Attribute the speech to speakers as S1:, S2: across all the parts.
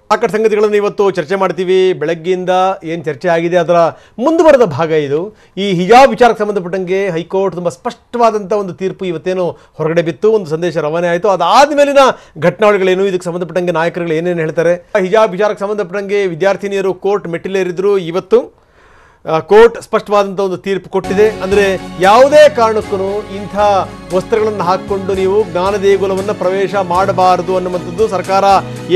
S1: ಸಾಕಷ್ಟು ಸಂಗತಿಗಳನ್ನು ಇವತ್ತು ಚರ್ಚೆ ಮಾಡ್ತೀವಿ. ಬೆಳಗ್ಗೆಯಿಂದ ಏನು ಚರ್ಚೆ ಆಗಿದೆ ಅದರ ಮುಂದುವರೆದ ಭಾಗ ಇದು. ಈ ಹಿಜಾಬ್ ವಿಚಾರಕ್ಕೆ ಸಂಬಂಧಪಟ್ಟಂಗೆ ಹೈಕೋರ್ಟ್ ತುಂಬ ಸ್ಪಷ್ಟವಾದಂಥ ಒಂದು ತೀರ್ಪು ಇವತ್ತೇನು ಹೊರಗಡೆ ಬಿತ್ತು, ಒಂದು ಸಂದೇಶ ರವಾನೆ ಆಯಿತು. ಅದಾದ ಮೇಲಿನ ಘಟನಾವಳಿಗಳೇನು, ಇದಕ್ಕೆ ಸಂಬಂಧಪಟ್ಟಂಗೆ ನಾಯಕರುಗಳು ಏನೇನು ಹೇಳ್ತಾರೆ. ಹಿಜಾಬ್ ವಿಚಾರಕ್ಕೆ ಸಂಬಂಧಪಟ್ಟಂಗೆ ವಿದ್ಯಾರ್ಥಿನಿಯರು ಕೋರ್ಟ್ ಮೆಟ್ಟಿಲೇರಿದ್ರು. ಇವತ್ತು ಕೋರ್ಟ್ ಸ್ಪಷ್ಟವಾದಂಥ ಒಂದು ತೀರ್ಪು ಕೊಟ್ಟಿದೆ. ಅಂದರೆ ಯಾವುದೇ ಕಾರಣಕ್ಕೂ ಇಂಥ ವಸ್ತ್ರಗಳನ್ನು ಹಾಕಿಕೊಂಡು ನೀವು ಜ್ಞಾನ ದೇಗುಲವನ್ನು ಪ್ರವೇಶ ಮಾಡಬಾರದು ಅನ್ನುವಂಥದ್ದು ಸರ್ಕಾರ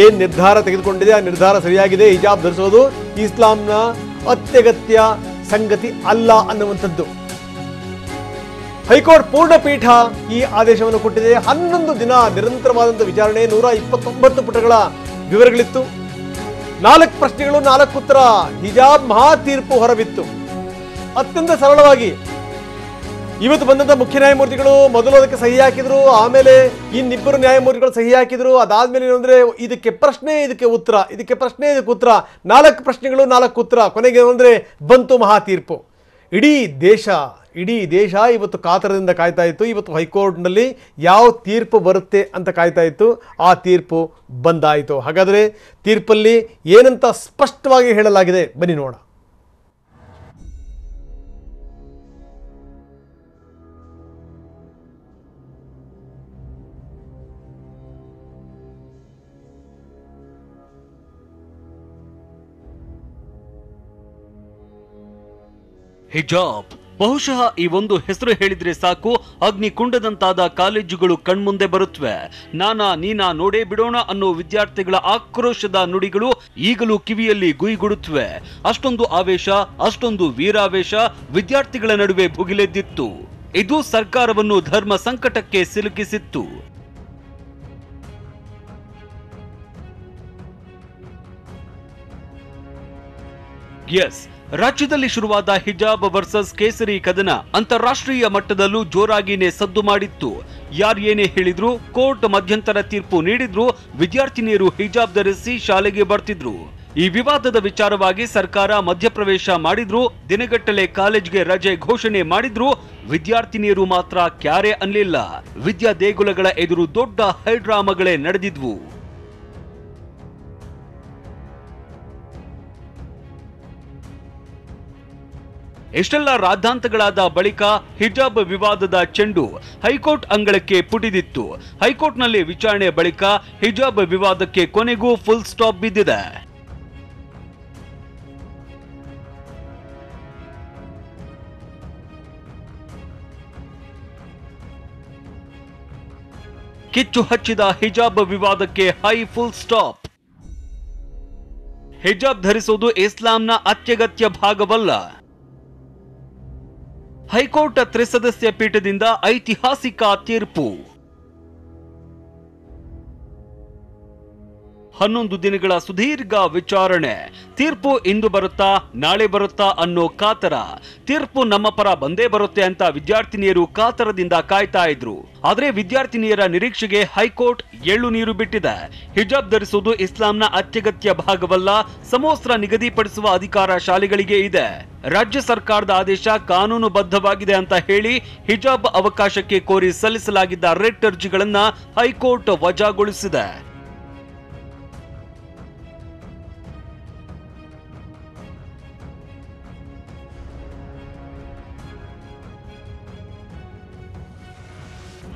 S1: ಏನು ನಿರ್ಧಾರ ತೆಗೆದುಕೊಂಡಿದೆ, ಆ ನಿರ್ಧಾರ ಸರಿಯಾಗಿದೆ. ಹಿಜಾಬ್ ಧರಿಸೋದು ಇಸ್ಲಾಂನ ಅತ್ಯಗತ್ಯ ಸಂಗತಿ ಅಲ್ಲ ಅನ್ನುವಂಥದ್ದು ಹೈಕೋರ್ಟ್ ಪೂರ್ಣಪೀಠ ಈ ಆದೇಶವನ್ನು ಕೊಟ್ಟಿದೆ. 11 ದಿನ ನಿರಂತರವಾದಂಥ ವಿಚಾರಣೆ, 129 ಪುಟಗಳ ವಿವರಗಳಿತ್ತು. 4 ಪ್ರಶ್ನೆಗಳು 4 ಉತ್ತರ. ಹಿಜಾಬ್ ಮಹಾ ತೀರ್ಪು ಹೊರಬಿತ್ತು ಅತ್ಯಂತ ಸರಳವಾಗಿ. ಇವತ್ತು ಬಂದಂಥ ಮುಖ್ಯ ನ್ಯಾಯಮೂರ್ತಿಗಳು ಮೊದಲು ಅದಕ್ಕೆ ಸಹಿ ಹಾಕಿದ್ರು, ಆಮೇಲೆ ಇನ್ನಿಬ್ಬರು ನ್ಯಾಯಮೂರ್ತಿಗಳು ಸಹಿ ಹಾಕಿದ್ರು. ಅದಾದ್ಮೇಲೆ ಏನಂದ್ರೆ ಇದಕ್ಕೆ ಪ್ರಶ್ನೆ, ಇದಕ್ಕೆ ಉತ್ತರ, ಇದಕ್ಕೆ ಪ್ರಶ್ನೆ, ಇದಕ್ಕೆ ಉತ್ತರ. 4 ಪ್ರಶ್ನೆಗಳು 4 ಉತ್ತರ. ಕೊನೆಗೆ ಏನಂದ್ರೆ ಬಂತು ಮಹಾ ತೀರ್ಪು. ಇಡೀ ದೇಶ ಇವತ್ತು ಕಾತರದಿಂದ ಕಾಯ್ತಾ ಇತ್ತು. ಇವತ್ತು ಹೈಕೋರ್ಟ್ನಲ್ಲಿ ಯಾವ ತೀರ್ಪು ಬರುತ್ತೆ ಅಂತ ಕಾಯ್ತಾ ಇತ್ತು. ಆ ತೀರ್ಪು ಬಂದಾಯಿತು. ಹಾಗಾದರೆ ತೀರ್ಪಲ್ಲಿ ಏನಂತ ಸ್ಪಷ್ಟವಾಗಿ ಹೇಳಲಾಗಿದೆ ಬನ್ನಿ ನೋಡೋಣ.
S2: ಹಿಜಾಬ್ ಬಹುಶಃ ಈ ಒಂದು ಹೆಸರು ಹೇಳಿದ್ರೆ ಸಾಕು, ಅಗ್ನಿಕುಂಡದಂತಾದ ಕಾಲೇಜುಗಳು ಕಣ್ಮುಂದೆ ಬರುತ್ತವೆ. ನಾನಾ ನೀನಾ ನೋಡೇ ಬಿಡೋಣ ಅನ್ನೋ ವಿದ್ಯಾರ್ಥಿಗಳ ಆಕ್ರೋಶದ ನುಡಿಗಳು ಈಗಲೂ ಕಿವಿಯಲ್ಲಿ ಗುಯ್ಗುಡುತ್ತವೆ. ಅಷ್ಟೊಂದು ಆವೇಶ, ಅಷ್ಟೊಂದು ವೀರಾವೇಶ ವಿದ್ಯಾರ್ಥಿಗಳ ನಡುವೆ ಭುಗಿಲೆದ್ದಿತ್ತು. ಇದು ಸರ್ಕಾರವನ್ನು ಧರ್ಮ ಸಂಕಟಕ್ಕೆ ಸಿಲುಕಿಸಿತ್ತು. ಎಸ್, ರಾಜ್ಯದಲ್ಲಿ ಶುರುವಾದ ಹಿಜಾಬ್ ವರ್ಸಸ್ ಕೇಸರಿ ಕದನ ಅಂತಾರಾಷ್ಟ್ರೀಯ ಮಟ್ಟದಲ್ಲೂ ಜೋರಾಗಿನೇ ಸದ್ದು ಮಾಡಿತ್ತು. ಯಾರೇನೇ ಹೇಳಿದ್ರು, ಕೋರ್ಟ್ ಮಧ್ಯಂತರ ತೀರ್ಪು ನೀಡಿದ್ರು, ವಿದ್ಯಾರ್ಥಿನಿಯರು ಹಿಜಾಬ್ ಧರಿಸಿ ಶಾಲೆಗೆ ಬರ್ತಿದ್ರು. ಈ ವಿವಾದದ ವಿಚಾರವಾಗಿ ಸರ್ಕಾರ ಮಧ್ಯಪ್ರವೇಶ ಮಾಡಿದ್ರು, ದಿನಗಟ್ಟಲೆ ಕಾಲೇಜ್ಗೆ ರಜೆ ಘೋಷಣೆ ಮಾಡಿದ್ರು. ವಿದ್ಯಾರ್ಥಿನಿಯರು ಮಾತ್ರ ಕ್ಯಾರೆ ಅನ್ಲಿಲ್ಲ. ವಿದ್ಯಾ ದೇಗುಲಗಳ ಎದುರು ದೊಡ್ಡ ಹೈಡ್ರಾಮಾಗಳೇ ನಡೆದಿದ್ವು. ಎಷ್ಟೆಲ್ಲ ರಾದ್ಧಾಂತಗಳಾದ ಬಳಿಕ ಹಿಜಾಬ್ ವಿವಾದದ ಚೆಂಡು ಹೈಕೋರ್ಟ್ ಅಂಗಳಕ್ಕೆ ಪುಟಿದಿತ್ತು. ಹೈಕೋರ್ಟ್ನಲ್ಲಿ ವಿಚಾರಣೆ ಬಳಿಕ ಹಿಜಾಬ್ ವಿವಾದಕ್ಕೆ ಕೊನೆಗೂ ಫುಲ್ ಸ್ಟಾಪ್ ಬಿದ್ದಿದೆ. ಕಿಚ್ಚು ಹಚ್ಚಿದ ಹಿಜಾಬ್ ವಿವಾದಕ್ಕೆ ಹೈ ಫುಲ್ ಸ್ಟಾಪ್. ಹಿಜಾಬ್ ಧರಿಸುವುದು ಇಸ್ಲಾಂನ ಅತ್ಯಗತ್ಯ ಭಾಗವಲ್ಲ. ಹೈಕೋರ್ಟ್ ತ್ರಿಸದಸ್ಯ ಪೀಠದಿಂದ ಐತಿಹಾಸಿಕ ತೀರ್ಪು. 11 ದಿನಗಳ ಸುದೀರ್ಘ ವಿಚಾರಣೆ. ತೀರ್ಪು ಇಂದು ಬರುತ್ತಾ ನಾಳೆ ಬರುತ್ತಾ ಅನ್ನೋ ಕಾತರ. ತೀರ್ಪು ನಮ್ಮ ಪರ ಬಂದೇ ಬರುತ್ತೆ ಅಂತ ವಿದ್ಯಾರ್ಥಿನಿಯರು ಕಾತರದಿಂದ ಕಾಯ್ತಾ ಇದ್ರು. ಆದ್ರೆ ವಿದ್ಯಾರ್ಥಿನಿಯರ ನಿರೀಕ್ಷೆಗೆ ಹೈಕೋರ್ಟ್ ಎಳ್ಳು ನೀರು ಬಿಟ್ಟಿದೆ. ಹಿಜಾಬ್ ಧರಿಸುವುದು ಇಸ್ಲಾಂನ ಅತ್ಯಗತ್ಯ ಭಾಗವಲ್ಲ. ಸಮವಸ್ತ್ರ ನಿಗದಿಪಡಿಸುವ ಅಧಿಕಾರ ಶಾಲೆಗಳಿಗೆ ಇದೆ. ರಾಜ್ಯ ಸರ್ಕಾರದ ಆದೇಶ ಕಾನೂನುಬದ್ಧವಾಗಿದೆ ಅಂತ ಹೇಳಿ ಹಿಜಾಬ್ ಅವಕಾಶಕ್ಕೆ ಕೋರಿ ಸಲ್ಲಿಸಲಾಗಿದ್ದ ರಿಟ್ ಅರ್ಜಿಗಳನ್ನ ಹೈಕೋರ್ಟ್ ವಜಾಗೊಳಿಸಿದೆ.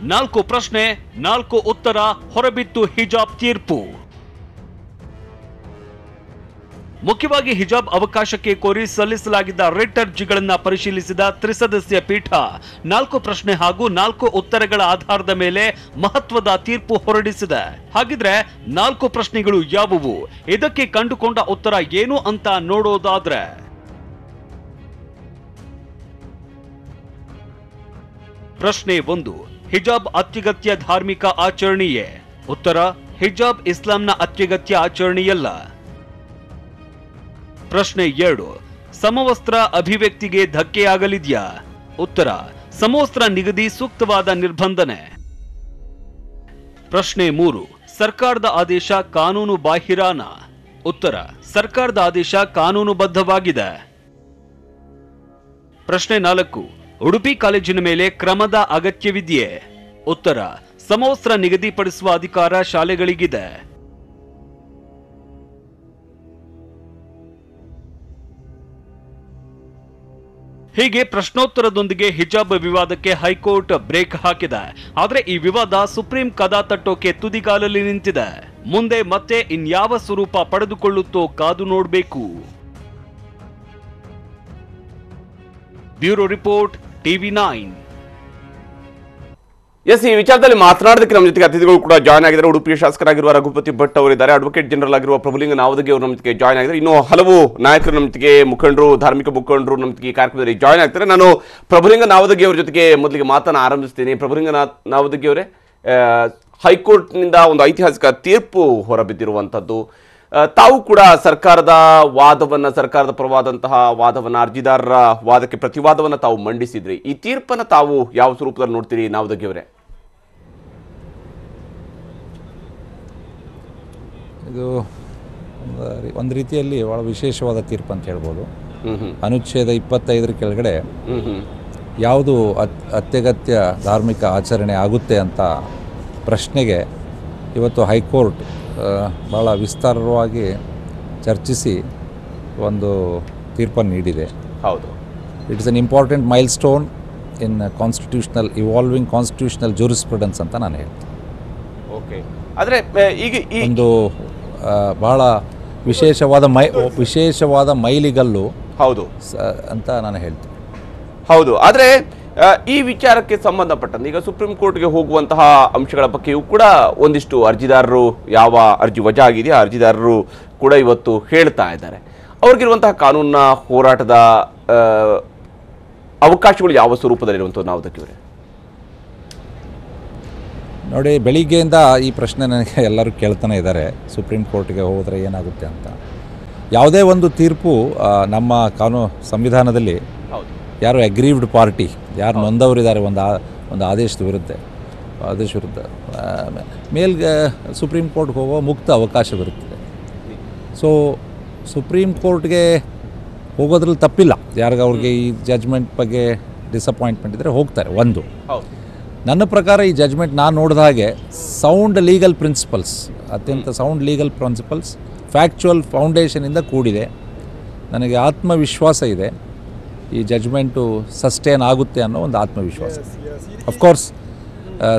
S2: ನಾಲ್ಕು ಪ್ರಶ್ನೆ 4 ಉತ್ತರ ಹೊರಬಿತ್ತು ಹಿಜಾಬ್ ತೀರ್ಪು. ಮುಖ್ಯವಾಗಿ ಹಿಜಾಬ್ ಅವಕಾಶಕ್ಕೆ ಕೋರಿ ಸಲ್ಲಿಸಲಾಗಿದ್ದ ರಿಟ್ ಅರ್ಜಿಗಳನ್ನ ಪರಿಶೀಲಿಸಿದ ತ್ರಿಸದಸ್ಯ ಪೀಠ 4 ಪ್ರಶ್ನೆ ಹಾಗೂ 4 ಉತ್ತರಗಳ ಆಧಾರದ ಮೇಲೆ ಮಹತ್ವದ ತೀರ್ಪು ಹೊರಡಿಸಿದೆ. ಹಾಗಿದ್ರೆ 4 ಪ್ರಶ್ನೆಗಳು ಯಾವುವು, ಇದಕ್ಕೆ ಕಂಡುಕೊಂಡ ಉತ್ತರ ಏನು ಅಂತ ನೋಡೋದಾದ್ರೆ, ಪ್ರಶ್ನೆ 1, ಹಿಜಾಬ್ ಅತ್ಯಗತ್ಯ ಧಾರ್ಮಿಕ ಆಚರಣೆಯೇ? ಉತ್ತರ, ಹಿಜಾಬ್ ಇಸ್ಲಾಂನ ಅತ್ಯಗತ್ಯ ಆಚರಣೆಯಲ್ಲ. ಪ್ರಶ್ನೆ 2, ಸಮವಸ್ತ್ರ ಅಭಿವ್ಯಕ್ತಿಗೆ ಧಕ್ಕೆಯಾಗಲಿದೆಯಾ? ಉತ್ತರ, ಸಮವಸ್ತ್ರ ನಿಗದಿ ಸೂಕ್ತವಾದ ನಿರ್ಬಂಧನೆ. ಪ್ರಶ್ನೆ 3, ಸರ್ಕಾರದ ಆದೇಶ ಕಾನೂನು ಬಾಹಿರಾನ? ಉತ್ತರ, ಸರ್ಕಾರದ ಆದೇಶ ಕಾನೂನುಬದ್ಧವಾಗಿದೆ. ಪ್ರಶ್ನೆ 4, ಉಡುಪಿ ಕಾಲೇಜಿನ ಮೇಲೆ ಕ್ರಮದ ಅಗತ್ಯವಿದೆಯೇ? ಉತ್ತರ, ಸಮವಸ್ತ್ರ ನಿಗದಿಪಡಿಸುವ ಅಧಿಕಾರ ಶಾಲೆಗಳಿಗಿದೆ. ಹೀಗೆ ಪ್ರಶ್ನೋತ್ತರದೊಂದಿಗೆ ಹಿಜಾಬ್ ವಿವಾದಕ್ಕೆ ಹೈಕೋರ್ಟ್ ಬ್ರೇಕ್ ಹಾಕಿದೆ. ಆದರೆ ಈ ವಿವಾದ ಸುಪ್ರೀಂ ಕದ ತಟ್ಟೋಕೆ ತುದಿಗಾಲಲ್ಲಿ ನಿಂತಿದೆ. ಮುಂದೆ ಮತ್ತೆ ಇನ್ಯಾವ ಸ್ವರೂಪ ಪಡೆದುಕೊಳ್ಳುತ್ತೋ ಕಾದು ನೋಡಬೇಕು. Bureau report, TV9.
S3: ಎಸ್, ಈ ವಿಚಾರದಲ್ಲಿ ಮಾತನಾಡೋದಕ್ಕೆ ನಮ್ಮ ಜೊತೆಗೆ ಅತಿಥಿಗಳು ಕೂಡ ಜಾಯ್ನ್ ಆಗಿದ್ದಾರೆ. ಉಡುಪಿಯ ಶಾಸಕರಾಗಿರುವ ರಘುಪತಿ ಭಟ್ ಅವರಿದ್ದಾರೆ, ಅಡ್ವೊಕೇಟ್ ಜನರಲ್ ಆಗಿರುವ ಪ್ರಭುಲಿಂಗ ನಾವದಗಿ ಅವರು ನಮ್ಮ ಜೊತೆಗೆ ಜಾಯ್ನ್ ಆಗಿದ್ದಾರೆ. ಇನ್ನು ಹಲವು ನಾಯಕರು ನಮ್ಮ ಜೊತೆಗೆ, ಮುಖಂಡರು, ಧಾರ್ಮಿಕ ಮುಖಂಡರು ನಮ್ಮ ಜೊತೆಗೆ ಕಾರ್ಯಕ್ರಮದಲ್ಲಿ ಜಾಯ್ನ್ ಆಗ್ತಾರೆ. ನಾನು ಪ್ರಭುಲಿಂಗ ನಾವದಗಿ ಅವರ ಜೊತೆಗೆ ಮೊದಲಿಗೆ ಮಾತನ್ನು ಆರಂಭಿಸ್ತೀನಿ. ಪ್ರಭುಲಿಂಗ ನಾವದಗಿ ಅವರೇ, ಹೈಕೋರ್ಟ್ನಿಂದ ಒಂದು ಐತಿಹಾಸಿಕ ತೀರ್ಪು ಹೊರಬಿದ್ದಿರುವಂಥದ್ದು. ತಾವು ಕೂಡ ಸರ್ಕಾರದ ಪರವಾದಂತಹ ವಾದವನ್ನು, ಅರ್ಜಿದಾರರ ವಾದಕ್ಕೆ ಪ್ರತಿವಾದವನ್ನು ತಾವು ಮಂಡಿಸಿದ್ರಿ. ಈ ತೀರ್ಪನ್ನು ತಾವು ಯಾವ ಸ್ವರೂಪದಲ್ಲಿ ನೋಡ್ತೀರಿ ನಾವದಗಿ ಅವರೇ?
S4: ಇದು ಒಂದು ರೀತಿಯಲ್ಲಿ ಭಾಳ ವಿಶೇಷವಾದ ತೀರ್ಪು ಅಂತ ಹೇಳ್ಬೋದು. ಅನುಚ್ಛೇದ 25 ಕೆಳಗಡೆ ಯಾವುದು ಅತ್ಯಗತ್ಯ ಧಾರ್ಮಿಕ ಆಚರಣೆ ಆಗುತ್ತೆ ಅಂತ ಪ್ರಶ್ನೆಗೆ ಇವತ್ತು ಹೈಕೋರ್ಟ್ ಭಾಳ ವಿಸ್ತಾರವಾಗಿ ಚರ್ಚಿಸಿ ಒಂದು ತೀರ್ಪನ್ನು ನೀಡಿದೆ.
S3: ಹೌದು,
S4: it is an important milestone in evolving constitutional jurisprudence ಅಂತ ನಾನು ಹೇಳ್ತೀನಿ.
S3: ಓಕೆ, ಆದರೆ ಈಗ
S4: ಒಂದು ಬಹಳ ವಿಶೇಷವಾದ ಮೈಲಿಗಲ್ಲು
S3: ಹೌದು
S4: ಅಂತ ನಾನು ಹೇಳ್ತೀನಿ.
S3: ಹೌದು, ಆದರೆ ಈ ವಿಚಾರಕ್ಕೆ ಸಂಬಂಧಪಟ್ಟಂತೆ ಈಗ ಸುಪ್ರೀಂ ಕೋರ್ಟ್ಗೆ ಹೋಗುವಂತಹ ಅಂಶಗಳ ಬಗ್ಗೆಯೂ ಕೂಡ ಒಂದಿಷ್ಟು ಅರ್ಜಿದಾರರು, ಯಾವ ಅರ್ಜಿ ವಜಾ ಆಗಿದೆಯಾ ಅರ್ಜಿದಾರರು ಕೂಡ ಇವತ್ತು ಹೇಳ್ತಾ ಇದ್ದಾರೆ. ಅವ್ರಿಗಿರುವಂತಹ ಕಾನೂನಿನ ಹೋರಾಟದ ಅವಕಾಶಗಳು ಯಾವ ಸ್ವರೂಪದಲ್ಲಿರುವಂಥದ್ದು ನಾವದಕ್ಕಿವರೆ?
S4: ನೋಡಿ, ಬೆಳಿಗ್ಗೆಯಿಂದ ಈ ಪ್ರಶ್ನೆ ನನಗೆ ಎಲ್ಲರೂ ಕೇಳ್ತಾನೆ ಇದ್ದಾರೆ, ಸುಪ್ರೀಂ ಕೋರ್ಟ್ಗೆ ಹೋದರೆ ಏನಾಗುತ್ತೆ ಅಂತ. ಯಾವುದೇ ಒಂದು ತೀರ್ಪು ನಮ್ಮ ಸಂವಿಧಾನದಲ್ಲಿ ಯಾರು ಅಗ್ರೀವ್ಡ್ ಪಾರ್ಟಿ, ಯಾರು ನೊಂದವರಿದ್ದಾರೆ ಒಂದು ಆದೇಶದ ವಿರುದ್ಧ ಸುಪ್ರೀಂ ಕೋರ್ಟ್ಗೆ ಹೋಗೋ ಮುಕ್ತ ಅವಕಾಶವಿರುತ್ತದೆ. ಸೊ ಸುಪ್ರೀಂ ಕೋರ್ಟ್ಗೆ ಹೋಗೋದ್ರಲ್ಲಿ ತಪ್ಪಿಲ್ಲ. ಅವ್ರಿಗೆ ಈ ಜಜ್ಮೆಂಟ್ ಬಗ್ಗೆ ಡಿಸಪಾಯಿಂಟ್ಮೆಂಟ್ ಇದ್ದರೆ ಹೋಗ್ತಾರೆ. ಒಂದು, ನನ್ನ ಪ್ರಕಾರ ಈ ಜಜ್ಮೆಂಟ್ ನಾನು ನೋಡಿದ ಹಾಗೆ ಸೌಂಡ್ ಲೀಗಲ್ ಪ್ರಿನ್ಸಿಪಲ್ಸ್, ಅತ್ಯಂತ ಸೌಂಡ್ ಲೀಗಲ್ ಪ್ರಿನ್ಸಿಪಲ್ಸ್, ಫ್ಯಾಕ್ಚುಯಲ್ ಫೌಂಡೇಶನಿಂದ ಕೂಡಿದೆ. ನನಗೆ ಆತ್ಮವಿಶ್ವಾಸ ಇದೆ ಈ ಜಜ್ಮೆಂಟು ಸಸ್ಟೇನ್ ಆಗುತ್ತೆ ಅನ್ನೋ ಒಂದು ಆತ್ಮವಿಶ್ವಾಸ. ಅಫ್ಕೋರ್ಸ್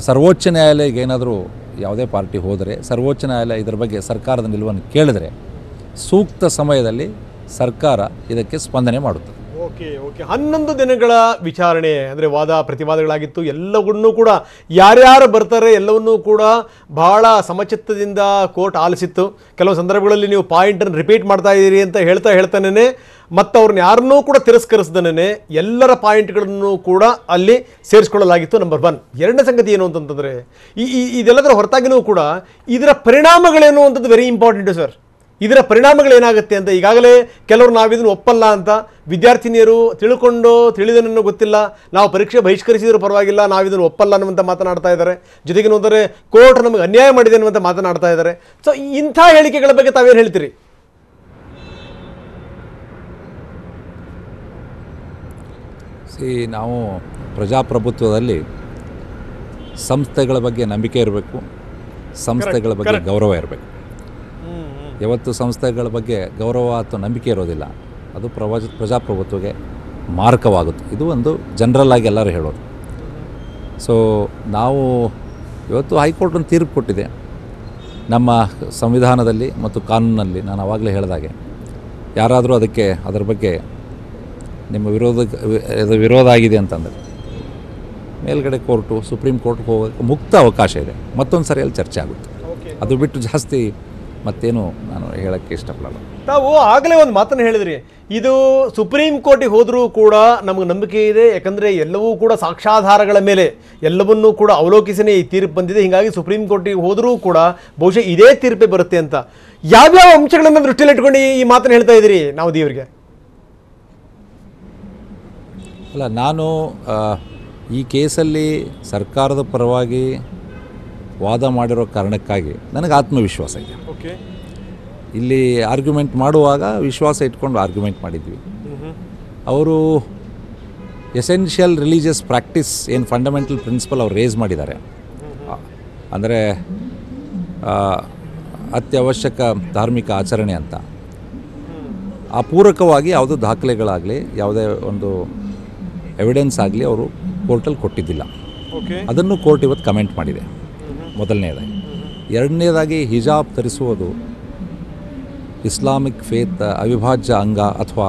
S4: ಸರ್ವೋಚ್ಚ ನ್ಯಾಯಾಲಯಕ್ಕೆ ಏನಾದರೂ ಯಾವುದೇ ಪಾರ್ಟಿ ಹೋದರೆ, ಸರ್ವೋಚ್ಚ ನ್ಯಾಯಾಲಯ ಇದರ ಬಗ್ಗೆ ಸರ್ಕಾರದ ನಿಲುವನ್ನು ಕೇಳಿದ್ರೆ ಸೂಕ್ತ ಸಮಯದಲ್ಲಿ ಸರ್ಕಾರ ಇದಕ್ಕೆ ಸ್ಪಂದನೆ ಮಾಡುತ್ತದೆ.
S1: ಓಕೆ 11 ದಿನಗಳ ವಿಚಾರಣೆ ಅಂದರೆ ವಾದ ಪ್ರತಿವಾದಗಳಾಗಿತ್ತು. ಎಲ್ಲವನ್ನೂ ಕೂಡ ಯಾರ್ಯಾರು ಬರ್ತಾರೆ ಎಲ್ಲವನ್ನೂ ಕೂಡ ಬಹಳ ಸಮಚಿತ್ತದಿಂದ ಕೋರ್ಟ್ ಆಲಿಸಿತ್ತು. ಕೆಲವು ಸಂದರ್ಭಗಳಲ್ಲಿ ನೀವು ಪಾಯಿಂಟನ್ನು ರಿಪೀಟ್ ಮಾಡ್ತಾ ಇದ್ದೀರಿ ಅಂತ ಹೇಳ್ತಾನೆ ಮತ್ತು ಅವ್ರನ್ನ ಯಾರನ್ನೂ ಕೂಡ ತಿರಸ್ಕರಿಸ್ದೇ ಎಲ್ಲರ ಪಾಯಿಂಟ್ಗಳನ್ನು ಕೂಡ ಅಲ್ಲಿ ಸೇರಿಸ್ಕೊಳ್ಳಲಾಗಿತ್ತು. ನಂಬರ್ 1. ಎರಡನೇ ಸಂಗತಿ ಏನು ಅಂತಂತಂದರೆ, ಇದೆಲ್ಲದರ ಹೊರತಾಗಿನೂ ಕೂಡ ಇದರ ಪರಿಣಾಮಗಳೇನು ಅಂತದ್ದು ವೆರಿ ಇಂಪಾರ್ಟೆಂಟು ಸರ್. ಇದರ ಪರಿಣಾಮಗಳೇನಾಗುತ್ತೆ ಅಂತ ಈಗಾಗಲೇ ಕೆಲವರು ನಾವಿದನ್ನು ಒಪ್ಪಲ್ಲ ಅಂತ, ವಿದ್ಯಾರ್ಥಿನಿಯರು ತಿಳಿದನನ್ನು ಗೊತ್ತಿಲ್ಲ, ನಾವು ಪರೀಕ್ಷೆ ಬಹಿಷ್ಕರಿಸಿದರೂ ಪರವಾಗಿಲ್ಲ, ನಾವಿದನ್ನು ಒಪ್ಪಲ್ಲ ಅನ್ನುವಂಥ ಮಾತನಾಡ್ತಾ ಇದ್ದಾರೆ. ಜೊತೆಗೆ ನೋಡಿದರೆ ಕೋರ್ಟ್ ನಮಗೆ ಅನ್ಯಾಯ ಮಾಡಿದೆ ಅನ್ನುವಂಥ ಮಾತನಾಡ್ತಾ ಇದ್ದಾರೆ. ಸೊ ಇಂಥ ಹೇಳಿಕೆಗಳ ಬಗ್ಗೆ ತಾವೇನು ಹೇಳ್ತೀರಿ?
S4: ನಾವು ಪ್ರಜಾಪ್ರಭುತ್ವದಲ್ಲಿ ಸಂಸ್ಥೆಗಳ ಬಗ್ಗೆ ನಂಬಿಕೆ ಇರಬೇಕು, ಸಂಸ್ಥೆಗಳ ಬಗ್ಗೆ ಗೌರವ ಇರಬೇಕು. ಯಾವತ್ತು ಸಂಸ್ಥೆಗಳ ಬಗ್ಗೆ ಗೌರವ ಅಥವಾ ನಂಬಿಕೆ ಇರೋದಿಲ್ಲ, ಅದು ಪ್ರಜಾಪ್ರಭುತ್ವಕ್ಕೆ ಮಾರಕವಾಗುತ್ತೆ. ಇದು ಒಂದು ಜನರಲ್ ಆಗಿ ಎಲ್ಲರೂ ಹೇಳೋದು. ಸೊ ನಾವು ಇವತ್ತು ಹೈಕೋರ್ಟ್ ಒಂದು ತೀರ್ಪು ಕೊಟ್ಟಿದೆ. ನಮ್ಮ ಸಂವಿಧಾನದಲ್ಲಿ ಮತ್ತು ಕಾನೂನಿನಲ್ಲಿ ನಾನು ಆವಾಗಲೇ ಹೇಳಿದಾಗೆ ಯಾರಾದರೂ ಅದರ ಬಗ್ಗೆ ನಿಮ್ಮ ವಿರೋಧ ಆಗಿದೆ ಅಂತಂದರೆ ಮೇಲ್ಗಡೆ ಕೋರ್ಟು, ಸುಪ್ರೀಂ ಕೋರ್ಟ್ಗೆ ಹೋಗೋಕ್ಕೆ ಮುಕ್ತ ಅವಕಾಶ ಇದೆ. ಮತ್ತೊಂದು ಸರಿಯಲ್ಲಿ ಚರ್ಚೆ ಆಗುತ್ತೆ. ಅದು ಬಿಟ್ಟು ಜಾಸ್ತಿ ಮತ್ತೇನು ನಾನು ಹೇಳೋಕ್ಕೆ ಇಷ್ಟಪಡಲ್ಲ.
S1: ತಾವು ಆಗಲೇ ಒಂದು ಮಾತನ್ನು ಹೇಳಿದ್ರಿ, ಇದು ಸುಪ್ರೀಂ ಕೋರ್ಟಿಗೆ ಹೋದರೂ ಕೂಡ ನಮಗೆ ನಂಬಿಕೆ ಇದೆ, ಯಾಕಂದರೆ ಎಲ್ಲವೂ ಕೂಡ ಸಾಕ್ಷ್ಯಾಧಾರಗಳ ಮೇಲೆ ಎಲ್ಲವನ್ನೂ ಕೂಡ ಅವಲೋಕಿಸಿನೇ ಈ ತೀರ್ಪು ಬಂದಿದೆ. ಹೀಗಾಗಿ ಸುಪ್ರೀಂ ಕೋರ್ಟಿಗೆ ಹೋದರೂ ಕೂಡ ಬಹುಶಃ ಇದೇ ತೀರ್ಪೇ ಬರುತ್ತೆ ಅಂತ. ಯಾವ್ಯಾವ ಅಂಶಗಳನ್ನು ದೃಷ್ಟಿಯಲ್ಲಿ ಇಟ್ಕೊಂಡು ಈ ಮಾತನ್ನು ಹೇಳ್ತಾ ಇದ್ದೀರಿ ನಾವು ದೇವರಿಗೆ?
S4: ಅಲ್ಲ, ನಾನು ಈ ಕೇಸಲ್ಲಿ ಸರ್ಕಾರದ ಪರವಾಗಿ ವಾದ ಮಾಡಿರೋ ಕಾರಣಕ್ಕಾಗಿ ನನಗೆ ಆತ್ಮವಿಶ್ವಾಸ ಇದೆ.
S1: ಓಕೆ,
S4: ಇಲ್ಲಿ ಆರ್ಗ್ಯುಮೆಂಟ್ ಮಾಡುವಾಗ ವಿಶ್ವಾಸ ಇಟ್ಕೊಂಡು ಆರ್ಗ್ಯುಮೆಂಟ್ ಮಾಡಿದ್ವಿ. ಅವರು ಎಸೆನ್ಷಿಯಲ್ ರಿಲಿಜಿಯಸ್ ಪ್ರಾಕ್ಟೀಸ್ ಏನು ಫಂಡಮೆಂಟಲ್ ಪ್ರಿನ್ಸಿಪಲ್ ಅವ್ರು ರೇಸ್ ಮಾಡಿದ್ದಾರೆ, ಅಂದರೆ ಅತ್ಯವಶ್ಯಕ ಧಾರ್ಮಿಕ ಆಚರಣೆ ಅಂತ, ಆ ಪೂರಕವಾಗಿ ಯಾವುದೋ ದಾಖಲೆಗಳಾಗಲಿ ಯಾವುದೇ ಒಂದು ಎವಿಡೆನ್ಸ್ ಆಗಲಿ ಅವರು ಕೋರ್ಟಲ್ಲಿ ಕೊಟ್ಟಿದ್ದಿಲ್ಲ.
S1: ಓಕೆ,
S4: ಅದನ್ನು ಕೋರ್ಟ್ ಇವತ್ತು ಕಮೆಂಟ್ ಮಾಡಿದೆ. ಮೊದಲನೇದಾಗಿ. ಎರಡನೇದಾಗಿ ಹಿಜಾಬ್ ಧರಿಸುವುದು ಇಸ್ಲಾಮಿಕ್ ಫೇತ್ ಅವಿಭಾಜ್ಯ ಅಂಗ ಅಥವಾ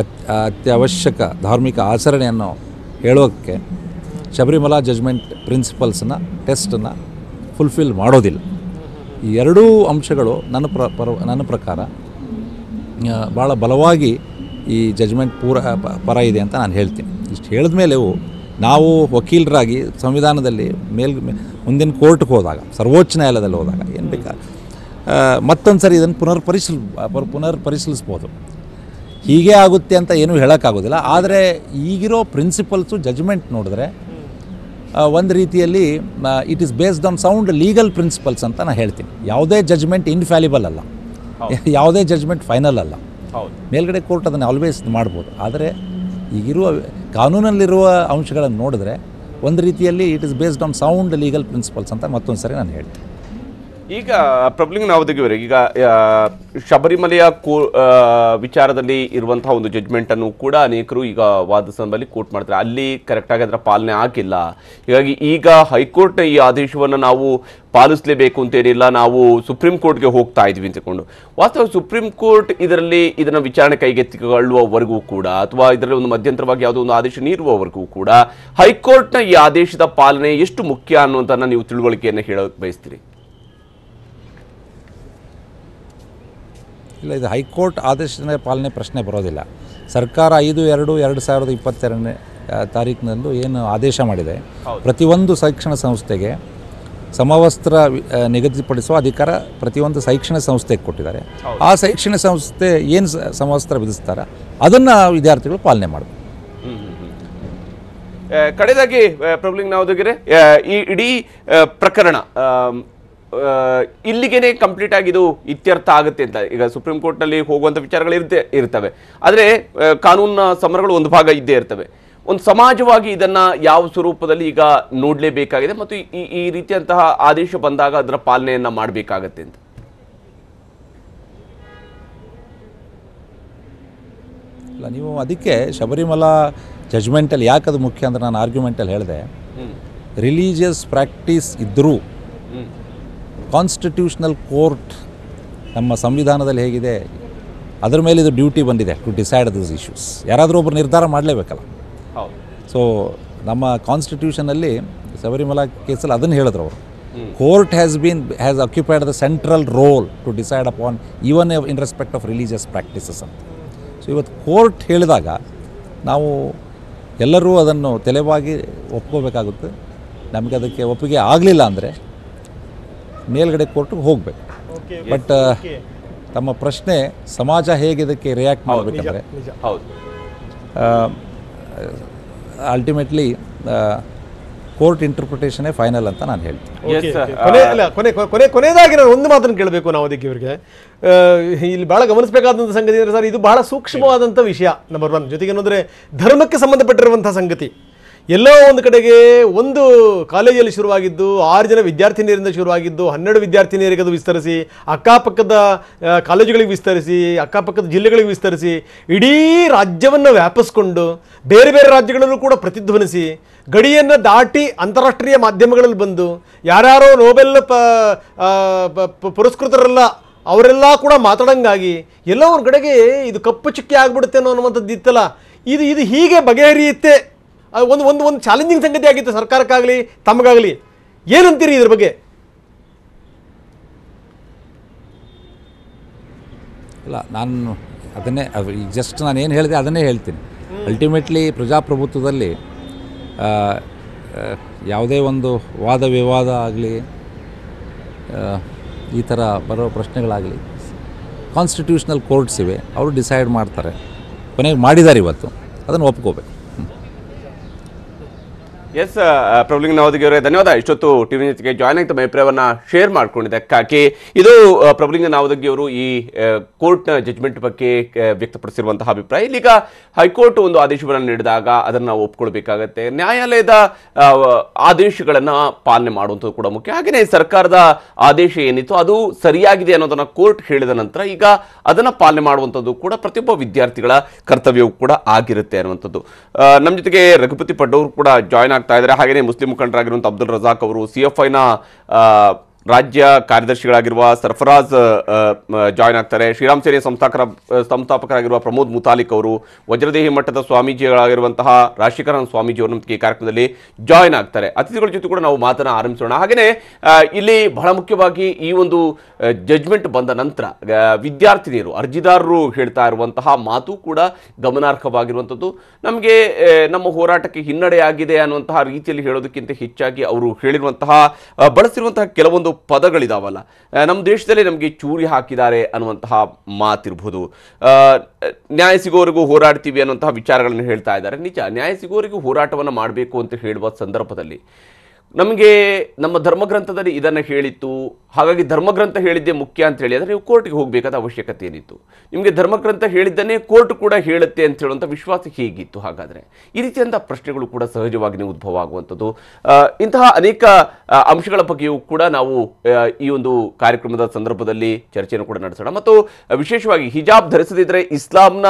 S4: ಅತ್ಯವಶ್ಯಕ ಧಾರ್ಮಿಕ ಆಚರಣೆಯನ್ನು ಹೇಳೋಕ್ಕೆ ಶಬರಿಮಲಾ ಜಜ್ಮೆಂಟ್ ಪ್ರಿನ್ಸಿಪಲ್ಸ್ನ ಟೆಸ್ಟನ್ನು ಫುಲ್ಫಿಲ್ ಮಾಡೋದಿಲ್ಲ. ಈ ಎರಡೂ ಅಂಶಗಳು ನನ್ನ ಪ್ರಕಾರ ಭಾಳ ಬಲವಾಗಿ ಈ ಜಜ್ಮೆಂಟ್ ಪರ ಇದೆ ಅಂತ ನಾನು ಹೇಳ್ತೀನಿ. ಇಷ್ಟು ಹೇಳಿದ ಮೇಲೆಯೂ ನಾವು ವಕೀಲರಾಗಿ ಸಂವಿಧಾನದಲ್ಲಿ ಮುಂದಿನ ಕೋರ್ಟ್ಗೆ ಹೋದಾಗ, ಸರ್ವೋಚ್ಚ ನ್ಯಾಯಾಲಯದಲ್ಲಿ ಹೋದಾಗ ಏನು ಬೇಕಾ ಮತ್ತೊಂದು ಸರಿ ಇದನ್ನು ಪುನರ್ ಪರಿಶೀಲಿಸ್ಬೋದು. ಹೀಗೆ ಆಗುತ್ತೆ ಅಂತ ಏನೂ ಹೇಳೋಕ್ಕಾಗೋದಿಲ್ಲ. ಆದರೆ ಈಗಿರೋ ಪ್ರಿನ್ಸಿಪಲ್ಸು ಜಜ್ಮೆಂಟ್ ನೋಡಿದ್ರೆ ಒಂದು ರೀತಿಯಲ್ಲಿ it is based on sound legal principles ಅಂತ ನಾನು ಹೇಳ್ತೀನಿ. ಯಾವುದೇ ಜಜ್ಮೆಂಟ್ ಇನ್ಫ್ಯಾಲಿಬಲ್ ಅಲ್ಲ, ಯಾವುದೇ ಜಜ್ಮೆಂಟ್ ಫೈನಲ್ ಅಲ್ಲ. ಮೇಲ್ಗಡೆ ಕೋರ್ಟ್ ಅದನ್ನು ಆಲ್ವೇಸ್ ಮಾಡ್ಬೋದು. ಆದರೆ ಈಗಿರುವ ಕಾನೂನಲ್ಲಿರುವ ಅಂಶಗಳನ್ನು ನೋಡಿದ್ರೆ ಒಂದು ರೀತಿಯಲ್ಲಿ it is based on sound legal principles ಅಂತ ಮತ್ತೊಂದು ಸರಿ ನಾನು ಹೇಳ್ತೀನಿ.
S3: ಈಗ ಪ್ರಭುಲಿಂಗ ನಾವದಗಿವರೆ ಈಗ ಶಬರಿಮಲೆಯ ವಿಚಾರದಲ್ಲಿ ಇರುವಂತಹ ಒಂದು ಜಡ್ಜ್ಮೆಂಟನ್ನು ಕೂಡ ಅನೇಕರು ಈಗ ವಾದಿಸೋದಲ್ಲಿ ಕೋರ್ಟ್ ಮಾಡ್ತಾರೆ. ಅಲ್ಲಿ ಕರೆಕ್ಟಾಗಿ ಅದರ ಪಾಲನೆ ಆಗಿಲ್ಲ. ಹೀಗಾಗಿ ಈಗ ಹೈಕೋರ್ಟ್ನ ಈ ಆದೇಶವನ್ನು ನಾವು ಪಾಲಿಸಲೇಬೇಕು ಅಂತೇನಿಲ್ಲ, ನಾವು ಸುಪ್ರೀಂ ಕೋರ್ಟ್ಗೆ ಹೋಗ್ತಾ ಇದ್ವಿ ಅಂತಕೊಂಡು. ವಾಸ್ತವ ಸುಪ್ರೀಂ ಕೋರ್ಟ್ ಇದನ್ನು ವಿಚಾರಣೆ ಕೈಗೆತ್ತಿಕೊಳ್ಳುವವರೆಗೂ ಕೂಡ ಅಥವಾ ಇದರಲ್ಲಿ ಒಂದು ಮಧ್ಯಂತರವಾಗಿ ಯಾವುದೋ ಒಂದು ಆದೇಶ ನೀಡುವವರೆಗೂ ಕೂಡ ಹೈಕೋರ್ಟ್ನ ಈ ಆದೇಶದ ಪಾಲನೆ ಎಷ್ಟು ಮುಖ್ಯ ಅನ್ನುವಂಥನ್ನು ನೀವು ತಿಳುವಳಿಕೆಯನ್ನು ಹೇಳೋಕೆ ಬಯಸ್ತೀರಿ?
S4: ಇಲ್ಲ, ಇದು ಹೈಕೋರ್ಟ್ ಆದೇಶದ ಪಾಲನೆ ಪ್ರಶ್ನೆ ಬರೋದಿಲ್ಲ. ಸರ್ಕಾರ 5/2/2022 ತಾರೀಕಿನಲ್ಲೂ ಏನು ಆದೇಶ ಮಾಡಿದೆ, ಪ್ರತಿಯೊಂದು ಶೈಕ್ಷಣಿಕ ಸಂಸ್ಥೆಗೆ ಸಮವಸ್ತ್ರ ನಿಗದಿಪಡಿಸುವ ಅಧಿಕಾರ ಪ್ರತಿಯೊಂದು ಶೈಕ್ಷಣಿಕ ಸಂಸ್ಥೆಗೆ ಕೊಟ್ಟಿದ್ದಾರೆ. ಆ ಶೈಕ್ಷಣಿಕ ಸಂಸ್ಥೆ ಏನು ಸಮವಸ್ತ್ರ ವಿಧಿಸ್ತಾರೆ ಅದನ್ನು ವಿದ್ಯಾರ್ಥಿಗಳು ಪಾಲನೆ ಮಾಡಬೇಕು.
S3: ಕಡೆದಾಗಿ ಪ್ರಭುಲಿಂಗ ನಾವದಗಿರೆ, ಈ ಇಡೀ ಪ್ರಕರಣ ಇಲ್ಲಿಗೇನೆ ಕಂಪ್ಲೀಟ್ ಆಗಿದು ಇತ್ಯರ್ಥ ಆಗುತ್ತೆ ಅಂತ ಈಗ ಸುಪ್ರೀಂ ಕೋರ್ಟ್ನಲ್ಲಿ ಹೋಗುವಂಥ ವಿಚಾರಗಳು ಇರ್ತವೆ. ಆದರೆ ಕಾನೂನಿನ ಸಮರಗಳು ಒಂದು ಭಾಗ ಇದ್ದೇ ಇರ್ತವೆ. ಒಂದು ಸಮಾಜವಾಗಿ ಇದನ್ನು ಯಾವ ಸ್ವರೂಪದಲ್ಲಿ ಈಗ ನೋಡಲೇಬೇಕಾಗಿದೆ ಮತ್ತು ಈ ರೀತಿಯಂತಹ ಆದೇಶ ಬಂದಾಗ ಅದರ ಪಾಲನೆಯನ್ನು ಮಾಡಬೇಕಾಗತ್ತೆ ಅಂತ?
S4: ಇಲ್ಲ, ನೀವು ಅದಕ್ಕೆ ಶಬರಿಮಲಾ ಜಜ್ಮೆಂಟಲ್ಲಿ ಯಾಕೆ ಅದು ಮುಖ್ಯ ಅಂದರೆ ನಾನು ಆರ್ಗ್ಯುಮೆಂಟಲ್ಲಿ ಹೇಳಿದೆ, ರಿಲೀಜಿಯಸ್ ಪ್ರಾಕ್ಟೀಸ್ ಇದ್ದರೂ ಕಾನ್ಸ್ಟಿಟ್ಯೂಷನಲ್ ಕೋರ್ಟ್ ನಮ್ಮ ಸಂವಿಧಾನದಲ್ಲಿ ಹೇಗಿದೆ ಅದರ ಮೇಲೆ ಇದು ಡ್ಯೂಟಿ ಬಂದಿದೆ ಟು ಡಿಸೈಡ್ ದಿಸ್ ಇಶ್ಯೂಸ್. ಯಾರಾದರೂ ಒಬ್ಬರು ನಿರ್ಧಾರ ಮಾಡಲೇಬೇಕಲ್ಲ. ಸೊ ನಮ್ಮ ಕಾನ್ಸ್ಟಿಟ್ಯೂಷನಲ್ಲಿ ಶಬರಿಮಲಾ ಕೇಸಲ್ಲಿ ಅದನ್ನು ಹೇಳಿದ್ರು ಅವರು, court has occupied the central role to decide upon even in respect of religious practices ಅಂತ. ಸೊ ಇವತ್ತು ಕೋರ್ಟ್ ಹೇಳಿದಾಗ ನಾವು ಎಲ್ಲರೂ ಅದನ್ನು ತಲೆಬಾಗಿ ಒಪ್ಕೋಬೇಕಾಗುತ್ತೆ. ನಮಗೆ ಅದಕ್ಕೆ ಒಪ್ಪಿಗೆ ಆಗಲಿಲ್ಲ ಅಂದರೆ ಮೇಲ್ಗಡೆ ಕೋರ್ಟ್ಗೆ ಹೋಗಬೇಕು. ಬಟ್ ತಮ್ಮ ಪ್ರಶ್ನೆ ಸಮಾಜ ಹೇಗೆ ಇದಕ್ಕೆ ರಿಯಾಕ್ಟ್ ಮಾಡಬೇಕಂದ್ರೆ ಅಲ್ಟಿಮೇಟ್ಲಿ ಕೋರ್ಟ್ ಇಂಟರ್ಪ್ರಿಟೇಷನೇ ಫೈನಲ್ ಅಂತ ನಾನು ಹೇಳ್ತೀನಿ.
S1: ಕೊನೆಯದಾಗಿ ನಾನು ಒಂದು ಮಾತನ್ನು ಕೇಳಬೇಕು ನಾವು ಅದಕ್ಕೆ ಇವರಿಗೆ ಇಲ್ಲಿ ಬಹಳ ಗಮನಿಸಬೇಕಾದಂಥ ಸಂಗತಿ ಅಂದರೆ ಸರ್, ಇದು ಬಹಳ ಸೂಕ್ಷ್ಮವಾದಂಥ ವಿಷಯ. ನಂಬರ್ 1 ಜೊತೆಗೆ ಏನಂದರೆ ಧರ್ಮಕ್ಕೆ ಸಂಬಂಧಪಟ್ಟಿರುವಂಥ ಸಂಗತಿ. ಎಲ್ಲೋ ಒಂದು ಕಡೆಗೆ ಒಂದು ಕಾಲೇಜಲ್ಲಿ ಶುರುವಾಗಿದ್ದು 6 ಜನ ವಿದ್ಯಾರ್ಥಿನಿಯರಿಂದ ಶುರುವಾಗಿದ್ದು 12 ವಿದ್ಯಾರ್ಥಿನಿಯರಿಗೆ ಅದು ವಿಸ್ತರಿಸಿ ಅಕ್ಕಪಕ್ಕದ ಕಾಲೇಜುಗಳಿಗೆ ವಿಸ್ತರಿಸಿ ಅಕ್ಕಪಕ್ಕದ ಜಿಲ್ಲೆಗಳಿಗೆ ವಿಸ್ತರಿಸಿ ಇಡೀ ರಾಜ್ಯವನ್ನು ವ್ಯಾಪಿಸ್ಕೊಂಡು ಬೇರೆ ಬೇರೆ ರಾಜ್ಯಗಳಲ್ಲೂ ಕೂಡ ಪ್ರತಿಧ್ವನಿಸಿ ಗಡಿಯನ್ನು ದಾಟಿ ಅಂತಾರಾಷ್ಟ್ರೀಯ ಮಾಧ್ಯಮಗಳಲ್ಲಿ ಬಂದು ಯಾರ್ಯಾರೋ ನೋಬೆಲ್ ಪುರಸ್ಕೃತರಲ್ಲ ಅವರೆಲ್ಲ ಕೂಡ ಮಾತಾಡಂಗಾಗಿ ಎಲ್ಲೋ ಒಂದು ಕಡೆಗೆ ಇದು ಕಪ್ಪು ಚುಕ್ಕಿ ಆಗ್ಬಿಡುತ್ತೆ ಅನ್ನುವಂಥದ್ದು ಇತ್ತಲ್ಲ, ಇದು ಹೀಗೆ ಬಗೆಹರಿಯುತ್ತೆ. ಒಂದು ಒಂದು ಒಂದು ಚಾಲೆಂಜಿಂಗ್ ಸಂಗತಿ ಆಗಿತ್ತು ಸರ್ಕಾರಕ್ಕಾಗಲಿ ತಮಗಾಗಲಿ. ಏನಂತೀರಿ ಇದ್ರ ಬಗ್ಗೆ?
S4: ಇಲ್ಲ, ನಾನು ಅದನ್ನೇ ಜಸ್ಟ್ ನಾನು ಏನು ಹೇಳಿದೆ ಅದನ್ನೇ ಹೇಳ್ತೀನಿ. ಅಲ್ಟಿಮೇಟ್ಲಿ ಪ್ರಜಾಪ್ರಭುತ್ವದಲ್ಲಿ ಯಾವುದೇ ಒಂದು ವಾದ ವಿವಾದ ಆಗಲಿ ಈ ಥರ ಬರೋ ಪ್ರಶ್ನೆಗಳಾಗಲಿ ಕಾನ್ಸ್ಟಿಟ್ಯೂಷನಲ್ ಕೋರ್ಟ್ಸ್ ಇವೆ, ಅವರು ಡಿಸೈಡ್ ಮಾಡ್ತಾರೆ. ಕೊನೆಗೆ ಮಾಡಿದ್ದಾರೆ, ಇವತ್ತು ಅದನ್ನು ಒಪ್ಕೋಬೇಕು.
S3: ಎಸ್ ಪ್ರಭುಲಿಂಗ ನಾವದಗಿ ಅವರೇ ಧನ್ಯವಾದ. ಇಷ್ಟೊತ್ತು ಟಿವಿ ಜೊತೆಗೆ ಜಾಯ್ನ್ ಆಗಿ ತಮ್ಮ ಅಭಿಪ್ರಾಯವನ್ನ ಶೇರ್ ಮಾಡ್ಕೊಂಡಿದ್ದಕ್ಕಾಗಿ. ಇದು ಪ್ರಭುಲಿಂಗ ನಾವದಗಿ ಅವರು ಈ ಕೋರ್ಟ್ನ ಜಜ್ಮೆಂಟ್ ಬಗ್ಗೆ ವ್ಯಕ್ತಪಡಿಸಿರುವಂತಹ ಅಭಿಪ್ರಾಯ. ಇಲ್ಲಿಗ ಹೈಕೋರ್ಟ್ ಒಂದು ಆದೇಶವನ್ನು ನೀಡಿದಾಗ ಅದನ್ನು ನಾವು ಒಪ್ಕೊಳ್ಬೇಕಾಗತ್ತೆ. ನ್ಯಾಯಾಲಯದ ಆದೇಶಗಳನ್ನು ಪಾಲನೆ ಮಾಡುವಂಥದ್ದು ಕೂಡ ಮುಖ್ಯ. ಹಾಗೆಯೇ ಸರ್ಕಾರದ ಆದೇಶ ಏನಿತ್ತು ಅದು ಸರಿಯಾಗಿದೆ ಅನ್ನೋದನ್ನ ಕೋರ್ಟ್ ಹೇಳಿದ ನಂತರ ಈಗ ಅದನ್ನು ಪಾಲನೆ ಮಾಡುವಂಥದ್ದು ಕೂಡ ಪ್ರತಿಯೊಬ್ಬ ವಿದ್ಯಾರ್ಥಿಗಳ ಕರ್ತವ್ಯವೂ ಕೂಡ ಆಗಿರುತ್ತೆ ಅನ್ನುವಂಥದ್ದು. ನಮ್ಮ ಜೊತೆಗೆ ರಘುಪತಿ ಪಡ್ಡವರು ಕೂಡ ಜಾಯ್ನ್ ಆಗ್ತಾ ಇದ್ದಾರೆ. ಹಾಗೆಯೇ ಮುಸ್ಲಿಂ ಮುಖಂಡರಾಗಿರುವಂಥ ಅಬ್ದುಲ್ ರಜಾಕ್ ಅವರು, CFIನ ರಾಜ್ಯ ಕಾರ್ಯದರ್ಶಿಗಳಾಗಿರುವ ಸರ್ಫರಾಜ್ ಜಾಯ್ನ್ ಆಗ್ತಾರೆ. ಶ್ರೀರಾಮ್ ಸೇನೆ ಸಂಸ್ಥಾಪಕರಾಗಿರುವ ಪ್ರಮೋದ್ ಮುತಾಲಿಕ್ ಅವರು, ವಜ್ರದೇಹಿ ಮಠದ ಸ್ವಾಮೀಜಿಗಳಾಗಿರುವಂತಹ ರಾಜಶೇಖರನ್ ಸ್ವಾಮೀಜಿ ಅವರು ನಮಗೆ ಈ ಕಾರ್ಯಕ್ರಮದಲ್ಲಿ ಜಾಯ್ನ್ ಆಗ್ತಾರೆ. ಅತಿಥಿಗಳ ಜೊತೆ ಕೂಡ ನಾವು ಮಾತನ್ನ ಆರಂಭಿಸೋಣ. ಹಾಗೆಯೇ ಇಲ್ಲಿ ಬಹಳ ಮುಖ್ಯವಾಗಿ ಈ ಒಂದು ಜಜ್ಮೆಂಟ್ ಬಂದ ನಂತರ ವಿದ್ಯಾರ್ಥಿನಿಯರು, ಅರ್ಜಿದಾರರು ಹೇಳ್ತಾ ಇರುವಂತಹ ಮಾತು ಕೂಡ ಗಮನಾರ್ಹವಾಗಿರುವಂಥದ್ದು. ನಮಗೆ ನಮ್ಮ ಹೋರಾಟಕ್ಕೆ ಹಿನ್ನಡೆಯಾಗಿದೆ ಅನ್ನುವಂತಹ ರೀತಿಯಲ್ಲಿ ಹೇಳೋದಕ್ಕಿಂತ ಹೆಚ್ಚಾಗಿ ಅವರು ಹೇಳಿರುವಂತಹ ಬಳಸಿರುವಂತಹ ಕೆಲವೊಂದು ಪದಗಳಿದಾವಲ್ಲ, ನಮ್ಮ ದೇಶದಲ್ಲಿ ನಮಗೆ ಚೂರಿ ಹಾಕಿದ್ದಾರೆ ಅನ್ನುವಂತಹ ಮಾತಿರ್ಬೋದು. ನ್ಯಾಯ ಸಿಗೋವರೆಗೂ ಹೋರಾಡ್ತೀವಿ ಅನ್ನುವಂತಹ ವಿಚಾರಗಳನ್ನು ಹೇಳ್ತಾ ಇದ್ದಾರೆ. ನಿಜ, ನ್ಯಾಯ ಸಿಗೋವರೆಗೂ ಹೋರಾಟವನ್ನು ಮಾಡಬೇಕು ಅಂತ ಹೇಳುವ ಸಂದರ್ಭದಲ್ಲಿ ನಮಗೆ ನಮ್ಮ ಧರ್ಮಗ್ರಂಥದಲ್ಲಿ ಇದನ್ನು ಹೇಳಿತ್ತು, ಹಾಗಾಗಿ ಧರ್ಮಗ್ರಂಥ ಹೇಳಿದ್ದೇ ಮುಖ್ಯ ಅಂತ ಹೇಳಿ ಆದರೆ ನೀವು ಕೋರ್ಟ್ಗೆ ಹೋಗಬೇಕಾದ ಅವಶ್ಯಕತೆ ಏನಿತ್ತು? ನಿಮಗೆ ಧರ್ಮಗ್ರಂಥ ಹೇಳಿದ್ದನ್ನೇ ಕೋರ್ಟ್ ಕೂಡ ಹೇಳುತ್ತೆ ಅಂತ ಹೇಳುವಂಥ ವಿಶ್ವಾಸ ಹೇಗಿತ್ತು? ಹಾಗಾದರೆ ಈ ರೀತಿಯಂಥ ಪ್ರಶ್ನೆಗಳು ಕೂಡ ಸಹಜವಾಗಿ ಉದ್ಭವ ಆಗುವಂಥದ್ದು. ಇಂತಹ ಅನೇಕ ಅಂಶಗಳ ಬಗ್ಗೆಯೂ ಕೂಡ ನಾವು ಈ ಒಂದು ಕಾರ್ಯಕ್ರಮದ ಸಂದರ್ಭದಲ್ಲಿ ಚರ್ಚೆಯನ್ನು ಕೂಡ ನಡೆಸೋಣ. ಮತ್ತು ವಿಶೇಷವಾಗಿ ಹಿಜಾಬ್ ಧರಿಸದಿದ್ದರೆ ಇಸ್ಲಾಂನ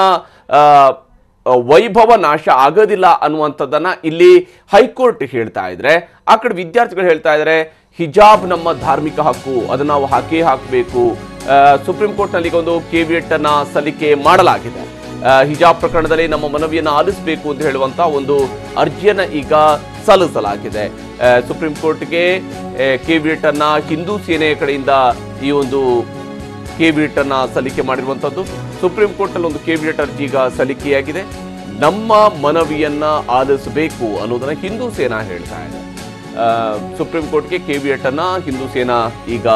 S3: ವೈಭವ ನಾಶ ಆಗೋದಿಲ್ಲ ಅನ್ನುವಂಥದ್ದನ್ನ ಇಲ್ಲಿ ಹೈಕೋರ್ಟ್ ಹೇಳ್ತಾ ಇದ್ರೆ, ಆ ಕಡೆ ವಿದ್ಯಾರ್ಥಿಗಳು ಹೇಳ್ತಾ ಇದ್ದಾರೆ ಹಿಜಾಬ್ ನಮ್ಮ ಧಾರ್ಮಿಕ ಹಕ್ಕು, ಅದನ್ನ ನಾವು ಹಾಕಬೇಕು. ಸುಪ್ರೀಂ ಕೋರ್ಟ್ನಲ್ಲಿ ಒಂದು ಕೇವಿಯಟ್ ಅನ್ನ ಸಲ್ಲಿಕೆ ಮಾಡಲಾಗಿದೆ. ಹಿಜಾಬ್ ಪ್ರಕರಣದಲ್ಲಿ ನಮ್ಮ ಮನವಿಯನ್ನು ಆಲಿಸಬೇಕು ಅಂತ ಹೇಳುವಂತ ಒಂದು ಅರ್ಜಿಯನ್ನ ಈಗ ಸಲ್ಲಿಸಲಾಗಿದೆ. ಸುಪ್ರೀಂ ಕೋರ್ಟ್ಗೆ ಕೇವಿಯಟ್ ಅನ್ನ ಹಿಂದೂ ಸೇನೆಯ ಕಡೆಯಿಂದ ಈ ಒಂದು ಕೇವಿಯಟ್ ಅನ್ನ ಸಲ್ಲಿಕೆ ಮಾಡಿರುವಂತದ್ದು. ಸುಪ್ರೀಂ ಕೋರ್ಟ್ ನಲ್ಲಿ ಒಂದು ಕೇವಿಯಟ್ ಅರ್ಜಿ ಈಗ ಸಲ್ಲಿಕೆಯಾಗಿದೆ. ನಮ್ಮ ಮನವಿಯನ್ನ ಆಲಿಸಬೇಕು ಅನ್ನೋದನ್ನ ಹಿಂದೂ ಸೇನಾ ಹೇಳ್ತಾ ಇದೆ. ಸುಪ್ರೀಂ ಕೋರ್ಟ್ಗೆ ಕೇವಿಯಟ್ ಅನ್ನ ಹಿಂದೂ ಸೇನಾ ಈಗ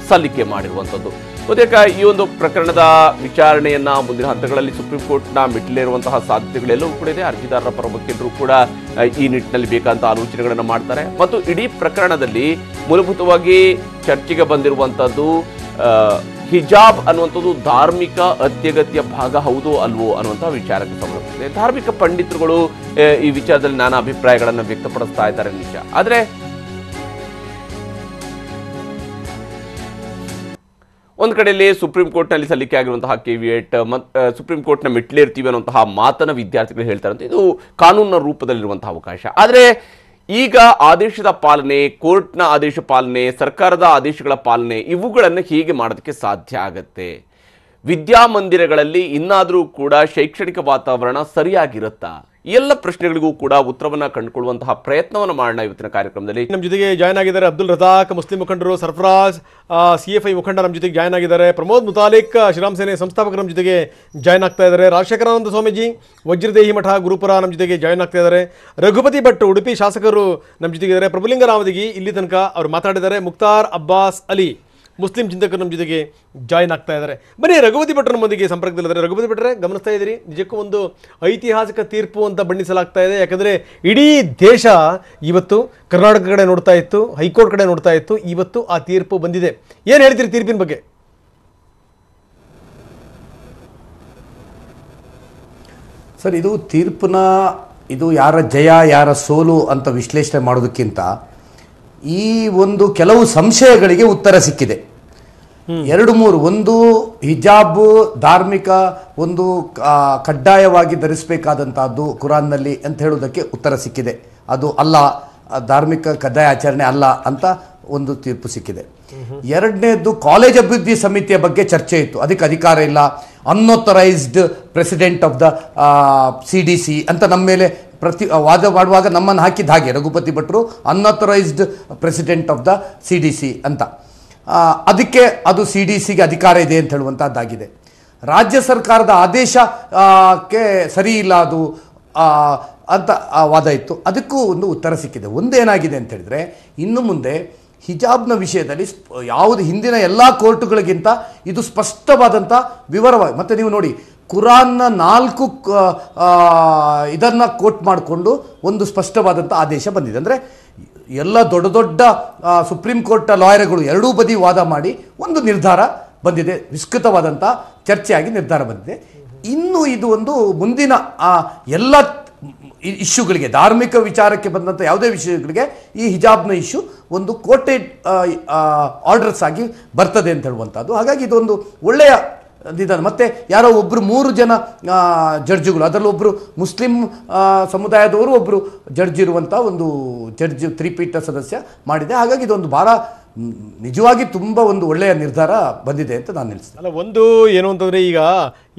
S3: ಸಲ್ಲಿಕೆ ಮಾಡಿರುವಂತದ್ದು. ಬಹುತೇಕ ಈ ಒಂದು ಪ್ರಕರಣದ ವಿಚಾರಣೆಯನ್ನ ಮುಂದಿನ ಹಂತಗಳಲ್ಲಿ ಸುಪ್ರೀಂ ಕೋರ್ಟ್ನ ಮೆಟ್ಟಿಲೇರುವಂತಹ ಸಾಧ್ಯತೆಗಳೆಲ್ಲವೂ ಕೂಡ ಇದೆ. ಅರ್ಜಿದಾರರ ಪರ ವಕೀಲರು ಕೂಡ ಈ ನಿಟ್ಟಿನಲ್ಲಿ ಬೇಕಾದಂತಹ ಆಲೋಚನೆಗಳನ್ನು ಮಾಡ್ತಾರೆ. ಮತ್ತು ಇಡೀ ಪ್ರಕರಣದಲ್ಲಿ ಮೂಲಭೂತವಾಗಿ ಚರ್ಚೆಗೆ ಬಂದಿರುವಂತದ್ದು ಹಿಜಾಬ್ ಅನ್ನುವಂಥದ್ದು ಧಾರ್ಮಿಕ ಅತ್ಯಗತ್ಯ ಭಾಗ ಹೌದು ಅಲ್ವೋ ಅನ್ನುವಂತಹ ವಿಚಾರಕ್ಕೆ ಸಂಬಂಧಿಸಿದೆ. ಧಾರ್ಮಿಕ ಪಂಡಿತರುಗಳು ಈ ವಿಚಾರದಲ್ಲಿ ನಾನಾ ಅಭಿಪ್ರಾಯಗಳನ್ನು ವ್ಯಕ್ತಪಡಿಸ್ತಾ ಇದ್ದಾರೆ ನಿಜ. ಆದರೆ ಒಂದು ಕಡೆಯಲ್ಲಿ ಸುಪ್ರೀಂ ಕೋರ್ಟ್ನಲ್ಲಿ ಸಲ್ಲಿಕೆ ಆಗಿರುವಂತಹ ಕೇವಿಯಟ್ ಸುಪ್ರೀಂ ಕೋರ್ಟ್ನ ಮೆಟ್ಲೇರ್ತೀವಿ ಅನ್ನುವಂತಹ ಮಾತನ್ನ ವಿದ್ಯಾರ್ಥಿಗಳು ಹೇಳ್ತಾರೆ. ಇದು ಕಾನೂನಿನ ರೂಪದಲ್ಲಿರುವಂತಹ ಅವಕಾಶ. ಆದರೆ ಈಗ ಆದೇಶದ ಪಾಲನೆ, ಕೋರ್ಟ್ನ ಆದೇಶ ಪಾಲನೆ, ಸರ್ಕಾರದ ಆದೇಶಗಳ ಪಾಲನೆ ಇವುಗಳನ್ನು ಹೇಗೆ ಮಾಡೋದಕ್ಕೆ ಸಾಧ್ಯ ಆಗತ್ತೆ? ವಿದ್ಯಾಮಂದಿರಗಳಲ್ಲಿ ಇನ್ನಾದರೂ ಕೂಡ ಶೈಕ್ಷಣಿಕ ವಾತಾವರಣ ಸರಿಯಾಗಿರುತ್ತಾ? ಎಲ್ಲ ಪ್ರಶ್ನೆಗಳಿಗೂ ಕೂಡ ಉತ್ತರವನ್ನ ಕಂಡುಕೊಳ್ಳುವಂತಹ ಪ್ರಯತ್ನವನ್ನು ಮಾಡೋಣ ಇವತ್ತಿನ ಕಾರ್ಯಕ್ರಮದಲ್ಲಿ.
S1: ನಮ್ಮ ಜೊತೆಗೆ ಜಾಯ್ನ್ ಆಗಿದ್ದಾರೆ ಅಬ್ದುಲ್ ರಜಾಕ್, ಮುಸ್ಲಿಂ ಮುಖಂಡರು, ಸರ್ಫರಾಜ್ CFI ಮುಖಂಡ ನಮ್ಮ ಜೊತೆಗೆ ಜಾಯ್ನ್ ಆಗಿದ್ದಾರೆ. ಪ್ರಮೋದ್ ಮುತಾಲಿಕ್, ಶ್ರೀರಾಮ್ ಸೇನೆ ಸಂಸ್ಥಾಪಕರು ನಮ್ಮ ಜೊತೆಗೆ ಜಾಯ್ನ್ ಆಗ್ತಾ ಇದ್ದಾರೆ. ರಾಜಶೇಖರಾನಂದ ಸ್ವಾಮೀಜಿ, ವಜ್ರದೇಹಿ ಮಠ ಗುರುಪುರ ನಮ್ಮ ಜೊತೆಗೆ ಜಾಯ್ನ್ ಆಗ್ತಾ ಇದ್ದಾರೆ. ರಘುಪತಿ ಭಟ್, ಉಡುಪಿ ಶಾಸಕರು ನಮ್ಮ ಜೊತೆಗೆ ಇದ್ದಾರೆ. ಪ್ರಭುಲಿಂಗ ನಾವದಗಿ ಇಲ್ಲಿ ತನಕ ಅವರು ಮಾತಾಡಿದ್ದಾರೆ. ಮುಕ್ತಾರ್ ಅಬ್ಬಾಸ್ ಅಲಿ, ಮುಸ್ಲಿಂ ಚಿಂತಕರು ನಮ್ಮ ಜೊತೆಗೆ ಜಾಯ್ನ್ ಆಗ್ತಾ ಇದ್ದಾರೆ. ಬನ್ನಿ, ರಘುಪತಿ ಭಟ್ರು ನಮ್ಮೊಂದಿಗೆ ಸಂಪರ್ಕದಲ್ಲಿದ್ದಾರೆ. ರಘುಪತಿ ಭಟ್ರೆ, ಗಮನಿಸ್ತಾ ಇದ್ದೀರಿ, ನಿಜಕ್ಕೂ ಒಂದು ಐತಿಹಾಸಿಕ ತೀರ್ಪು ಅಂತ ಬಣ್ಣಿಸಲಾಗ್ತಾ ಇದೆ. ಯಾಕಂದರೆ ಇಡೀ ದೇಶ ಇವತ್ತು ಕರ್ನಾಟಕ ಕಡೆ ನೋಡ್ತಾ ಇತ್ತು, ಹೈಕೋರ್ಟ್ ಕಡೆ ನೋಡ್ತಾ ಇತ್ತು. ಇವತ್ತು ಆ ತೀರ್ಪು ಬಂದಿದೆ. ಏನು ಹೇಳ್ತೀರಿ ತೀರ್ಪಿನ ಬಗ್ಗೆ?
S5: ಸರ್, ಇದು ತೀರ್ಪಿನ ಇದು ಯಾರ ಜಯ ಯಾರ ಸೋಲು ಅಂತ ವಿಶ್ಲೇಷಣೆ ಮಾಡೋದಕ್ಕಿಂತ ಈ ಒಂದು ಕೆಲವು ಸಂಶಯಗಳಿಗೆ ಉತ್ತರ ಸಿಕ್ಕಿದೆ. 2-3 ಒಂದು ಹಿಜಾಬ್ ಧಾರ್ಮಿಕ ಒಂದು ಕಡ್ಡಾಯವಾಗಿ ಧರಿಸಬೇಕಾದಂತಹದ್ದು ಕುರಾನ್ನಲ್ಲಿ ಅಂತ ಹೇಳೋದಕ್ಕೆ ಉತ್ತರ ಸಿಕ್ಕಿದೆ. ಅದು ಅಲ್ಲ, ಧಾರ್ಮಿಕ ಕಡ್ಡಾಯ ಆಚರಣೆ ಅಲ್ಲ ಅಂತ ಒಂದು ತೀರ್ಪು ಸಿಕ್ಕಿದೆ. ಎರಡನೇದ್ದು ಕಾಲೇಜ್ ಅಭಿವೃದ್ಧಿ ಸಮಿತಿಯ ಬಗ್ಗೆ ಚರ್ಚೆ ಇತ್ತು. ಅದಕ್ಕೆ ಅಧಿಕಾರ ಇಲ್ಲ, unauthorised president of the CDC ಅಂತ ನಮ್ಮ ಮೇಲೆ ವಾದ ಮಾಡುವಾಗ ನಮ್ಮನ್ನು ಹಾಕಿದ ಹಾಗೆ ರಘುಪತಿ ಭಟ್ರು unauthorised president of the CDC ಅಂತ. ಅದಕ್ಕೆ ಅದು CDCಗೆ ಅಧಿಕಾರ ಇದೆ ಅಂತ ಹೇಳುವಂಥದ್ದಾಗಿದೆ. ರಾಜ್ಯ ಸರ್ಕಾರದ ಆದೇಶಕ್ಕೆ ಸರಿ ಇಲ್ಲ ಅದು ಅಂತ ವಾದ ಇತ್ತು. ಅದಕ್ಕೂ ಒಂದು ಉತ್ತರ ಸಿಕ್ಕಿದೆ. ಒಂದೇನಾಗಿದೆ ಅಂತ ಹೇಳಿದ್ರೆ, ಇನ್ನು ಮುಂದೆ ಹಿಜಾಬ್ನ ವಿಷಯದಲ್ಲಿ ಯಾವುದು ಹಿಂದಿನ ಎಲ್ಲ ಕೋರ್ಟುಗಳಿಗಿಂತ ಇದು ಸ್ಪಷ್ಟವಾದಂಥ ವಿವರವಾಗಿ, ಮತ್ತು ನೀವು ನೋಡಿ ಕುರಾನ್ನ 4 ಇದನ್ನು ಕೋಟ್ ಮಾಡಿಕೊಂಡು ಒಂದು ಸ್ಪಷ್ಟವಾದಂಥ ಆದೇಶ ಬಂದಿದೆ. ಅಂದರೆ ಎಲ್ಲ ದೊಡ್ಡ ದೊಡ್ಡ ಸುಪ್ರೀಂ ಕೋರ್ಟ್ ಲಾಯರ್ಗಳು ಎರಡೂ ಬದಿ ವಾದ ಮಾಡಿ ಒಂದು ನಿರ್ಧಾರ ಬಂದಿದೆ, ವಿಸ್ತೃತವಾದಂಥ ಚರ್ಚೆಯಾಗಿ ನಿರ್ಧಾರ ಬಂದಿದೆ. ಇನ್ನು ಇದು ಒಂದು ಮುಂದಿನ ಎಲ್ಲ ಇಶ್ಯೂಗಳಿಗೆ, ಧಾರ್ಮಿಕ ವಿಚಾರಕ್ಕೆ ಬಂದಂಥ ಯಾವುದೇ ವಿಷಯಗಳಿಗೆ ಈ ಹಿಜಾಬ್ನ ಇಶ್ಯೂ ಒಂದು ಕೋರ್ಟೆಡ್ ಆರ್ಡರ್ಸ್ ಆಗಿ ಬರ್ತದೆ ಅಂತ ಹೇಳುವಂಥದ್ದು. ಹಾಗಾಗಿ ಇದೊಂದು ಒಳ್ಳೆಯ ಇದಾನೆ. ಮತ್ತು ಯಾರೋ ಒಬ್ಬರು 3 ಜನ ಜಡ್ಜುಗಳು, ಅದರಲ್ಲಿ ಒಬ್ಬರು ಮುಸ್ಲಿಂ ಸಮುದಾಯದವರು ಒಬ್ಬರು ಜಡ್ಜ್ ಇರುವಂಥ ಒಂದು ಜಡ್ಜ್ ತ್ರಿಪೀಠ ಸದಸ್ಯ ಮಾಡಿದೆ. ಹಾಗಾಗಿ ಇದೊಂದು ಭಾಳ ನಿಜವಾಗಿ ತುಂಬ ಒಂದು ಒಳ್ಳೆಯ ನಿರ್ಧಾರ ಬಂದಿದೆ ಅಂತ ನಾನು ನಿಲ್ಲಿಸ್ತೇನೆ.
S1: ಅಲ್ಲ, ಒಂದು ಏನು ಅಂತಂದರೆ ಈಗ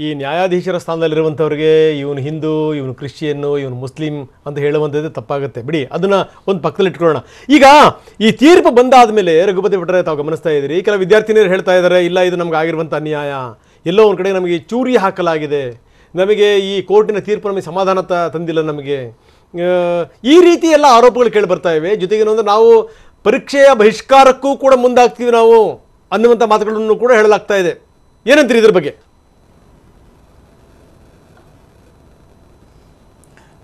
S1: ಈ ನ್ಯಾಯಾಧೀಶರ ಸ್ಥಾನದಲ್ಲಿರುವಂಥವ್ರಿಗೆ ಇವನು ಹಿಂದೂ, ಇವನು ಕ್ರಿಶ್ಚಿಯನ್ನು, ಇವನು ಮುಸ್ಲಿಂ ಅಂತ ಹೇಳುವಂಥದ್ದು ತಪ್ಪಾಗುತ್ತೆ, ಬಿಡಿ, ಅದನ್ನು ಒಂದು ಪಕ್ಕದಲ್ಲಿ ಇಟ್ಕೊಳ್ಳೋಣ. ಈಗ ಈ ತೀರ್ಪು ಬಂದಾದ ಮೇಲೆ ರಘುಪತಿ ಭಟ್ರೆ ತಾವು ಗಮನಿಸ್ತಾ ಇದ್ದೀರಿ, ಕೆಲವು ವಿದ್ಯಾರ್ಥಿನಿಯರು ಹೇಳ್ತಾ ಇದ್ದಾರೆ, ಇಲ್ಲ ಇದು ನಮ್ಗೆ ಆಗಿರುವಂಥ ಅನ್ಯಾಯ, ಎಲ್ಲೋ ಒಂದು ಕಡೆ ನಮಗೆ ಚೂರಿ ಹಾಕಲಾಗಿದೆ, ನಮಗೆ ಈ ಕೋರ್ಟಿನ ತೀರ್ಪು ನಮಗೆ ಸಮಾಧಾನ ತಂದಿಲ್ಲ, ನಮಗೆ ಈ ರೀತಿ ಎಲ್ಲ ಆರೋಪಗಳು ಕೇಳಿ ಬರ್ತಾ ಇವೆ. ಜೊತೆಗೇನಂದ್ರೆ ನಾವು ಪರೀಕ್ಷೆಯ ಬಹಿಷ್ಕಾರಕ್ಕೂ ಕೂಡ ಮುಂದಾಗ್ತೀವಿ ನಾವು ಅನ್ನುವಂಥ ಮಾತುಗಳನ್ನು ಕೂಡ ಹೇಳಲಾಗ್ತಾ ಇದೆ. ಏನಂತೀರಿ ಇದ್ರ ಬಗ್ಗೆ?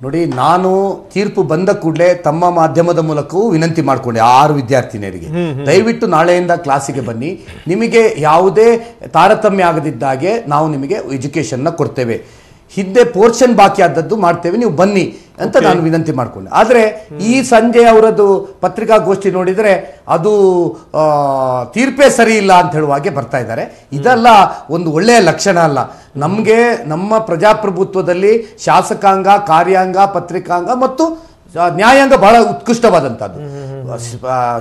S5: ನೋಡಿ, ನಾನು ತೀರ್ಪು ಬಂದ ಕೂಡಲೇ ತಮ್ಮ ಮಾಧ್ಯಮದ ಮೂಲಕವೂ ವಿನಂತಿ ಮಾಡಿಕೊಂಡೆ 6 ವಿದ್ಯಾರ್ಥಿನಿಯರಿಗೆ, ದಯವಿಟ್ಟು ನಾಳೆಯಿಂದ ಕ್ಲಾಸಿಗೆ ಬನ್ನಿ, ನಿಮಗೆ ಯಾವುದೇ ತಾರತಮ್ಯ ಆಗದಿದ್ದಾಗೆ ನಾವು ನಿಮಗೆ ಎಜುಕೇಷನ್ನ ಕೊಡ್ತೇವೆ, ಹಿಂದೆ ಪೋರ್ಷನ್ ಬಾಕಿ ಆದದ್ದು ಮಾಡ್ತೇವೆ, ನೀವು ಬನ್ನಿ ಅಂತ ನಾನು ವಿನಂತಿ ಮಾಡಿಕೊಂಡೆ. ಆದರೆ ಈ ಸಂಜೆ ಅವರದ್ದು ಪತ್ರಿಕಾಗೋಷ್ಠಿ ನೋಡಿದರೆ ಅದು ತೀರ್ಪೇ ಸರಿ ಇಲ್ಲ ಅಂತ ಹೇಳುವಾಗೆ ಬರ್ತಾ ಇದ್ದಾರೆ. ಇದೆಲ್ಲ ಒಂದು ಒಳ್ಳೆಯ ಲಕ್ಷಣ ಅಲ್ಲ. ನಮಗೆ ನಮ್ಮ ಪ್ರಜಾಪ್ರಭುತ್ವದಲ್ಲಿ ಶಾಸಕಾಂಗ, ಕಾರ್ಯಾಂಗ, ಪತ್ರಿಕಾಂಗ ಮತ್ತು ನ್ಯಾಯಾಂಗ ಬಹಳ ಉತ್ಕೃಷ್ಟವಾದಂಥದ್ದು.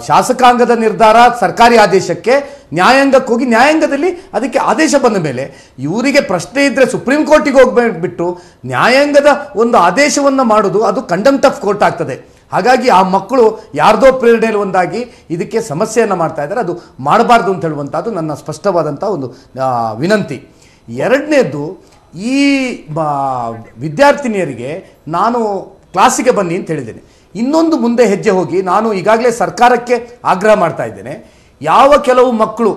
S5: ಶಾಸಕಾಂಗದ ನಿರ್ಧಾರ ಸರ್ಕಾರಿ ಆದೇಶಕ್ಕೆ, ನ್ಯಾಯಾಂಗಕ್ಕೆ ಹೋಗಿ ನ್ಯಾಯಾಂಗದಲ್ಲಿ ಅದಕ್ಕೆ ಆದೇಶ ಬಂದ ಮೇಲೆ ಇವರಿಗೆ ಪ್ರಶ್ನೆ ಇದ್ದರೆ ಸುಪ್ರೀಂ ಕೋರ್ಟಿಗೆ ಹೋಗ್ಬಿಟ್ಟು ನ್ಯಾಯಾಂಗದ ಒಂದು ಆದೇಶವನ್ನು ಮಾಡೋದು ಅದು ಕಂಟೆಂಪ್ಟ್ ಆಫ್ ಕೋರ್ಟ್ ಆಗ್ತದೆ. ಹಾಗಾಗಿ ಆ ಮಕ್ಕಳು ಯಾರ್ದೋ ಪ್ರೇರಣೆಯಲ್ಲಿ ಒಂದಾಗಿ ಇದಕ್ಕೆ ಸಮಸ್ಯೆಯನ್ನು ಮಾಡ್ತಾ ಇದ್ದಾರೆ, ಅದು ಮಾಡಬಾರ್ದು ಅಂತ ಹೇಳುವಂಥದ್ದು ನನ್ನ ಸ್ಪಷ್ಟವಾದಂಥ ಒಂದು ವಿನಂತಿ. ಎರಡನೇದು, ಈ ವಿದ್ಯಾರ್ಥಿನಿಯರಿಗೆ ನಾನು ಕ್ಲಾಸಿಗೆ ಬನ್ನಿ ಅಂತ ಹೇಳಿದ್ದೇನೆ. ಇನ್ನೊಂದು ಮುಂದೆ ಹೆಜ್ಜೆ ಹೋಗಿ ನಾನು ಈಗಾಗಲೇ ಸರ್ಕಾರಕ್ಕೆ ಆಗ್ರಹ ಮಾಡ್ತಾ ಇದ್ದೇನೆ. ಯಾವ ಕೆಲವು ಮಕ್ಕಳು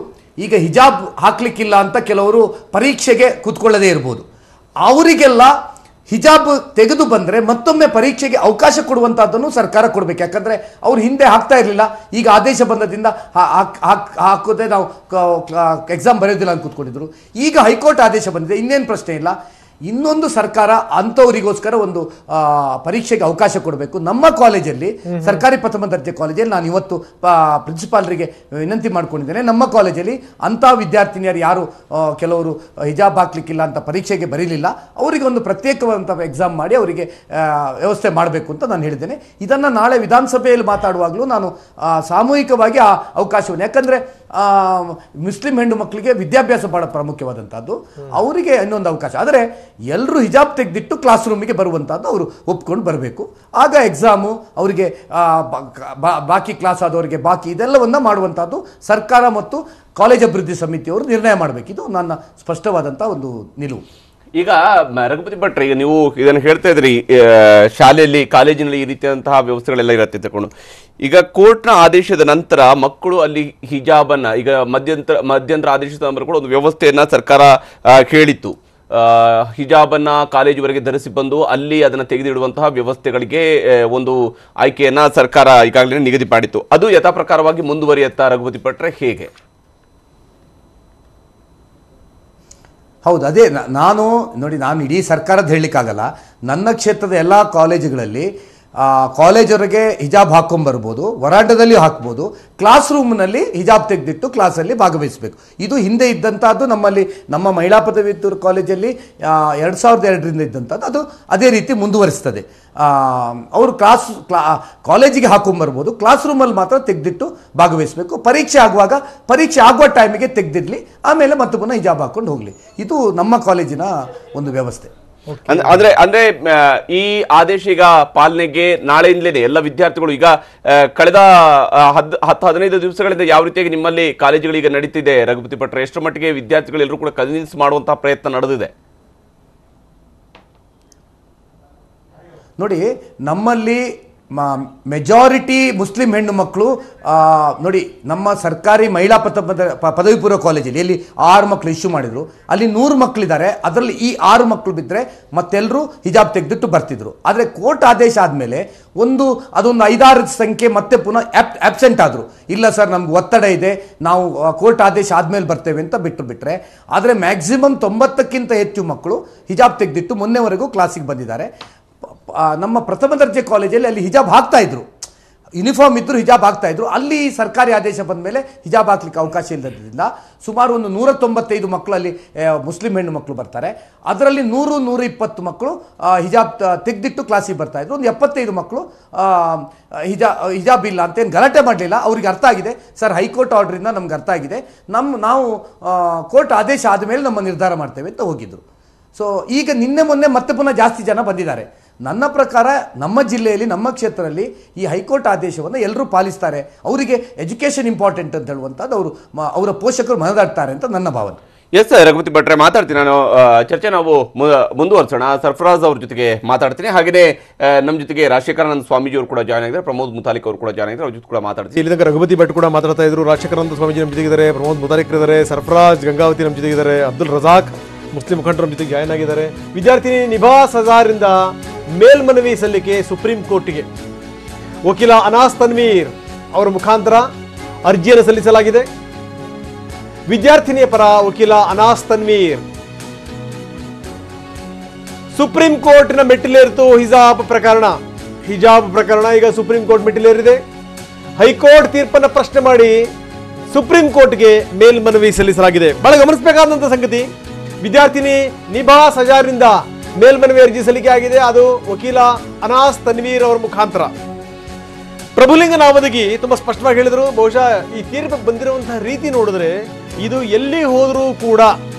S5: ಈಗ ಹಿಜಾಬ್ ಹಾಕ್ಲಿಕ್ಕಿಲ್ಲ ಅಂತ ಕೆಲವರು ಪರೀಕ್ಷೆಗೆ ಕೂತ್ಕೊಳ್ಳದೇ ಇರ್ಬೋದು, ಅವರಿಗೆಲ್ಲ ಹಿಜಾಬ್ ತೆಗೆದು ಬಂದರೆ ಮತ್ತೊಮ್ಮೆ ಪರೀಕ್ಷೆಗೆ ಅವಕಾಶ ಕೊಡುವಂಥದ್ದನ್ನು ಸರ್ಕಾರ ಕೊಡಬೇಕು. ಯಾಕಂದರೆ ಅವ್ರು ಹಿಂದೆ ಹಾಕ್ತಾ ಇರಲಿಲ್ಲ, ಈಗ ಆದೇಶ ಬಂದದಿಂದ ಹಾಕೋದೇ ನಾವು ಎಕ್ಸಾಮ್ ಬರೆಯೋದಿಲ್ಲ ಅಂತ ಕೂತ್ಕೊಂಡಿದ್ರು. ಈಗ ಹೈಕೋರ್ಟ್ ಆದೇಶ ಬಂದಿದೆ, ಇನ್ನೇನು ಪ್ರಶ್ನೆ ಇಲ್ಲ. ಇನ್ನೊಂದು ಸರ್ಕಾರ ಅಂಥವರಿಗೋಸ್ಕರ ಒಂದು ಪರೀಕ್ಷೆಗೆ ಅವಕಾಶ ಕೊಡಬೇಕು. ನಮ್ಮ ಕಾಲೇಜಲ್ಲಿ, ಸರ್ಕಾರಿ ಪ್ರಥಮ ದರ್ಜೆ ಕಾಲೇಜಲ್ಲಿ, ನಾನು ಇವತ್ತು ಪ್ರಿನ್ಸಿಪಾಲ್ರಿಗೆ ವಿನಂತಿ ಮಾಡ್ಕೊಂಡಿದ್ದೇನೆ, ನಮ್ಮ ಕಾಲೇಜಲ್ಲಿ ಅಂಥ ವಿದ್ಯಾರ್ಥಿನಿಯರು ಯಾರು ಕೆಲವರು ಹಿಜಾಬ್ ಹಾಕ್ಲಿಕ್ಕಿಲ್ಲ ಅಂತ ಪರೀಕ್ಷೆಗೆ ಬರೀಲಿಲ್ಲ, ಅವರಿಗೆ ಒಂದು ಪ್ರತ್ಯೇಕವಾದಂಥ ಎಕ್ಸಾಮ್ ಮಾಡಿ ಅವರಿಗೆ ವ್ಯವಸ್ಥೆ ಮಾಡಬೇಕು ಅಂತ ನಾನು ಹೇಳಿದ್ದೇನೆ. ಇದನ್ನು ನಾಳೆ ವಿಧಾನಸಭೆಯಲ್ಲಿ ಮಾತಾಡುವಾಗಲೂ ನಾನು ಸಾಮೂಹಿಕವಾಗಿ ಆ ಅವಕಾಶವನ್ನು, ಯಾಕಂದರೆ ಮುಸ್ಲಿಂ ಹೆಣ್ಣು ಮಕ್ಕಳಿಗೆ ವಿದ್ಯಾಭ್ಯಾಸ ಬಹಳ ಪ್ರಾಮುಖ್ಯವಾದಂಥದ್ದು, ಅವರಿಗೆ ಇನ್ನೊಂದು ಅವಕಾಶ. ಆದರೆ ಎಲ್ಲರೂ ಹಿಜಾಬ್ ತೆಗೆದಿಟ್ಟು ಕ್ಲಾಸ್ ರೂಮಿಗೆ ಬರುವಂಥದ್ದು ಅವರು ಒಪ್ಕೊಂಡು ಬರಬೇಕು. ಆಗ ಎಕ್ಸಾಮು ಅವರಿಗೆ ಬಾಕಿ ಕ್ಲಾಸ್ ಆದವರಿಗೆ ಬಾಕಿ ಇದೆಲ್ಲವನ್ನ ಮಾಡುವಂಥದ್ದು ಸರ್ಕಾರ ಮತ್ತು ಕಾಲೇಜ್ ಅಭಿವೃದ್ಧಿ ಸಮಿತಿಯವರು ನಿರ್ಣಯ ಮಾಡಬೇಕು. ಇದು ನನ್ನ ಸ್ಪಷ್ಟವಾದಂಥ ಒಂದು ನಿಲುವು.
S3: ಈಗ ರಘುಪತಿ ಭಟ್ರೆ, ಈಗ ನೀವು ಇದನ್ನು ಹೇಳ್ತಾ ಇದ್ರಿ, ಶಾಲೆಯಲ್ಲಿ ಕಾಲೇಜಿನಲ್ಲಿ ಈ ರೀತಿಯಾದಂತಹ ವ್ಯವಸ್ಥೆಗಳೆಲ್ಲ ಇರುತ್ತೆ ತಗೊಂಡು, ಈಗ ಕೋರ್ಟ್ನ ಆದೇಶದ ನಂತರ ಮಕ್ಕಳು ಅಲ್ಲಿ ಹಿಜಾಬನ್ನ, ಈಗ ಮಧ್ಯಂತರ ಆದೇಶದ ನಂತರ ಕೂಡ ಒಂದು ವ್ಯವಸ್ಥೆಯನ್ನ ಸರ್ಕಾರ ಹೇಳಿತ್ತು, ಹಿಜಾಬನ್ನ ಕಾಲೇಜುವರೆಗೆ ಧರಿಸಿ ಬಂದು ಅಲ್ಲಿ ಅದನ್ನು ತೆಗೆದಿಡುವಂತಹ ವ್ಯವಸ್ಥೆಗಳಿಗೆ ಒಂದು ಆಯ್ಕೆಯನ್ನ ಸರ್ಕಾರ ಈಗಾಗಲೇ ನಿಗದಿ ಮಾಡಿತ್ತು. ಅದು ಯಥಾ ಪ್ರಕಾರವಾಗಿ ಮುಂದುವರಿಯುತ್ತಾ ರಘುಪತಿ ಭಟ್ರೆ, ಹೇಗೆ?
S5: ಹೌದು, ಅದೇ ನಾನು ನೋಡಿ, ನಾನು ಇಡೀ ಸರ್ಕಾರದ ಹೇಳಲಿಕ್ಕಾಗಲ್ಲ. ನನ್ನ ಕ್ಷೇತ್ರದ ಎಲ್ಲ ಕಾಲೇಜುಗಳಲ್ಲಿ ಕಾಲೇಜವರೆಗೆ ಹಿಜಾಬ್ ಹಾಕ್ಕೊಂಬರ್ಬೋದು, ವರಾಂಡದಲ್ಲಿ ಹಾಕ್ಬೋದು, ಕ್ಲಾಸ್ ರೂಮ್ನಲ್ಲಿ ಹಿಜಾಬ್ ತೆಗೆದಿಟ್ಟು ಕ್ಲಾಸಲ್ಲಿ ಭಾಗವಹಿಸಬೇಕು. ಇದು ಹಿಂದೆ ಇದ್ದಂಥದ್ದು ನಮ್ಮಲ್ಲಿ, ನಮ್ಮ ಮಹಿಳಾ ಪದವಿಪೂರ್ವ ಕಾಲೇಜಲ್ಲಿ 2002ರಿಂದ ಇದ್ದಂಥದ್ದು, ಅದು ಅದೇ ರೀತಿ ಮುಂದುವರಿಸ್ತದೆ. ಅವರು ಕಾಲೇಜಿಗೆ ಹಾಕೊಂಬರ್ಬೋದು, ಕ್ಲಾಸ್ ರೂಮಲ್ಲಿ ಮಾತ್ರ ತೆಗೆದಿಟ್ಟು ಭಾಗವಹಿಸಬೇಕು. ಪರೀಕ್ಷೆ ಆಗುವ ಟೈಮಿಗೆ ತೆಗೆದಿಡ್ಲಿ, ಆಮೇಲೆ ಮತ್ತೆ ಪುನಃ ಹಿಜಾಬ್ ಹಾಕೊಂಡು ಹೋಗಲಿ. ಇದು ನಮ್ಮ ಕಾಲೇಜಿನ ಒಂದು ವ್ಯವಸ್ಥೆ.
S3: ಅಂದ್ರೆ ಈ ಆದೇಶ ಈಗ ಪಾಲನೆಗೆ ನಾಳೆಯಿಂದಲೇ ಎಲ್ಲ ವಿದ್ಯಾರ್ಥಿಗಳು, ಈಗ ಕಳೆದ 10-15 ದಿವಸಗಳಿಂದ ಯಾವ ರೀತಿಯಾಗಿ ನಿಮ್ಮಲ್ಲಿ ಕಾಲೇಜುಗಳೀಗ ನಡೀತಿದೆ ರಘುಪತಿ ಭಟ್ರೆ, ಎಷ್ಟರ ಮಟ್ಟಿಗೆ ವಿದ್ಯಾರ್ಥಿಗಳೆಲ್ಲರೂ ಕೂಡ ಕನ್ವಿನ್ಸ್ ಮಾಡುವಂತಹ ಪ್ರಯತ್ನ ನಡೆದಿದೆ?
S5: ನೋಡಿ, ನಮ್ಮಲ್ಲಿ ಮೆಜಾರಿಟಿ ಮುಸ್ಲಿಂ ಹೆಣ್ಣು ಮಕ್ಕಳು ನೋಡಿ, ನಮ್ಮ ಸರ್ಕಾರಿ ಮಹಿಳಾ ಪದವಿ ಪೂರ್ವ ಕಾಲೇಜಲ್ಲಿ ಎಲ್ಲಿ 6 ಮಕ್ಕಳು ಇಶ್ಯೂ ಮಾಡಿದ್ರು, ಅಲ್ಲಿ 100 ಮಕ್ಕಳಿದ್ದಾರೆ. ಅದರಲ್ಲಿ ಈ 6 ಮಕ್ಕಳು ಬಿದ್ದರೆ ಮತ್ತೆಲ್ಲರೂ ಹಿಜಾಬ್ ತೆಗೆದಿಟ್ಟು ಬರ್ತಿದ್ರು. ಆದರೆ ಕೋರ್ಟ್ ಆದೇಶ ಆದಮೇಲೆ ಅದೊಂದು 5-6 ಸಂಖ್ಯೆ ಮತ್ತೆ ಪುನಃ ಆಬ್ಸೆಂಟ್ ಆದರು. ಇಲ್ಲ ಸರ್, ನಮ್ಗೆ ಒತ್ತಡ ಇದೆ, ನಾವು ಕೋರ್ಟ್ ಆದೇಶ ಆದಮೇಲೆ ಬರ್ತೇವೆ ಅಂತ ಬಿಟ್ಟರೆ, ಆದರೆ ಮ್ಯಾಕ್ಸಿಮಮ್ 90ಕ್ಕಿಂತ ಹೆಚ್ಚು ಮಕ್ಕಳು ಹಿಜಾಬ್ ತೆಗೆದಿಟ್ಟು ಮೊನ್ನೆವರೆಗೂ ಕ್ಲಾಸಿಗೆ ಬಂದಿದ್ದಾರೆ. ನಮ್ಮ ಪ್ರಥಮ ದರ್ಜೆ ಕಾಲೇಜಲ್ಲಿ ಅಲ್ಲಿ ಹಿಜಾಬ್ ಹಾಕ್ತಾ ಇದ್ರು, ಯೂನಿಫಾರ್ಮ್ ಇದ್ದರೂ ಹಿಜಾಬ್ ಹಾಕ್ತಾ ಇದ್ರು. ಅಲ್ಲಿ ಸರ್ಕಾರಿ ಆದೇಶ ಬಂದ ಮೇಲೆ ಹಿಜಾಬ್ ಹಾಕ್ಲಿಕ್ಕೆ ಅವಕಾಶ ಇಲ್ಲದ್ರಿಂದ ಸುಮಾರು ಒಂದು 195 ಮಕ್ಕಳು ಅಲ್ಲಿ ಮುಸ್ಲಿಂ ಹೆಣ್ಣು ಮಕ್ಕಳು ಬರ್ತಾರೆ. ಅದರಲ್ಲಿ 100-120 ಮಕ್ಕಳು ಹಿಜಾಬ್ ತೆಗೆದಿಟ್ಟು ಕ್ಲಾಸಿಗೆ ಬರ್ತಾ ಇದ್ರು. ಒಂದು 75 ಮಕ್ಕಳು ಹಿಜಾಬ್ ಇಲ್ಲ ಅಂತ ಏನು ಗಲಾಟೆ ಮಾಡಲಿಲ್ಲ. ಅವ್ರಿಗೆ ಅರ್ಥ ಆಗಿದೆ, ಸರ್ ಹೈಕೋರ್ಟ್ ಆರ್ಡ್ರಿಂದ ನಮ್ಗೆ ಅರ್ಥ ಆಗಿದೆ, ನಾವು ಕೋರ್ಟ್ ಆದೇಶ ಆದಮೇಲೆ ನಮ್ಮ ನಿರ್ಧಾರ ಮಾಡ್ತೇವೆ ಅಂತ ಹೋಗಿದ್ರು. ಸೊ ಈಗ ನಿನ್ನೆ ಮೊನ್ನೆ ಮತ್ತೆ ಪುನಃ ಜಾಸ್ತಿ ಜನ ಬಂದಿದ್ದಾರೆ. ನನ್ನ ಪ್ರಕಾರ ನಮ್ಮ ಜಿಲ್ಲೆಯಲ್ಲಿ, ನಮ್ಮ ಕ್ಷೇತ್ರದಲ್ಲಿ ಈ ಹೈಕೋರ್ಟ್ ಆದೇಶವನ್ನು ಎಲ್ಲರೂ ಪಾಲಿಸ್ತಾರೆ. ಅವರಿಗೆ ಎಜುಕೇಷನ್ ಇಂಪಾರ್ಟೆಂಟ್ ಅಂತ ಹೇಳುವಂಥದ್ದು ಅವರ ಪೋಷಕರು ಮನದಾಡ್ತಾರೆ ಅಂತ ನನ್ನ ಭಾವನೆ.
S3: ಎಸ್ ರಘುಪತಿ ಭಟ್ರೆ, ಮಾತಾಡ್ತೀನಿ ನಾನು. ಚರ್ಚೆ ನಾವು ಮುಂದುವರಿಸೋಣ. ಸರ್ಫರಾಜ್ ಅವ್ರ ಜೊತೆಗೆ ಮಾತಾಡ್ತೀನಿ. ಹಾಗೆಯೇ ನಮ್ಮ ಜೊತೆಗೆ ರಾಜಶೇಖರಾನಂದ ಸ್ವಾಮೀಜಿ ಅವರು ಕೂಡ ಜಾಯ್ನ್ ಆಗಿದ್ದಾರೆ, ಪ್ರಮೋದ್ ಮುತಾಲಿಕ್ ಅವರು ಕೂಡ ಜಾಯ್ನ್ ಆಗಿದ್ದಾರೆ. ಅವ್ರ ಜೊತೆ ಕೂಡ ಮಾತಾಡ್ತೀನಿ.
S1: ಇಲ್ಲಿ ತನಕ ರಘುಪತಿ ಭಟ್ ಕೂಡ ಮಾತಾಡ್ತಾ ಇದ್ರು, ರಾಜಶೇಖರಾನಂದ ಸ್ವಾಮೀಜಿ ನಮ್ಮ ಜೊತೆಗಿದ್ದಾರೆ, ಪ್ರಮೋದ್ ಮುತಾಲಿಕ್ ಇದ್ದಾರೆ, ಸರ್ಫರಾಜ್ ಗಂಗಾವತಿ ನಮ್ಮ ಜೊತೆಗಿದ್ದಾರೆ, ಅಬ್ದುಲ್ ರಜಾಕ್ ಮುಸ್ಲಿಂ ಮುಖಂಡರು ನಮ್ಮ ಜೊತೆಗೆ ಜಾಯ್ನ್ ಆಗಿದ್ದಾರೆ. ವಿದ್ಯಾರ್ಥಿನಿ ನಿಭಾಸ್ ಹಜಾರಿಂದ ಮೇಲ್ಮನವಿ ಸಲ್ಲಿಕೆ ಸುಪ್ರೀಂ ಕೋರ್ಟ್ಗೆ ವಕೀಲ ಅನಾಸ್ ತನ್ವೀರ್ ಅವರ ಮುಖಾಂತರ ಅರ್ಜಿಯನ್ನು ಸಲ್ಲಿಸಲಾಗಿದೆ. ವಿದ್ಯಾರ್ಥಿನಿಯ ಪರ ವಕೀಲ ಅನಾಸ್ ತನ್ವೀರ್ ಸುಪ್ರೀಂ ಕೋರ್ಟ್ನ ಮೆಟ್ಟಿಲೇರಿತು ಹಿಜಾಬ್ ಪ್ರಕರಣ ಈಗ ಸುಪ್ರೀಂ ಕೋರ್ಟ್ ಮೆಟ್ಟಿಲೇರಿದೆ. ಹೈಕೋರ್ಟ್ ತೀರ್ಪನ್ನು ಪ್ರಶ್ನೆ ಮಾಡಿ ಸುಪ್ರೀಂ ಕೋರ್ಟ್ಗೆ ಮೇಲ್ಮನವಿ ಸಲ್ಲಿಸಲಾಗಿದೆ. ಬಹಳ ಗಮನಿಸಬೇಕಾದಂತ ಸಂಗತಿ, ವಿದ್ಯಾರ್ಥಿನಿ ನಿಭಾಸ್ ಹಜಾರಿಂದ ಮೇಲ್ಮನವಿ ಅರ್ಜಿ ಸಲ್ಲಿಕೆ ಆಗಿದೆ. ಅದು ವಕೀಲ ಅನಾಸ್ ತನ್ವೀರ್ ಅವರ ಮುಖಾಂತರ. ಪ್ರಭುಲಿಂಗ ನಾವದಗಿ ತುಂಬಾ ಸ್ಪಷ್ಟವಾಗಿ ಹೇಳಿದ್ರು, ಬಹುಶಃ ಈ ತೀರ್ಪು ಬಂದಿರುವಂತಹ ರೀತಿ ನೋಡಿದ್ರೆ ಇದು ಎಲ್ಲಿ ಹೋದರೂ ಕೂಡ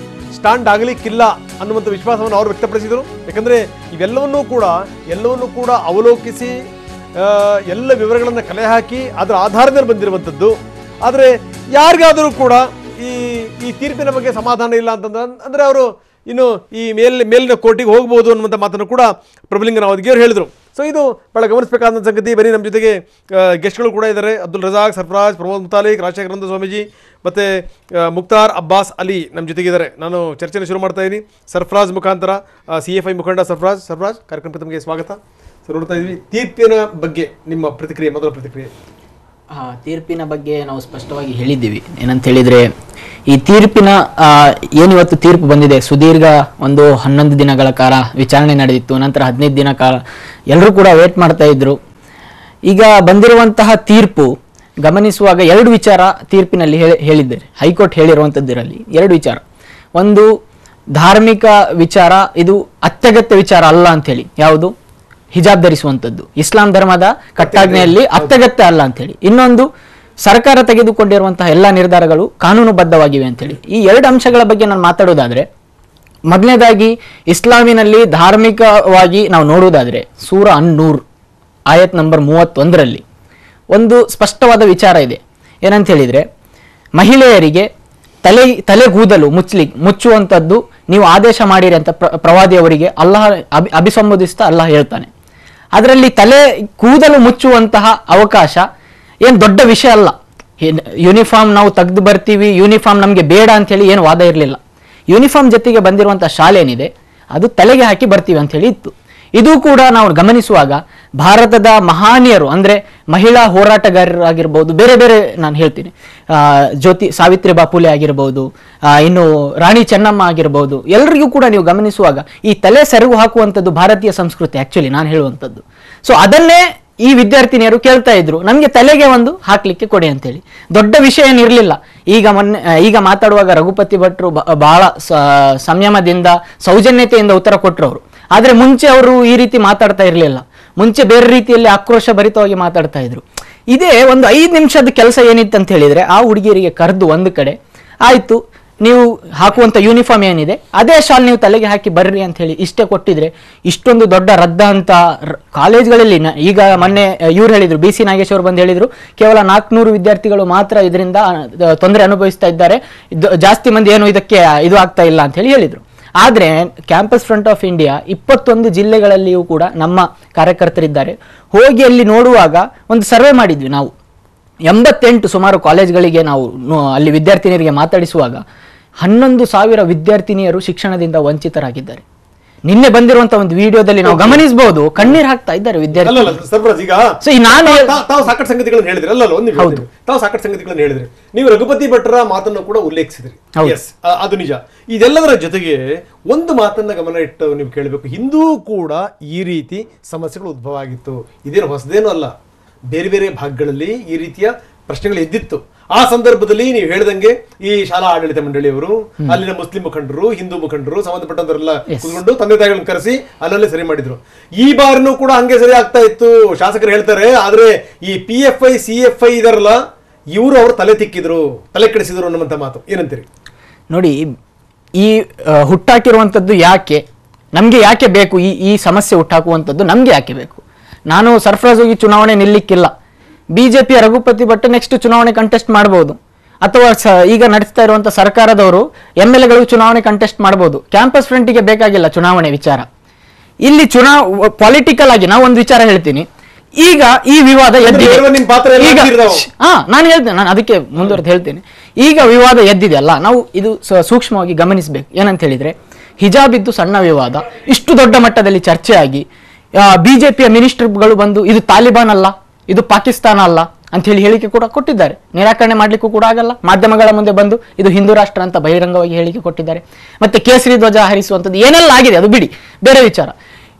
S1: ಸ್ಟ್ಯಾಂಡ್ ಆಗಲಿಕ್ಕಿಲ್ಲ ಅನ್ನುವಂಥ ವಿಶ್ವಾಸವನ್ನು ಅವರು ವ್ಯಕ್ತಪಡಿಸಿದರು. ಯಾಕಂದ್ರೆ ಇವೆಲ್ಲವನ್ನೂ ಕೂಡ ಅವಲೋಕಿಸಿ ಎಲ್ಲ ವಿವರಗಳನ್ನು ಕಲೆ ಹಾಕಿ ಅದರ ಆಧಾರದ ಮೇಲೆ ಬಂದಿರುವಂಥದ್ದು. ಆದರೆ ಯಾರಿಗಾದರೂ ಕೂಡ ಈ ತೀರ್ಪಿನ ಬಗ್ಗೆ ಸಮಾಧಾನ ಇಲ್ಲ ಅಂತಂದ್ರೆ ಅವರು ಇನ್ನು ಈ ಮೇಲಿನ ಕೋರ್ಟಿಗೆ ಹೋಗ್ಬೋದು ಅನ್ನುವಂಥ ಮಾತನ್ನು ಕೂಡ ಪ್ರಭುಲಿಂಗ ನಾವದಗಿ ಅವರು ಹೇಳಿದರು. ಸೊ ಇದು ಬಹಳ ಗಮನಿಸಬೇಕಾದ ಸಂಗತಿ. ಬರೀ ನಮ್ಮ ಜೊತೆಗೆ ಗೆಸ್ಟ್ಗಳು ಕೂಡ ಇದ್ದಾರೆ. ಅಬ್ದುಲ್ ರಜಾಕ್, ಸರ್ಫರಾಜ್, ಪ್ರಮೋದ್ ಮುತಾಲಿಕ್, ರಾಜಶೇಖರಾನಂದ ಸ್ವಾಮೀಜಿ ಮತ್ತು ಮುಕ್ತಾರ್ ಅಬ್ಬಾಸ್ ಅಲಿ ನಮ್ಮ ಜೊತೆಗಿದ್ದಾರೆ. ನಾನು ಚರ್ಚೆನ ಶುರು ಮಾಡ್ತಾ ಇದ್ದೀನಿ ಸರ್ಫರಾಜ್ ಮುಖಾಂತರ. CFI ಮುಖಂಡ ಸರ್ಫರಾಜ್ ಕಾರ್ಯಕ್ರಮಕ್ಕೆ ತಮಗೆ ಸ್ವಾಗತ. ಸರ್, ನೋಡ್ತಾ ಇದ್ವಿ ತೀರ್ಪಿನ ಬಗ್ಗೆ ನಿಮ್ಮ ಪ್ರತಿಕ್ರಿಯೆ, ಮೊದಲ ಪ್ರತಿಕ್ರಿಯೆ.
S6: ತೀರ್ಪಿನ ಬಗ್ಗೆ ನಾವು ಸ್ಪಷ್ಟವಾಗಿ ಹೇಳಿದ್ದೀವಿ. ಏನಂತ ಹೇಳಿದರೆ, ಈ ತೀರ್ಪಿನ ಏನಿವತ್ತು ತೀರ್ಪು ಬಂದಿದೆ, ಸುದೀರ್ಘ ಒಂದು 11 ದಿನಗಳ ಕಾಲ ವಿಚಾರಣೆ ನಡೆದಿತ್ತು. ನಂತರ 15 ದಿನ ಕಾಲ ಎಲ್ಲರೂ ಕೂಡ ವೇಟ್ ಮಾಡ್ತಾ ಇದ್ರು. ಈಗ ಬಂದಿರುವಂತಹ ತೀರ್ಪು ಗಮನಿಸುವಾಗ 2 ವಿಚಾರ ತೀರ್ಪಿನಲ್ಲಿ ಹೇಳಿದ್ದಾರೆ. ಹೈಕೋರ್ಟ್ ಹೇಳಿರುವಂಥದ್ದಿರಲ್ಲಿ 2 ವಿಚಾರ. ಒಂದು ಧಾರ್ಮಿಕ ವಿಚಾರ, ಇದು ಅತ್ಯಗತ್ಯ ವಿಚಾರ ಅಲ್ಲ ಅಂಥೇಳಿ. ಯಾವುದು? ಹಿಜಾಬ್ ಧರಿಸುವಂಥದ್ದು ಇಸ್ಲಾಂ ಧರ್ಮದ ಕಟ್ಟಾಜ್ಞೆಯಲ್ಲಿ ಅತ್ಯಗತ್ಯ ಅಲ್ಲ ಅಂತೇಳಿ. ಇನ್ನೊಂದು, ಸರ್ಕಾರ ತೆಗೆದುಕೊಂಡಿರುವಂತಹ ಎಲ್ಲ ನಿರ್ಧಾರಗಳು ಕಾನೂನುಬದ್ಧವಾಗಿವೆ ಅಂತೇಳಿ. ಈ 2 ಅಂಶಗಳ ಬಗ್ಗೆ ನಾನು ಮಾತಾಡೋದಾದ್ರೆ, ಮೊದಲನೇದಾಗಿ ಇಸ್ಲಾಮಿನಲ್ಲಿ ಧಾರ್ಮಿಕವಾಗಿ ನಾವು ನೋಡುವುದಾದ್ರೆ ಸೂರ ಅನ್-ನೂರ್ ಆಯತ್ ನಂಬರ್ 31ರಲ್ಲಿ ಒಂದು ಸ್ಪಷ್ಟವಾದ ವಿಚಾರ ಇದೆ. ಏನಂತ ಹೇಳಿದ್ರೆ, ಮಹಿಳೆಯರಿಗೆ ತಲೆಗೂದಲು ಮುಚ್ಚುವಂಥದ್ದು ನೀವು ಆದೇಶ ಮಾಡಿರಿ ಅಂತ ಪ್ರವಾದಿಯವರಿಗೆ ಅಲ್ಲಾಹ್ ಅಭಿಸಂಬೋಧಿಸ್ತಾ ಅಲ್ಲಾಹ್ ಹೇಳ್ತಾನೆ. ಅದರಲ್ಲಿ ತಲೆ ಕೂದಲು ಮುಚ್ಚುವಂತಹ ಅವಕಾಶ ಏನು ದೊಡ್ಡ ವಿಷಯ ಅಲ್ಲ. ಯೂನಿಫಾರ್ಮ್ ನಾವು ತೆಗೆದು ಬರ್ತೀವಿ, ಯೂನಿಫಾರ್ಮ್ ನಮಗೆ ಬೇಡ ಅಂತೇಳಿ ಏನು ವಾದ ಇರಲಿಲ್ಲ. ಯೂನಿಫಾರ್ಮ್ ಜೊತೆಗೆ ಬಂದಿರುವಂಥ ಶಾಲೆ ಏನಿದೆ ಅದು ತಲೆಗೆ ಹಾಕಿ ಬರ್ತೀವಿ ಅಂತ ಹೇಳಿ ಇತ್ತು. ಇದು ಕೂಡ ನಾವು ಗಮನಿಸುವಾಗ ಭಾರತದ ಮಹಾನೀಯರು ಅಂದರೆ ಮಹಿಳಾ ಹೋರಾಟಗಾರರಾಗಿರ್ಬೋದು, ಬೇರೆ ಬೇರೆ ನಾನು ಹೇಳ್ತೀನಿ, ಸಾವಿತ್ರಿ ಬಾಪುಲೆ ಆಗಿರ್ಬೋದು, ಇನ್ನು ರಾಣಿ ಚೆನ್ನಮ್ಮ ಆಗಿರ್ಬೋದು, ಎಲ್ಲರಿಗೂ ಕೂಡ ನೀವು ಗಮನಿಸುವಾಗ ಈ ತಲೆ ಸೆರಗು ಹಾಕುವಂಥದ್ದು ಭಾರತೀಯ ಸಂಸ್ಕೃತಿ ಆಕ್ಚುಲಿ ನಾನು ಹೇಳುವಂಥದ್ದು. ಸೊ ಅದನ್ನೇ ಈ ವಿದ್ಯಾರ್ಥಿನಿಯರು ಕೇಳ್ತಾ ಇದ್ರು, ನಮಗೆ ತಲೆಗೆ ಒಂದು ಹಾಕ್ಲಿಕ್ಕೆ ಕೊಡಿ ಅಂತೇಳಿ. ದೊಡ್ಡ ವಿಷಯ ಏನಿರಲಿಲ್ಲ. ಈಗ ಮಾತಾಡುವಾಗ ರಘುಪತಿ ಭಟ್ರು ಬಹಳ ಸಂಯಮದಿಂದ ಸೌಜನ್ಯತೆಯಿಂದ ಉತ್ತರ ಕೊಟ್ಟರು ಅವರು. ಆದರೆ ಮುಂಚೆ ಅವರು ಈ ರೀತಿ ಮಾತಾಡ್ತಾ ಇರಲಿಲ್ಲ. ಮುಂಚೆ ಬೇರೆ ರೀತಿಯಲ್ಲಿ ಆಕ್ರೋಶ ಭರಿತವಾಗಿ ಮಾತಾಡ್ತಾ ಇದ್ರು. ಇದೇ ಒಂದು 5 ನಿಮಿಷದ ಕೆಲಸ ಏನಿತ್ತು ಅಂತ ಹೇಳಿದ್ರೆ, ಆ ಹುಡುಗಿಯರಿಗೆ ಕರೆದು ಒಂದು ಕಡೆ ಆಯ್ತು, ನೀವು ಹಾಕುವಂಥ ಯೂನಿಫಾರ್ಮ್ ಏನಿದೆ ಅದೇ ಶಾಲ್ ನೀವು ತಲೆಗೆ ಹಾಕಿ ಬರ್ರಿ ಅಂತ ಹೇಳಿ ಇಷ್ಟೇ ಕೊಟ್ಟಿದ್ರೆ, ಇಷ್ಟೊಂದು ದೊಡ್ಡ ರದ್ದ ಅಂತ ಕಾಲೇಜ್ಗಳಲ್ಲಿ ಈಗ ಮೊನ್ನೆ ಇವ್ರು ಹೇಳಿದ್ರು, BC ನಾಗೇಶ್ ಅವರು ಬಂದು ಹೇಳಿದ್ರು, ಕೇವಲ 400 ವಿದ್ಯಾರ್ಥಿಗಳು ಮಾತ್ರ ಇದರಿಂದ ತೊಂದರೆ ಅನುಭವಿಸ್ತಾ ಇದ್ದಾರೆ, ಜಾಸ್ತಿ ಮಂದಿ ಏನು ಇದಕ್ಕೆ ಇದು ಆಗ್ತಾ ಇಲ್ಲ ಅಂತ ಹೇಳಿ ಹೇಳಿದ್ರು. ಆದ್ರೆ ಕ್ಯಾಂಪಸ್ ಫ್ರಂಟ್ ಆಫ್ ಇಂಡಿಯಾ 21 ಜಿಲ್ಲೆಗಳಲ್ಲಿಯೂ ಕೂಡ ನಮ್ಮ ಕಾರ್ಯಕರ್ತರಿದ್ದಾರೆ. ಹೋಗಿ ಅಲ್ಲಿ ನೋಡುವಾಗ ಒಂದು ಸರ್ವೆ ಮಾಡಿದ್ವಿ ನಾವು. 88 ಸುಮಾರು ಕಾಲೇಜ್ಗಳಿಗೆ ನಾವು ಅಲ್ಲಿ ವಿದ್ಯಾರ್ಥಿನಿಯರಿಗೆ ಮಾತಾಡಿಸುವಾಗ 11,000 ವಿದ್ಯಾರ್ಥಿನಿಯರು ಶಿಕ್ಷಣದಿಂದ ವಂಚಿತರಾಗಿದ್ದಾರೆ. ನಿನ್ನೆ ಬಂದಿರುವಂತಹ ಒಂದು ವಿಡಿಯೋದಲ್ಲಿ ನಾವು ಗಮನಿಸಬಹುದು, ಕಣ್ಣೀರ್ ಹಾಕ್ತಾ ಇದ್ದಾರೆ ವಿದ್ಯಾರ್ಥಿ.
S1: ತಾವು ಸಾಕಷ್ಟು ಸಂಗತಿಗಳನ್ನು ಹೇಳಿದ್ರಿ, ತಾವು ಸಾಕಷ್ಟು ಸಂಗತಿಗಳನ್ನು ಹೇಳಿದ್ರಿ. ನೀವು ರಘುಪತಿ ಭಟ್ರ ಮಾತನ್ನು ಕೂಡ ಉಲ್ಲೇಖಿಸಿದ್ರಿ. ಅದು ನಿಜ. ಇದೆಲ್ಲದರ ಜೊತೆಗೆ ಒಂದು ಮಾತನ್ನ ಗಮನ ಇಟ್ಟು ನೀವು ಕೇಳಬೇಕು. ಹಿಂದೂ ಕೂಡ ಈ ರೀತಿ ಸಮಸ್ಯೆಗಳು ಉದ್ಭವ ಆಗಿತ್ತು. ಇದೇನು ಹೊಸದೇನು ಅಲ್ಲ. ಬೇರೆ ಬೇರೆ ಭಾಗಗಳಲ್ಲಿ ಈ ರೀತಿಯ ಪ್ರಶ್ನೆಗಳು ಎದ್ದಿತ್ತು. ಆ ಸಂದರ್ಭದಲ್ಲಿ ನೀವು ಹೇಳಿದಂಗೆ ಈ ಶಾಲಾ ಆಡಳಿತ ಮಂಡಳಿಯವರು, ಅಲ್ಲಿನ ಮುಸ್ಲಿಂ ಮುಖಂಡರು, ಹಿಂದೂ ಮುಖಂಡರು, ಸಂಬಂಧಪಟ್ಟವರೆಲ್ಲ ಕೂತ್ಕೊಂಡು ತಂದೆ ತಾಯಿಗಳನ್ನ ಕರೆಸಿ ಅಲ್ಲಲ್ಲೇ ಸರಿ ಮಾಡಿದ್ರು. ಈ ಬಾರಿನೂ ಕೂಡ ಹಂಗೆ ಸರಿ ಆಗ್ತಾ ಇತ್ತು. ಶಾಸಕರು ಹೇಳ್ತಾರೆ, ಆದ್ರೆ ಈ PFI CFI ಇದಾರಲ್ಲ, ಇವರು ಅವರು ತಲೆ ಕೆಡಿಸಿದ್ರು ಅನ್ನುವಂತ ಮಾತು ಏನಂತೀರಿ?
S6: ನೋಡಿ, ಈ ಹುಟ್ಟಾಕಿರುವಂತದ್ದು ನಮ್ಗೆ ಯಾಕೆ ಬೇಕು? ಈ ಸಮಸ್ಯೆ ಹುಟ್ಟಾಕುವಂಥದ್ದು ನಮ್ಗೆ ಯಾಕೆ ಬೇಕು? ನಾನು ಸರ್ಫರಾಜ್ ಹೋಗಿ ಚುನಾವಣೆ ನಿಲ್ಲಿಕ್ಕಿಲ್ಲ. ಬಿಜೆಪಿಯ ರಘುಪತಿ ಭಟ್ ನೆಕ್ಸ್ಟ್ ಚುನಾವಣೆ ಕಂಟೆಸ್ಟ್ ಮಾಡಬಹುದು, ಅಥವಾ ಈಗ ನಡೆಸ್ತಾ ಇರುವಂತ ಸರ್ಕಾರದವರು MLAಗಳು ಚುನಾವಣೆ ಕಂಟೆಸ್ಟ್ ಮಾಡಬಹುದು. ಕ್ಯಾಂಪಸ್ ಫ್ರಂಟ್ಗೆ ಬೇಕಾಗಿಲ್ಲ ಚುನಾವಣೆ ವಿಚಾರ. ಇಲ್ಲಿ ಪೊಲಿಟಿಕಲ್ ಆಗಿ ನಾವು ಒಂದು ವಿಚಾರ ಹೇಳ್ತೀನಿ. ಈಗ ಈ ವಿವಾದ ಎದ್ದಿದೆ, ನಾನು ಅದಕ್ಕೆ ಮುಂದುವರೆದು ಹೇಳ್ತೇನೆ. ಈಗ ವಿವಾದ ಎದ್ದಿದೆ ಅಲ್ಲ, ನಾವು ಇದು ಸೂಕ್ಷ್ಮವಾಗಿ ಗಮನಿಸಬೇಕು. ಏನಂತ ಹೇಳಿದ್ರೆ, ಹಿಜಾಬ್ ಇದ್ದು ಸಣ್ಣ ವಿವಾದ ಇಷ್ಟು ದೊಡ್ಡ ಮಟ್ಟದಲ್ಲಿ ಚರ್ಚೆ ಆಗಿ ಬಿಜೆಪಿಯ ಮಿನಿಸ್ಟರ್ಗಳು ಬಂದು ಇದು ತಾಲಿಬಾನ್ ಅಲ್ಲ, ಇದು ಪಾಕಿಸ್ತಾನ ಅಲ್ಲ ಅಂತ ಹೇಳಿಕೆ ಕೂಡ ಕೊಟ್ಟಿದ್ದಾರೆ. ನಿರಾಕರಣೆ ಮಾಡ್ಲಿಕ್ಕೂ ಕೂಡ ಆಗಲ್ಲ. ಮಾಧ್ಯಮಗಳ ಮುಂದೆ ಬಂದು ಇದು ಹಿಂದೂ ರಾಷ್ಟ್ರ ಅಂತ ಬಹಿರಂಗವಾಗಿ ಹೇಳಿಕೆ ಕೊಟ್ಟಿದ್ದಾರೆ. ಮತ್ತೆ ಕೇಸರಿ ಧ್ವಜ ಹಾರಿಸುವಂಥದ್ದು ಏನೆಲ್ಲ ಆಗಿದೆ ಅದು ಬಿಡಿ, ಬೇರೆ ವಿಚಾರ.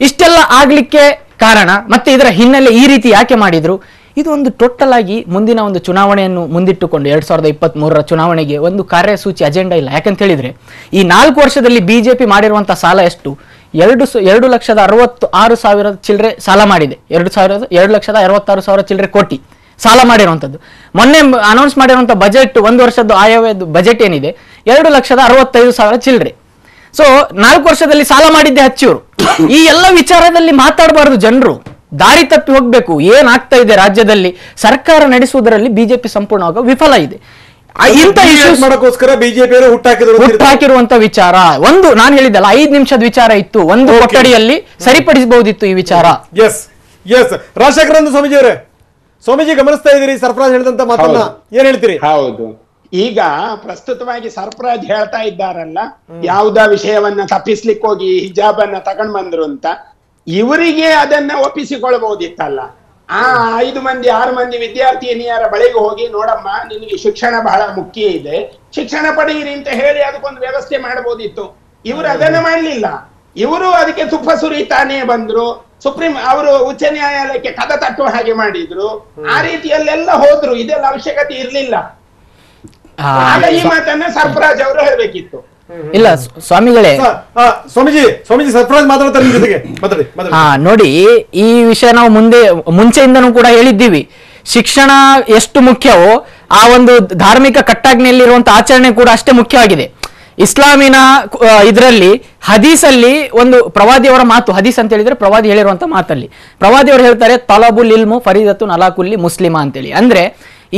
S6: ಇಷ್ಟೆಲ್ಲ ಆಗ್ಲಿಕ್ಕೆ ಕಾರಣ ಮತ್ತೆ ಇದರ ಹಿನ್ನೆಲೆ ಈ ರೀತಿ ಯಾಕೆ ಮಾಡಿದ್ರು? ಇದು ಒಂದು ಟೋಟಲ್ ಆಗಿ ಮುಂದಿನ ಒಂದು ಚುನಾವಣೆಯನ್ನು ಮುಂದಿಟ್ಟುಕೊಂಡು 2023ರ ಚುನಾವಣೆಗೆ ಒಂದು ಕಾರ್ಯಸೂಚಿ ಅಜೆಂಡಾ ಇಲ್ಲ. ಯಾಕಂತ ಹೇಳಿದ್ರೆ ಈ 4 ವರ್ಷದಲ್ಲಿ ಬಿಜೆಪಿ ಮಾಡಿರುವಂತಹ ಸಾಲ ಎಷ್ಟು? 2,66,000 ಚಿಲ್ಲರೆ ಸಾಲ ಮಾಡಿದೆ. 2,66,000 ಚಿಲ್ಲರೆ ಕೋಟಿ ಸಾಲ ಮಾಡಿರುವಂತದ್ದು. ಮೊನ್ನೆ ಅನೌನ್ಸ್ ಮಾಡಿರುವಂತಹ ಬಜೆಟ್, 1 ವರ್ಷದ್ದು ಆಯವ್ಯದ ಬಜೆಟ್ ಏನಿದೆ 2,65,000 ಚಿಲ್ಲರೆ. ಸೊ 4 ವರ್ಷದಲ್ಲಿ ಸಾಲ ಮಾಡಿದ್ದೆ ಹಚ್ಚಿವರು. ಈ ಎಲ್ಲ ವಿಚಾರದಲ್ಲಿ ಮಾತಾಡಬಾರದು. ಜನರು ದಾರಿ ತಪ್ಪಿ ಹೋಗ್ಬೇಕು. ಏನಾಗ್ತಾ ಇದೆ ರಾಜ್ಯದಲ್ಲಿ, ಸರ್ಕಾರ ನಡೆಸುವುದರಲ್ಲಿ ಬಿಜೆಪಿ ಸಂಪೂರ್ಣವಾಗಿ ವಿಫಲ ಇದೆ. ಇಂಥ ಇಶ್ಯೂಸ್
S1: ಮಾಡೋಕ್ಕೋಸ್ಕರ ಬಿಜೆಪಿ
S6: ಹುಟ್ಟಾಕಿರುವಂತ ವಿಚಾರ. ಒಂದು ನಾನು ಹೇಳಿದ್ದಲ್ಲ, 5 ನಿಮಿಷದ ವಿಚಾರ ಇತ್ತು, ಒಂದು ಕೊಠಡಿಯಲ್ಲಿ ಸರಿಪಡಿಸಬಹುದಿತ್ತು ಈ ವಿಚಾರ.
S1: ರಾಜಶೇಖರ ಸ್ವಾಮೀಜಿ ಅವರೇ, ಸ್ವಾಮೀಜಿ ಗಮನಿಸ್ತಾ ಇದ್ದೀರಿ ಸರ್ಫರಾಜ್ ಹೇಳಿದಂತ ಮಾತನ್ನ, ಏನ್ ಹೇಳ್ತೀರಿ?
S7: ಹೌದು, ಈಗ ಪ್ರಸ್ತುತವಾಗಿ ಸರ್ಫರಾಜ್ ಹೇಳ್ತಾ ಇದ್ದಾರಲ್ಲ, ಯಾವುದ ವಿಷಯವನ್ನ ತಪ್ಪಿಸ್ಲಿಕ್ಕೆ ಹೋಗಿ ಹಿಜಾಬ್ ಅನ್ನ ತಗೊಂಡ್ ಬಂದ್ರು ಅಂತ. ಇವರಿಗೆ ಅದನ್ನ ಒಪ್ಪಿಸಿಕೊಳ್ಬಹುದಿತ್ತಲ್ಲ. ಆ 5 ಮಂದಿ 6 ಮಂದಿ ವಿದ್ಯಾರ್ಥಿನಿಯರ ಬಳಿಗೆ ಹೋಗಿ, ನೋಡಮ್ಮ ನಿನಗೆ ಶಿಕ್ಷಣ ಬಹಳ ಮುಖ್ಯ ಇದೆ, ಶಿಕ್ಷಣ ಪಡೆಯಿರಿ ಅಂತ ಹೇಳಿ ಅದಕ್ಕೊಂದು ವ್ಯವಸ್ಥೆ ಮಾಡಬಹುದಿತ್ತು. ಇವರು ಅದನ್ನ ಮಾಡಲಿಲ್ಲ. ಇವರು ಅದಕ್ಕೆ ತುಪ್ಪ ಸುರಿತಾನೇ ಬಂದ್ರು. ಅವರು ಉಚ್ಚ ನ್ಯಾಯಾಲಯಕ್ಕೆ ಕದ ತಟ್ಟುವ ಹಾಗೆ ಮಾಡಿದ್ರು. ಆ ರೀತಿಯಲ್ಲೆಲ್ಲ ಹೋದ್ರು. ಇದೆಲ್ಲ ಅವಶ್ಯಕತೆ ಇರ್ಲಿಲ್ಲ. ಆಗ ಈ ಮಾತನ್ನ ಸರ್ಫರಾಜ್ ಅವರು ಹೇಳ್ಬೇಕಿತ್ತು.
S6: ಇಲ್ಲ ಸ್ವಾಮಿಗಳೇ,
S1: ಸ್ವಾಮೀಜಿ ಸರ್ಫರಾಜ್ ಮಾತಾಡ್ತಾರೆ ನಿಮ್ಮ ಜೊತೆಗೆ,
S6: ನೋಡಿ ಈ ವಿಷಯ ನಾವು ಮುಂಚೆಯಿಂದನೂ ಕೂಡ ಹೇಳಿದ್ದೀವಿ. ಶಿಕ್ಷಣ ಎಷ್ಟು ಮುಖ್ಯವೋ ಆ ಒಂದು ಧಾರ್ಮಿಕ ಕಟ್ಟಾಜ್ಞೆಯಲ್ಲಿರುವಂತಹ ಆಚರಣೆ ಕೂಡ ಅಷ್ಟೇ ಮುಖ್ಯವಾಗಿದೆ. ಇಸ್ಲಾಮಿನ ಇದರಲ್ಲಿ ಹದೀಸಲ್ಲಿ ಒಂದು ಪ್ರವಾದಿಯವರ ಮಾತು, ಹದೀಸ್ ಅಂತ ಹೇಳಿದ್ರೆ ಪ್ರವಾದಿ ಹೇಳಿರುವಂತ ಮಾತಲ್ಲಿ ಪ್ರವಾದಿಯವರು ಹೇಳ್ತಾರೆ, ತಲಬುಲ್ ಇಲ್ಮು ಫರೀದತುನ್ ಅಲಾ ಕುಲ್ಲಿ ಮುಸ್ಲಿಮ ಅಂತೇಳಿ. ಅಂದ್ರೆ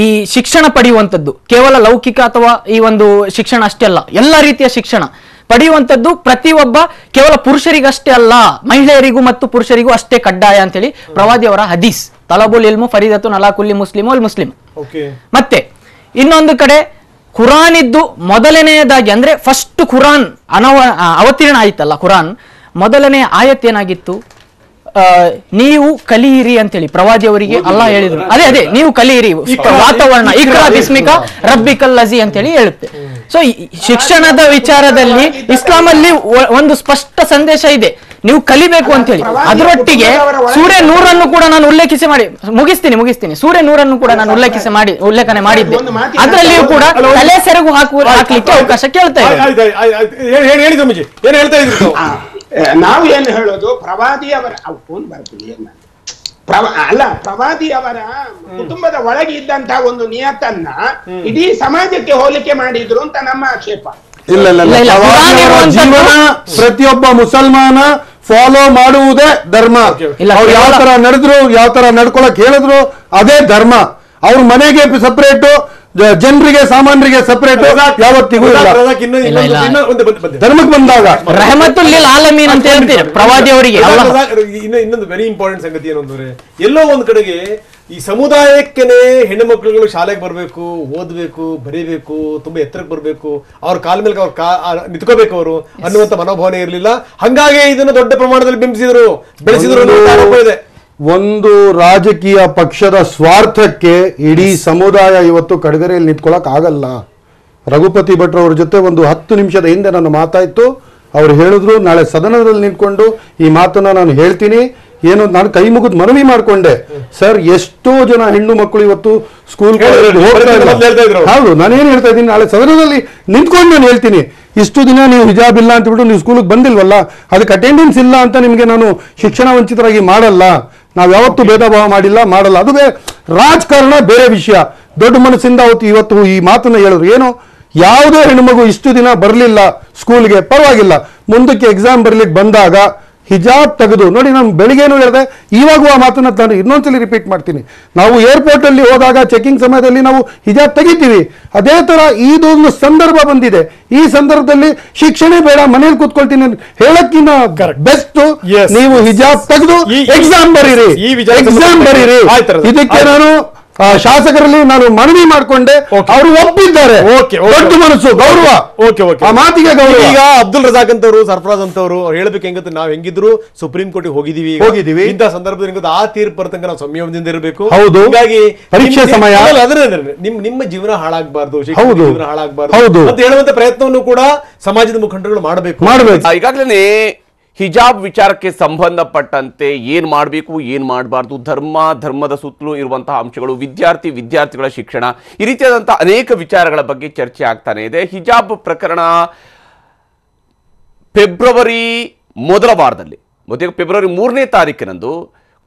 S6: ಈ ಶಿಕ್ಷಣ ಪಡೆಯುವಂಥದ್ದು ಕೇವಲ ಲೌಕಿಕ ಅಥವಾ ಈ ಒಂದು ಶಿಕ್ಷಣ ಅಷ್ಟೇ ಅಲ್ಲ, ಎಲ್ಲ ರೀತಿಯ ಶಿಕ್ಷಣ ಪಡೆಯುವಂಥದ್ದು ಪ್ರತಿಯೊಬ್ಬ ಕೇವಲ ಪುರುಷರಿಗಷ್ಟೇ ಅಲ್ಲ, ಮಹಿಳೆಯರಿಗೂ ಮತ್ತು ಪುರುಷರಿಗೂ ಅಷ್ಟೇ ಕಡ್ಡಾಯ ಅಂತೇಳಿ ಪ್ರವಾದಿಯವರ ಹದೀಸ್. ತಲಬುಲ್ ಇಲ್ಮು ಫರೀದತುನ್ ಅಲಾ ಕುಲ್ಲಿ ಮುಸ್ಲಿಮ ಅಲ್ ಮುಸ್ಲಿಮ್. ಮತ್ತೆ ಇನ್ನೊಂದು ಕಡೆ ಕುರಾನ್ ಇದ್ದು ಮೊದಲನೆಯದಾಗಿ, ಅಂದ್ರೆ ಫಸ್ಟ್ ಕುರಾನ್ ಅವತೀರ್ಣ ಆಯ್ತಲ್ಲ, ಕುರಾನ್ ಮೊದಲನೇ ಆಯತ್ ಏನಾಗಿತ್ತು? ನೀವು ಕಲಿಯಿರಿ ಅಂತೇಳಿ ಪ್ರವಾದಿಯವರಿಗೆ ಅಲ್ಲಾ ಹೇಳಿದ್ರು. ಅದೇ ನೀವು ಕಲಿಯಿರಿ, ವಾತಾವರಣ ಇಕ್ರಾ ಬಿಸ್ಮಿಕ ರಬ್ಬಿಕಲ್ ಲಜಿ ಅಂತೇಳಿ ಹೇಳುತ್ತೆ. ಸೊ ಶಿಕ್ಷಣದ ವಿಚಾರದಲ್ಲಿ ಇಸ್ಲಾಂ ಅಲ್ಲಿ ಒಂದು ಸ್ಪಷ್ಟ ಸಂದೇಶ ಇದೆ, ನೀವು ಕಲಿಬೇಕು ಅಂತ ಹೇಳಿ. ಅದರೊಟ್ಟಿಗೆ ಸೂರ್ಯ ನೂರನ್ನು ಕೂಡ ನಾನು ಮುಗಿಸ್ತೀನಿ. ಸೂರ್ಯ ನೂರನ್ನು ಕೂಡ ನಾನು ಉಲ್ಲೇಖನೆ ಮಾಡಿದ್ದೆ. ಅದರಲ್ಲಿಯೂ ಕೂಡ ತಲೆ ಸೆರಗು ಹಾಕ್ಲಿಕ್ಕೆ ಅವಕಾಶ ಕೇಳ್ತಾ
S1: ಇದ್ದಾರೆ.
S7: ನಾವು ಏನು ಹೇಳೋದು, ಪ್ರವಾದಿಯವರ ಫೋನ್ ಬರ್ತೀವಿ ಪ್ರವಾದಿಯವರ ಕುಟುಂಬದ ಒಳಗೆ ಇದ್ದಂತಹ ಒಂದು ನಿಯತನ್ನ ಇಡೀ ಸಮಾಜಕ್ಕೆ ಹೋಲಿಕೆ ಮಾಡಿದ್ರು ಅಂತ ನಮ್ಮ ಆಕ್ಷೇಪ.
S5: ಜೀವನ ಪ್ರತಿಯೊಬ್ಬ ಮುಸಲ್ಮಾನ ಫಾಲೋ ಮಾಡುವುದೇ ಧರ್ಮ. ಅವ್ರು ಯಾವ ತರ ನಡೆದ್ರು, ಯಾವ ತರ ನಡ್ಕೊಳಕ್ ಹೇಳಿದ್ರು ಅದೇ ಧರ್ಮ. ಅವ್ರ ಮನೆಗೆ ಸಪರೇಟ್,
S8: ಜನರಿಗೆ ಸಾಮಾನ್ಯರಿಗೆ ಸಪರೇಟ್ ಯಾವತ್ತಿಗೂ ಇಲ್ಲ. ಧರ್ಮಕ್ಕೆ ಬಂದಾಗ
S6: ರಹಮತುಲ್ಲಿಲ್ ಆಲಮೀನ್ ಅಂತ ಹೇಳ್ತೀರಿ ಪ್ರವಾದಿ ಅವರಿಗೆ.
S1: ಇನ್ನೊಂದು ವೆರಿ ಇಂಪಾರ್ಟೆಂಟ್ ಸಂಗತಿ ಏನು ಅಂದ್ರೆ, ಎಲ್ಲೋ ಒಂದ್ ಕಡೆಗೆ ಈ ಸಮುದಾಯಕ್ಕೇನೆ ಹೆಣ್ಣು ಮಕ್ಕಳುಗಳು ಶಾಲೆಗೆ ಬರಬೇಕು, ಓದಬೇಕು, ಬರೀಬೇಕು, ತುಂಬಾ ಎತ್ತರಕ್ಕೆ ಬರಬೇಕು, ಅವ್ರ ಕಾಲ ಮೇಲೆ ನಿಂತ್ಕೋಬೇಕು ಅವರು ಅನ್ನುವಂತ ಮನೋಭಾವನೆ ಇರಲಿಲ್ಲ. ಹಂಗಾಗಿ ಇದನ್ನು ದೊಡ್ಡ ಪ್ರಮಾಣದಲ್ಲಿ ಬೆಳೆಸಿದ್ರು ಆರೋಪ ಇದೆ.
S8: ಒಂದು ರಾಜಕೀಯ ಪಕ್ಷದ ಸ್ವಾರ್ಥಕ್ಕೆ ಇಡೀ ಸಮುದಾಯ ಇವತ್ತು ಕಡೆಗರೆಯಲ್ಲಿ ನಿಂತ್ಕೊಳ್ಳಕ್ ಆಗಲ್ಲ. ರಘುಪತಿ ಭಟ್ರು ಅವ್ರ ಜೊತೆ ಒಂದು 10 ನಿಮಿಷದ ಹಿಂದೆ ನನ್ನ ಮಾತಾಯ್ತು. ಅವ್ರು ಹೇಳಿದ್ರು ನಾಳೆ ಸದನದಲ್ಲಿ ನಿಂತ್ಕೊಂಡು ಈ ಮಾತನ್ನ ನಾನು ಹೇಳ್ತೀನಿ. ಏನು ನಾನು ಕೈ ಮುಗಿದು ಮನವಿ ಮಾಡ್ಕೊಂಡೆ, ಸರ್ ಎಷ್ಟೋ ಜನ ಹೆಣ್ಣು ಮಕ್ಕಳು ಇವತ್ತು ಸ್ಕೂಲ್ ಹೌದು ನಾನೇನು ಹೇಳ್ತಾ ಇದ್ದೀನಿ, ನಾಳೆ ಸದನದಲ್ಲಿ ನಿಂತ್ಕೊಂಡು ನಾನು ಹೇಳ್ತೀನಿ, ಇಷ್ಟು ದಿನ ನೀವು ಹಿಜಾಬ್ ಇಲ್ಲ ಅಂತ ಬಿಟ್ಟು ನೀವು ಸ್ಕೂಲಿಗೆ ಬಂದಿಲ್ವಲ್ಲ, ಅದಕ್ಕೆ ಅಟೆಂಡೆನ್ಸ್ ಇಲ್ಲ ಅಂತ ನಿಮಗೆ ನಾನು ಶಿಕ್ಷಣ ವಂಚಿತರಾಗಿ ಮಾಡಲ್ಲ. ನಾವು ಯಾವತ್ತೂ ಭೇದ ಭಾವ ಮಾಡಲ್ಲ. ಅದು ರಾಜಕಾರಣ ಬೇರೆ ವಿಷಯ. ದೊಡ್ಡ ಮನಸ್ಸಿಂದ ಇವತ್ತು ಈ ಮಾತನ್ನ ಹೇಳಿದ್ರು. ಏನು ಯಾವುದೇ ಹೆಣ್ಮಗು ಇಷ್ಟು ದಿನ ಬರಲಿಲ್ಲ ಸ್ಕೂಲ್ಗೆ, ಪರವಾಗಿಲ್ಲ, ಮುಂದಕ್ಕೆ ಎಕ್ಸಾಮ್ ಬರಲಿಕ್ಕೆ ಬಂದಾಗ ಹಿಜಾಬ್ ತೆಗೆದು ನೋಡಿ. ನಾನು ಬೆಳಿಗ್ಗೆನೂ ಹೇಳಿದೆ, ಇವಾಗೂ ಆ ಮಾತನ್ನ ನಾನು ಇನ್ನೊಂದ್ಸಲಿ ರಿಪೀಟ್ ಮಾಡ್ತೀನಿ. ನಾವು ಏರ್ಪೋರ್ಟ್ ಅಲ್ಲಿ ಹೋದಾಗ ಚೆಕಿಂಗ್ ಸಮಯದಲ್ಲಿ ನಾವು ಹಿಜಾಬ್ ತೆಗಿತೀವಿ. ಅದೇ ತರ ಇದೊಂದು ಸಂದರ್ಭ ಬಂದಿದೆ. ಈ ಸಂದರ್ಭದಲ್ಲಿ ಶಿಕ್ಷಣ ಬೇಡ, ಮನೇಲಿ ಕೂತ್ಕೊಳ್ತೀನಿ ಹೇಳಕ್ಕಿನ್ನ ಬೆಸ್ಟ್ ನೀವು ಹಿಜಾಬ್ ತೆಗೆದು ಎಕ್ಸಾಮ್ ಬರೀರಿ. ಇದಕ್ಕೆ ನಾನು ಶಾಸಕರಲ್ಲಿ ನಾನು ಮನವಿ ಮಾಡಿಕೊಂಡೆ, ಅವರು ಒಪ್ಪಿದ್ದಾರೆ. ದೊಡ್ಡ ಮನಸ್ಸು, ಗೌರವ, ಆ ಮಾತಿಗೆ ಗೌರವ.
S1: ಈಗ ಅಬ್ದುಲ್ ರಜಾಕ್ ಅಂತವರು, ಸರ್ಫರಾಜ್ ಅಂತವರು ಹೇಳ್ಬೇಕು ಹೆಂಗಂತ, ನಾವ್ ಹೆಂಗಿದ್ರು ಸುಪ್ರೀಂ ಕೋರ್ಟ್ ಹೋಗಿದೀವಿ. ಇಂಥ ಸಂದರ್ಭದಲ್ಲಿ ಆ ತೀರ್ಪು ಬರ್ತಂಗ ನಾವು ಸಂಯಮದಿಂದ ಇರಬೇಕು.
S8: ಹೌದು,
S1: ಹೀಗಾಗಿ
S8: ಪರೀಕ್ಷೆ ಸಮಯ
S1: ನಿಮ್ಮ ಜೀವನ ಹಾಳಾಗಬಾರ್ದು, ಜೀವನ ಹಾಳಾಗಬಾರ್ದು ಅಂತ ಹೇಳುವಂತ ಪ್ರಯತ್ನವನ್ನು ಕೂಡ ಸಮಾಜದ ಮುಖಂಡರುಗಳು ಮಾಡಬೇಕು.
S3: ಈಗಾಗಲೇ ಹಿಜಾಬ್ ವಿಚಾರಕ್ಕೆ ಸಂಬಂಧಪಟ್ಟಂತೆ ಏನ್ ಮಾಡಬೇಕು, ಏನ್ ಮಾಡಬಾರ್ದು, ಧರ್ಮದ ಸುತ್ತಲೂ ಇರುವಂತಹ ಅಂಶಗಳು, ವಿದ್ಯಾರ್ಥಿಗಳ ಶಿಕ್ಷಣ, ಈ ರೀತಿಯಾದಂತಹ ಅನೇಕ ವಿಚಾರಗಳ ಬಗ್ಗೆ ಚರ್ಚೆ ಆಗ್ತಾನೆ ಇದೆ. ಹಿಜಾಬ್ ಪ್ರಕರಣ ಫೆಬ್ರವರಿ ಮೊದಲ ವಾರದಲ್ಲಿ, ಫೆಬ್ರವರಿ 3ನೇ ತಾರೀಕಿನಂದು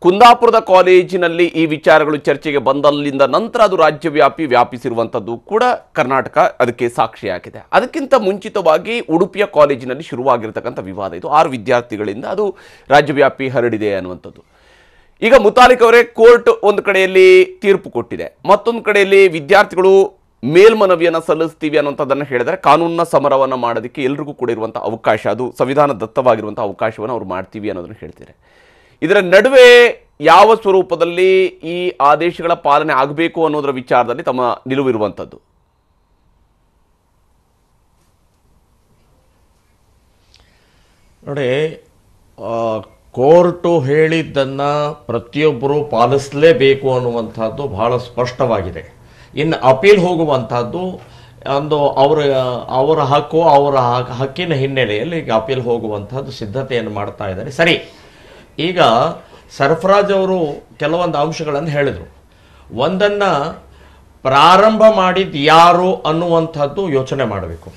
S3: ಕುಂದಾಪುರದ ಕಾಲೇಜಿನಲ್ಲಿ ಈ ವಿಚಾರಗಳು ಚರ್ಚೆಗೆ ಬಂದಲ್ಲಿಂದ ನಂತರ ಅದು ರಾಜ್ಯವ್ಯಾಪಿ ವ್ಯಾಪಿಸಿರುವಂಥದ್ದು ಕೂಡ ಕರ್ನಾಟಕ ಅದಕ್ಕೆ ಸಾಕ್ಷಿಯಾಗಿದೆ. ಅದಕ್ಕಿಂತ ಮುಂಚಿತವಾಗಿ ಉಡುಪಿಯ ಕಾಲೇಜಿನಲ್ಲಿ ಶುರುವಾಗಿರ್ತಕ್ಕಂಥ ವಿವಾದ ಇದು 6 ವಿದ್ಯಾರ್ಥಿಗಳಿಂದ ಅದು ರಾಜ್ಯವ್ಯಾಪಿ ಹರಡಿದೆ ಅನ್ನುವಂಥದ್ದು. ಈಗ ಮುತಾಲಿಕ್ ಅವರೇ ಕೋರ್ಟ್ ಒಂದು ಕಡೆಯಲ್ಲಿ ತೀರ್ಪು ಕೊಟ್ಟಿದೆ, ಮತ್ತೊಂದು ಕಡೆಯಲ್ಲಿ ವಿದ್ಯಾರ್ಥಿಗಳು ಮೇಲ್ಮನವಿಯನ್ನು ಸಲ್ಲಿಸ್ತೀವಿ ಅನ್ನುವಂಥದ್ದನ್ನು ಹೇಳಿದರೆ ಕಾನೂನಿನ ಸಮರವನ್ನು ಮಾಡೋದಕ್ಕೆ ಎಲ್ರಿಗೂ ಕೂಡ ಇರುವಂಥ ಅವಕಾಶ, ಅದು ಸಂವಿಧಾನ ದತ್ತವಾಗಿರುವಂಥ ಅವಕಾಶವನ್ನು ಅವ್ರು ಮಾಡ್ತೀವಿ ಅನ್ನೋದನ್ನು ಹೇಳ್ತಾರೆ. ಇದರ ನಡುವೆ ಯಾವ ಸ್ವರೂಪದಲ್ಲಿ ಈ ಆದೇಶಗಳ ಪಾಲನೆ ಆಗಬೇಕು ಅನ್ನೋದರ ವಿಚಾರದಲ್ಲಿ ತಮ್ಮ ನಿಲುವಿರುವಂಥದ್ದು?
S9: ನೋಡಿ, ಕೋರ್ಟು ಹೇಳಿದ್ದನ್ನು ಪ್ರತಿಯೊಬ್ಬರು ಪಾಲಿಸಲೇಬೇಕು ಅನ್ನುವಂಥದ್ದು ಬಹಳ ಸ್ಪಷ್ಟವಾಗಿದೆ. ಇನ್ನು ಅಪೀಲ್ ಹೋಗುವಂಥದ್ದು ಒಂದು ಅವರ ಹಕ್ಕು, ಅವರ ಹಕ್ಕಿನ ಹಿನ್ನೆಲೆಯಲ್ಲಿ ಈಗ ಅಪೀಲ್ ಹೋಗುವಂಥದ್ದು ಸಿದ್ಧತೆಯನ್ನು ಮಾಡ್ತಾ ಇದ್ದಾರೆ. ಸರಿ, ಈಗ ಸರ್ಫರಾಜ್ ಅವರು ಕೆಲವೊಂದು ಅಂಶಗಳನ್ನು ಹೇಳಿದರು. ಒಂದನ್ನು ಪ್ರಾರಂಭ ಮಾಡಿದ್ದು ಯಾರು ಅನ್ನುವಂಥದ್ದು ಯೋಚನೆ ಮಾಡಬೇಕು.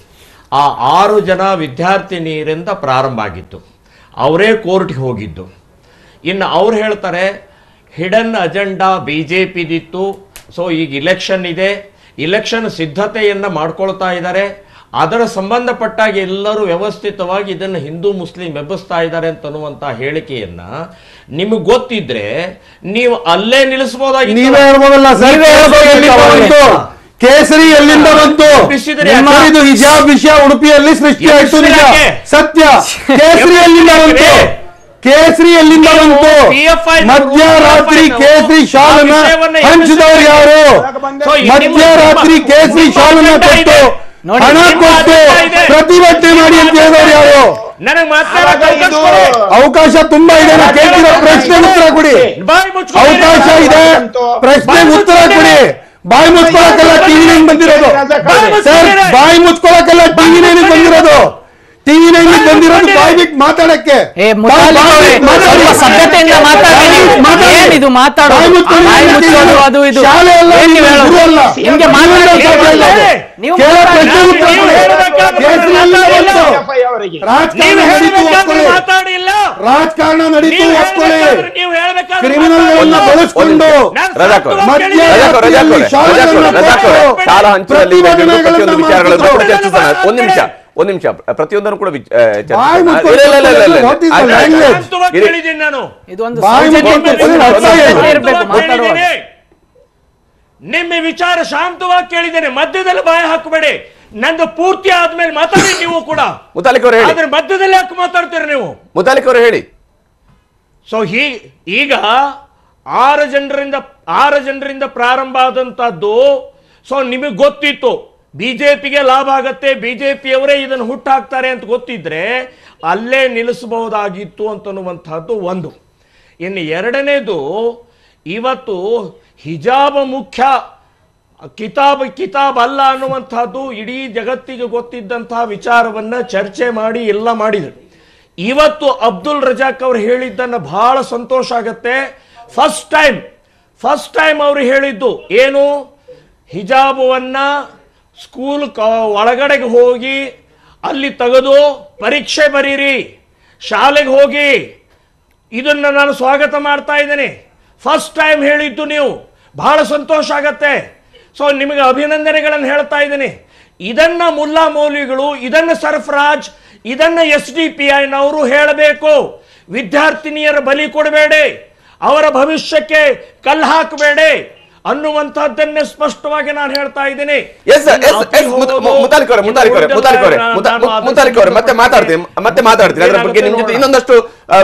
S9: ಆ 6 ಜನ ವಿದ್ಯಾರ್ಥಿನಿಯರಿಂದ ಪ್ರಾರಂಭ ಆಗಿತ್ತು, ಅವರೇ ಕೋರ್ಟ್ಗೆ ಹೋಗಿದ್ದು. ಇನ್ನು ಅವ್ರು ಹೇಳ್ತಾರೆ ಹಿಡನ್ ಅಜೆಂಡಾ BJPದಿತ್ತು, ಸೊ ಈಗ ಇಲೆಕ್ಷನ್ ಇದೆ, ಇಲೆಕ್ಷನ್ ಸಿದ್ಧತೆಯನ್ನು ಮಾಡ್ಕೊಳ್ತಾ ಇದ್ದಾರೆ, ಅದರ ಸಂಬಂಧಪಟ್ಟಾಗಿ ಎಲ್ಲರೂ ವ್ಯವಸ್ಥಿತವಾಗಿ ಇದನ್ನು ಹಿಂದೂ ಮುಸ್ಲಿಂ ಎಬ್ಬಿಸ್ತಾ ಇದ್ದಾರೆ ಅಂತನ್ನುವಂತ ಹೇಳಿಕೆಯನ್ನ ನಿಮಗೆ ಗೊತ್ತಿದ್ರೆ ನೀವು ಅಲ್ಲೇ ನಿಲ್ಲಿಸಬಹುದಾಗಿ.
S8: ನೀವೇ ಹೇಳ್ಬೋದಲ್ಲ ಸರ್, ಕೇಸರಿ ಎಲ್ಲಿಂದ ಬಂತು? ಇದು ಹಿಜಾಬ್ ವಿಷಯ ಉಡುಪಿಯಲ್ಲಿ ಸೃಷ್ಟಿ ಆಯ್ತು, ನಿಜ ಸತ್ಯ. ಕೇಸರಿ ಎಲ್ಲಿಂದ ಬಂತು? ಕೇಸರಿ ಎಲ್ಲಿಂದ ಬಂತು? ಮಧ್ಯರಾತ್ರಿ ಕೇಸರಿ ಶಾಲನ್ನ ಹಂಚಿದವರು ಯಾರು? ಮಧ್ಯರಾತ್ರಿ ಕೇಸರಿ ಶಾಲನ್ನ ಕೊಟ್ಟು ಹಣ ಕೊಟ್ಟು ಪ್ರತಿಭಟನೆ ಮಾಡಿ ಅಂತ ಹೇಳಿದವರು ಯಾರು? ಅವಕಾಶ ತುಂಬಾ ಇದೆ, ಕೇಳ್ತಿರೋ ಪ್ರಶ್ನೆ ಉತ್ತರ ಕೊಡಿ. ಅವಕಾಶ ಇದೆ, ಪ್ರಶ್ನೆಗೆ ಉತ್ತರ ಕೊಡಿ. ಬಾಯಿ ಮುಚ್ಕೊಳಕ್ಕೆಲ್ಲ ಟಿವಿ9 ಬಂದಿರೋದು ಸರ್, ಬಾಯಿ ಮುಚ್ಕೊಳಕ್ಕೆಲ್ಲ ಟಿವಿ9 ಬಂದಿರೋದು. ಟಿವಿ9 ಬಂದಿರೋದು ಬಾಯಿ ಬಿಟ್ಟು ಮಾತಾಡಕ್ಕೆ. ಶಾಲೆ ಅಲ್ಲ, ಗುರು ಅಲ್ಲ. ರಾಜಕಾರಣ ನಡೀತು ಒಪ್ಕೊಳ್ಳಿ. ಕ್ರಿಮಿನಲ್ಗಳನ್ನ ಬಳಸ್ಕೊಂಡು
S3: ಒಂದು ನಿಮಿಷ ಪ್ರತಿಯೊಂದನ್ನು ಕೂಡ
S9: ನಿಮ್ಮ ವಿಚಾರ ಶಾಂತವಾಗಿ ಕೇಳಿದ್ದೇನೆ, ಮಧ್ಯದಲ್ಲಿ ಬಾಯ ಹಾಕಬೇಡಿ. ನಂದು ಪೂರ್ತಿ ಆದ್ಮೇಲೆ ಮಾತಾಡಿ ನೀವು ಕೂಡ.
S3: ಮುತಾಲಿಕ್ ಅವರು ಹೇಳಿ.
S9: ಆದ್ರೆ ಮಧ್ಯದಲ್ಲಿ ಯಾಕೆ ಮಾತಾಡ್ತೀರಿ ನೀವು?
S3: ಮುತಾಲಿಕ್ ಅವರು ಹೇಳಿ.
S9: ಸೊ ಈಗ 6 ಜನರಿಂದ ಪ್ರಾರಂಭ ಆದಂತದ್ದು. ಸೊ ನಿಮಗೆ ಗೊತ್ತಿತ್ತು ಬಿಜೆಪಿಗೆ ಲಾಭ ಆಗತ್ತೆ, ಬಿಜೆಪಿಯವರೇ ಇದನ್ನು ಹುಟ್ಟಾಕ್ತಾರೆ ಅಂತ ಗೊತ್ತಿದ್ರೆ ಅಲ್ಲೇ ನಿಲ್ಲಿಸಬಹುದಾಗಿತ್ತು ಅಂತನ್ನುವಂತಹದ್ದು ಒಂದು. ಇನ್ನು ಎರಡನೇದು, ಇವತ್ತು ಹಿಜಾಬ್ ಮುಖ್ಯ, ಕಿತಾಬ್ ಅಲ್ಲ ಅನ್ನುವಂಥದ್ದು ಇಡೀ ಜಗತ್ತಿಗೆ ಗೊತ್ತಿದ್ದಂತಹ ವಿಚಾರವನ್ನ ಚರ್ಚೆ ಮಾಡಿ ಎಲ್ಲ ಮಾಡಿದ್ರು. ಇವತ್ತು ಅಬ್ದುಲ್ ರಜಾಕ್ ಅವರು ಹೇಳಿದ್ದನ್ನ ಬಹಳ ಸಂತೋಷ ಆಗತ್ತೆ. ಫಸ್ಟ್ ಟೈಮ್ ಅವರು ಹೇಳಿದ್ದು ಏನು, ಹಿಜಾಬವನ್ನ ಸ್ಕೂಲ್ ಒಳಗಡೆಗೆ ಹೋಗಿ ಅಲ್ಲಿ ತೆಗೆದು ಪರೀಕ್ಷೆ ಬರೀರಿ, ಶಾಲೆಗೆ ಹೋಗಿ, ಇದನ್ನ ನಾನು ಸ್ವಾಗತ ಮಾಡ್ತಾ ಇದ್ದೇನೆ. ಫಸ್ಟ್ ಟೈಮ್ ಹೇಳಿದ್ದು ನೀವು, ಬಹಳ ಸಂತೋಷ ಆಗತ್ತೆ. ಸೊ ನಿಮಗೆ ಅಭಿನಂದನೆಗಳನ್ನು ಹೇಳ್ತಾ ಇದ್ದೀನಿ. ಇದನ್ನ ಮುಲ್ಲಾ ಮೌಲ್ವಿಗಳು, ಇದನ್ನ ಸರ್ಫರಾಜ್, ಇದನ್ನ SDPIನವರು ಹೇಳಬೇಕು. ವಿದ್ಯಾರ್ಥಿನಿಯರ ಬಲಿ ಕೊಡಬೇಡಿ, ಅವರ ಭವಿಷ್ಯಕ್ಕೆ ಕಲ್ಲು ಹಾಕಬೇಡಿ ಅನ್ನುವಂತಹದ್ದನ್ನೇ ಸ್ಪಷ್ಟವಾಗಿ ನಾನು ಹೇಳ್ತಾ ಇದ್ದೀನಿ.
S3: ಮತ್ತೆ ಮಾತಾಡ್ತೀನಿ ಅದರ ಬಗ್ಗೆ ನಿಮ್ ಜೊತೆ ಇನ್ನೊಂದಷ್ಟು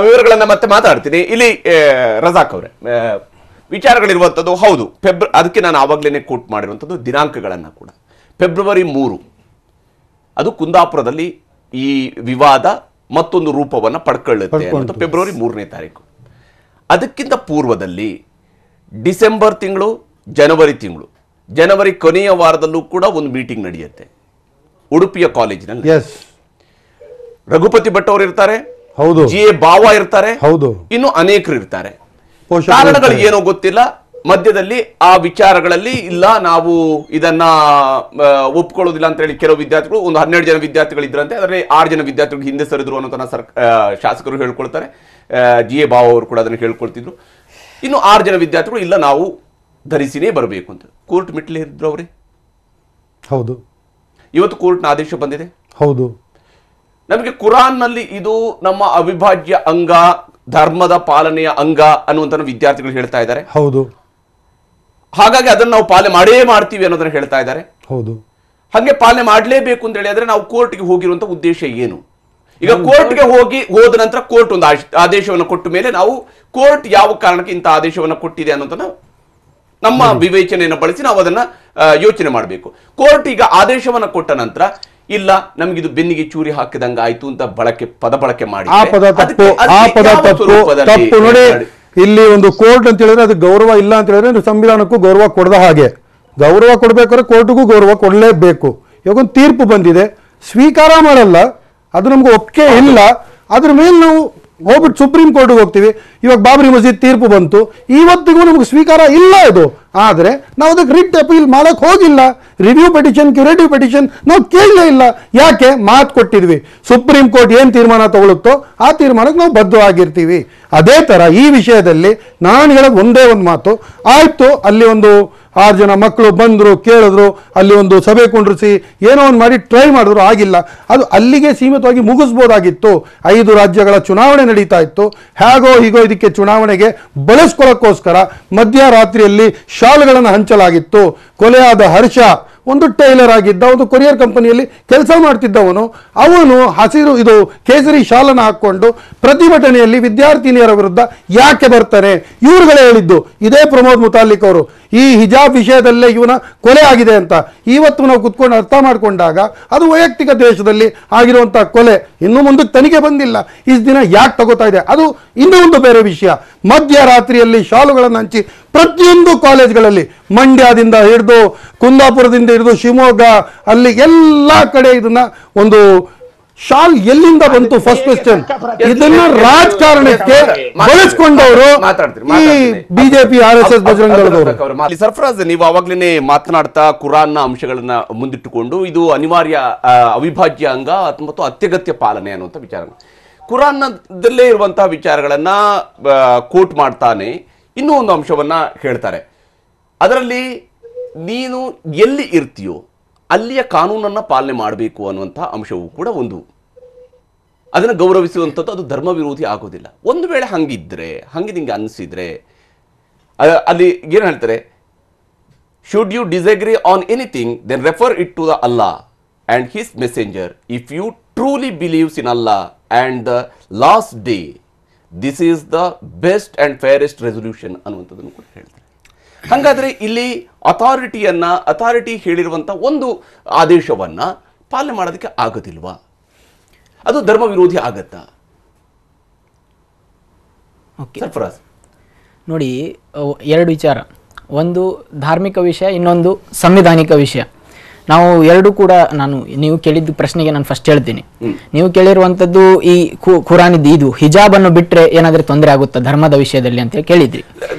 S3: ವಿವರಗಳನ್ನ ಮತ್ತೆ ಮಾತಾಡ್ತೀನಿ. ಇಲ್ಲಿ ರಜಾಕ್ ಅವರೇ, ವಿಚಾರಗಳಿರುವಂಥದ್ದು ಹೌದು. ಅದಕ್ಕೆ ನಾನು ಆವಾಗಲೇ ಕೋಟ್ ಮಾಡಿರುವಂಥದ್ದು ದಿನಾಂಕಗಳನ್ನ ಕೂಡ. ಫೆಬ್ರವರಿ 3 ಅದು ಕುಂದಾಪುರದಲ್ಲಿ ಈ ವಿವಾದ ಮತ್ತೊಂದು ರೂಪವನ್ನು ಪಡ್ಕೊಳ್ಳುತ್ತೆ ಅನ್ನೋದು ಫೆಬ್ರವರಿ 3ನೇ ತಾರೀಕು. ಅದಕ್ಕಿಂತ ಪೂರ್ವದಲ್ಲಿ ಡಿಸೆಂಬರ್ ತಿಂಗಳು, ಜನವರಿ ಕೊನೆಯ ವಾರದಲ್ಲೂ ಕೂಡ ಒಂದು ಮೀಟಿಂಗ್ ನಡೆಯುತ್ತೆ ಉಡುಪಿಯ ಕಾಲೇಜಿನಲ್ಲಿ. ರಘುಪತಿ ಭಟ್ ಅವರು ಇರ್ತಾರೆ, ಹೌದು, GA ಬಾವ ಇರ್ತಾರೆ, ಹೌದು, ಇನ್ನು ಅನೇಕರು ಇರ್ತಾರೆ. ಕಾರಣಗಳು ಏನೋ ಗೊತ್ತಿಲ್ಲ. ಮಧ್ಯದಲ್ಲಿ ಆ ವಿಚಾರಗಳಲ್ಲಿ ಇಲ್ಲ, ನಾವು ಇದನ್ನ ಒಪ್ಕೊಳ್ಳೋದಿಲ್ಲ ಅಂತ ಹೇಳಿ ಕೆಲವು ವಿದ್ಯಾರ್ಥಿಗಳು, ಒಂದು 12 ಜನ ವಿದ್ಯಾರ್ಥಿಗಳು ಇದ್ರಂತೆ, ಅದರಲ್ಲಿ 6 ಜನ ವಿದ್ಯಾರ್ಥಿಗಳು ಹಿಂದೆ ಸರಿದ್ರು ಅನ್ನೋ ಶಾಸಕರು ಹೇಳ್ಕೊಳ್ತಾರೆ. GA ಬಾವ ಅವರು ಕೂಡ ಅದನ್ನು ಹೇಳ್ಕೊಳ್ತಿದ್ರು. ಇನ್ನು 6 ಜನ ವಿದ್ಯಾರ್ಥಿಗಳು ಇಲ್ಲ, ನಾವು ಧರಿಸಿನೇ ಬರಬೇಕು ಅಂತ ಕೋರ್ಟ್ ಮೆಟ್ಲೆ ಇದ್ರು ಅವ್ರೆ. ಹೌದು, ಇವತ್ತು ಕೋರ್ಟ್ನ ಆದೇಶ ಬಂದಿದೆ. ಹೌದು, ನಮಗೆ ಕುರಾನ್ನಲ್ಲಿ ಇದು ನಮ್ಮ ಅವಿಭಾಜ್ಯ ಅಂಗ, ಧರ್ಮದ ಪಾಲನೆಯ ಅಂಗ ಅನ್ನುವಂತ ವಿದ್ಯಾರ್ಥಿಗಳು ಹೇಳ್ತಾ ಇದ್ದಾರೆ. ಹೌದು, ಹಾಗಾಗಿ ಅದನ್ನು ನಾವು ಪಾಲನೆ ಮಾಡೇ ಮಾಡ್ತೀವಿ ಅನ್ನೋದನ್ನ ಹೇಳ್ತಾ ಇದ್ದಾರೆ. ಹೌದು, ಹಾಗೆ ಪಾಲನೆ ಮಾಡಲೇಬೇಕು ಅಂತ ಹೇಳಿದ್ರೆ ನಾವು ಕೋರ್ಟ್ಗೆ ಹೋಗಿರುವಂತ ಉದ್ದೇಶ ಏನು? ಈಗ ಕೋರ್ಟ್ಗೆ ಹೋದ ನಂತರ ಕೋರ್ಟ್ ಒಂದು ಆದೇಶವನ್ನು ಕೊಟ್ಟ ಮೇಲೆ ನಾವು ಕೋರ್ಟ್ ಯಾವ ಕಾರಣಕ್ಕೆ ಇಂಥ ಆದೇಶವನ್ನು ಕೊಟ್ಟಿದೆ ಅನ್ನೋದನ್ನ ನಮ್ಮ ವಿವೇಚನೆಯನ್ನು ಬಳಸಿ ನಾವು ಅದನ್ನ ಯೋಚನೆ ಮಾಡಬೇಕು. ಕೋರ್ಟ್ ಈಗ ಆದೇಶವನ್ನು ಕೊಟ್ಟ ನಂತರ ಇಲ್ಲ, ನಮಗಿದು ಬೆನ್ನಿಗೆ ಚೂರಿ ಹಾಕಿದಂಗ ಆಯ್ತು ಅಂತ ಪದ ಬಳಕೆ ಮಾಡಿ
S8: ತಪ್ಪು ನೋಡಿ. ಇಲ್ಲಿ ಒಂದು ಕೋರ್ಟ್ ಅಂತ ಹೇಳಿದ್ರೆ ಅದು ಗೌರವ ಇಲ್ಲ ಅಂತ ಹೇಳಿದ್ರೆ ಸಂವಿಧಾನಕ್ಕೂ ಗೌರವ ಕೊಡದ ಹಾಗೆ. ಗೌರವ ಕೊಡ್ಬೇಕಾದ್ರೆ ಕೋರ್ಟ್ಗೂ ಗೌರವ ಕೊಡಲೇಬೇಕು. ಇವಾಗ ಒಂದು ತೀರ್ಪು ಬಂದಿದೆ, ಸ್ವೀಕಾರ ಮಾಡಲ್ಲ, ಅದು ನಮ್ಗೆ ಒಪ್ಪಿಗೆ ಇಲ್ಲ, ಅದ್ರ ಮೇಲೆ ನಾವು ಹೋಗ್ಬಿಟ್ಟು ಸುಪ್ರೀಂ ಕೋರ್ಟ್ಗೆ ಹೋಗ್ತೀವಿ. ಇವಾಗ ಬಾಬರಿ ಮಸೀದ್ ತೀರ್ಪು ಬಂತು, ಇವತ್ತಿಗೂ ನಮ್ಗೆ ಸ್ವೀಕಾರ ಇಲ್ಲ ಇದು. ಆದರೆ ನಾವು ಅದಕ್ಕೆ ರಿಟ್ ಅಪೀಲ್ ಮಾಡಕ್ ಹೋಗಿಲ್ಲ. ರಿವ್ಯೂ ಪಿಟಿಷನ್, ಕ್ಯೂರೇಟಿವ್ ಪಿಟಿಷನ್ ನಾವು ಕೇಳಲೇ ಇಲ್ಲ. ಯಾಕೆ? ಮಾತು ಕೊಟ್ಟಿದ್ವಿ. ಸುಪ್ರೀಂ ಕೋರ್ಟ್ ಏನು ತೀರ್ಮಾನ ತಗೊಳುತ್ತೋ ಆ ತೀರ್ಮಾನಕ್ಕೆ ನಾವು ಬದ್ಧವಾಗಿರ್ತೀವಿ. ಅದೇ ತರ ಈ ವಿಷಯದಲ್ಲಿ ನಾನು ಹೇಳೋದು ಒಂದೇ ಒಂದು ಮಾತು, ಆಯ್ತು, ಅಲ್ಲಿ ಒಂದು 6 ಜನ ಮಕ್ಕಳು ಬಂದರು, ಕೇಳಿದ್ರು, ಅಲ್ಲಿ ಒಂದು ಸಭೆ ಕುಂಡ್ರಿಸಿ ಏನೋ ಒಂದು ಮಾಡಿ ಟ್ರೈ ಮಾಡಿದ್ರು, ಆಗಿಲ್ಲ. ಅದು ಅಲ್ಲಿಗೆ ಸೀಮಿತವಾಗಿ ಮುಗಿಸ್ಬೋದಾಗಿತ್ತು. 5 ರಾಜ್ಯಗಳ ಚುನಾವಣೆ ನಡೀತಾ ಇತ್ತು. ಹೇಗೋ ಹೀಗೋ ಇದಕ್ಕೆ ಚುನಾವಣೆಗೆ ಬಳಸ್ಕೊಳ್ಳೋಕ್ಕೋಸ್ಕರ ಮಧ್ಯರಾತ್ರಿಯಲ್ಲಿ ಶಾಲ್ಗಳನ್ನು ಹಂಚಲಾಗಿತ್ತು. ಕೊಲೆಯಾದ ಹರ್ಷ ಒಂದು ಟೈಲರ್ ಆಗಿದ್ದ, ಒಂದು ಕೊರಿಯರ್ ಕಂಪನಿಯಲ್ಲಿ ಕೆಲಸ ಮಾಡ್ತಿದ್ದವನು. ಅವನು ಇದು ಕೇಸರಿ ಶಾಲನ್ನು ಹಾಕೊಂಡು ಪ್ರತಿಭಟನೆಯಲ್ಲಿ ವಿದ್ಯಾರ್ಥಿನಿಯರ ವಿರುದ್ಧ ಯಾಕೆ ಬರ್ತಾನೆ? ಇವ್ರುಗಳೇ ಹೇಳಿದ್ದು, ಇದೇ ಪ್ರಮೋದ್ ಮುತಾಲಿಕ್ ಅವರು, ಈ ಹಿಜಾಬ್ ವಿಷಯದಲ್ಲೇ ಇವನ ಕೊಲೆ ಆಗಿದೆ ಅಂತ. ಇವತ್ತು ನಾವು ಕುತ್ಕೊಂಡು ಅರ್ಥ ಮಾಡಿಕೊಂಡಾಗ ಅದು ವೈಯಕ್ತಿಕ ದೇಶದಲ್ಲಿ ಆಗಿರುವಂತಹ ಕೊಲೆ. ಇನ್ನು ಮುಂದಕ್ಕೆ ತನಿಖೆ ಬಂದಿಲ್ಲ, ಇಷ್ಟು ದಿನ ಯಾಕೆ ತಗೋತಾ ಇದೆ ಅದು ಇನ್ನೂ ಒಂದು ಬೇರೆ ವಿಷಯ. ಮಧ್ಯರಾತ್ರಿಯಲ್ಲಿ ಶಾಲುಗಳನ್ನು ಹಂಚಿ ಪ್ರತಿಯೊಂದು ಕಾಲೇಜ್ಗಳಲ್ಲಿ, ಮಂಡ್ಯದಿಂದ ಹಿಡಿದು ಕುಂದಾಪುರದಿಂದ ಹಿಡಿದು ಶಿವಮೊಗ್ಗ, ಅಲ್ಲಿ ಎಲ್ಲ ಕಡೆ ಇದನ್ನ ಒಂದು ಶಾಲ್ ಎಲ್ಲಿಂದ ಬಂತು? First question. ಇದನ್ನ ರಾಜಕಾರಣಕ್ಕೆ ಬಳಸ್ಕೊಂಡವರು ಈ ಬಿಜೆಪಿ, RSS, ಬಜರಂಗ ದಳದವರು.
S3: ಸರ್ಫರಾಜ್, ನೀವು ಅವಾಗ್ಲೇನೆ ಮಾತನಾಡ್ತಾ ಕುರಾನ್ನ ಅಂಶಗಳನ್ನ ಮುಂದಿಟ್ಟುಕೊಂಡು ಇದು ಅನಿವಾರ್ಯ ಅವಿಭಾಜ್ಯ ಅಂಗ ಮತ್ತು ಅತ್ಯಗತ್ಯ ಪಾಲನೆ ಅನ್ನುವಂಥ ವಿಚಾರ, ಕುರಾನ್ನದಲ್ಲೇ ಇರುವಂತಹ ವಿಚಾರಗಳನ್ನ ಕೋಟ್ ಮಾಡ್ತಾನೆ. ಇನ್ನೂ ಒಂದು ಅಂಶವನ್ನ ಹೇಳ್ತಾರೆ, ಅದರಲ್ಲಿ ನೀನು ಎಲ್ಲಿ ಇರ್ತೀಯೋ ಅಲ್ಲಿಯ ಕಾನೂನನ್ನ ಪಾಲನೆ ಮಾಡಬೇಕು ಅನ್ನುವಂತಹ ಅಂಶವೂ ಕೂಡ ಒಂದು. ಅದನ್ನು ಗೌರವಿಸುವಂಥದ್ದು ಅದು ಧರ್ಮ ವಿರೋಧಿ ಆಗೋದಿಲ್ಲ. ಒಂದು ವೇಳೆ ಹಂಗೆ ನಿಂಗೆ ಅನಿಸಿದ್ರೆ ಅಲ್ಲಿ ಏನು ಹೇಳ್ತಾರೆ, should you disagree on anything, then refer it to the Allah and his messenger. If you truly believes in Allah and the last day, this is the best and fairest resolution ಅನ್ನುವಂಥದ್ದನ್ನು ಕೂಡ ಹೇಳ್ತಾರೆ. ಹಾಗಾದ್ರೆ ಇಲ್ಲಿ authority ಹೇಳಿರುವಂತ ಒಂದು ಆದೇಶವನ್ನ ಪಾಲನೆ ಮಾಡೋದಕ್ಕೆ ಆಗೋದಿಲ್ವಾ? ಅದು ಧರ್ಮ ವಿರೋಧಿ ಆಗತ್ತಾ? ಸರ್ಫರಾಜ್
S6: ನೋಡಿ, ಎರಡು ವಿಚಾರ, ಒಂದು ಧಾರ್ಮಿಕ ವಿಷಯ, ಇನ್ನೊಂದು ಸಂವಿಧಾನಿಕ ವಿಷಯ. ನಾವು ಎರಡು ಕೂಡ, ನೀವು ಕೇಳಿದ ಪ್ರಶ್ನೆಗೆ ನಾನು ಫಸ್ಟ್ ಹೇಳ್ತೀನಿ. ನೀವು ಕೇಳಿರುವಂತದ್ದು ಈ ಖುರಾನಿದ್ದು ಇದು ಹಿಜಾಬ್ ಅನ್ನು ಬಿಟ್ರೆ ಏನಾದ್ರೆ ತೊಂದರೆ ಆಗುತ್ತಾ ಧರ್ಮದ ವಿಷಯದಲ್ಲಿ ಅಂತ ಕೇಳಿದ್ರಿ.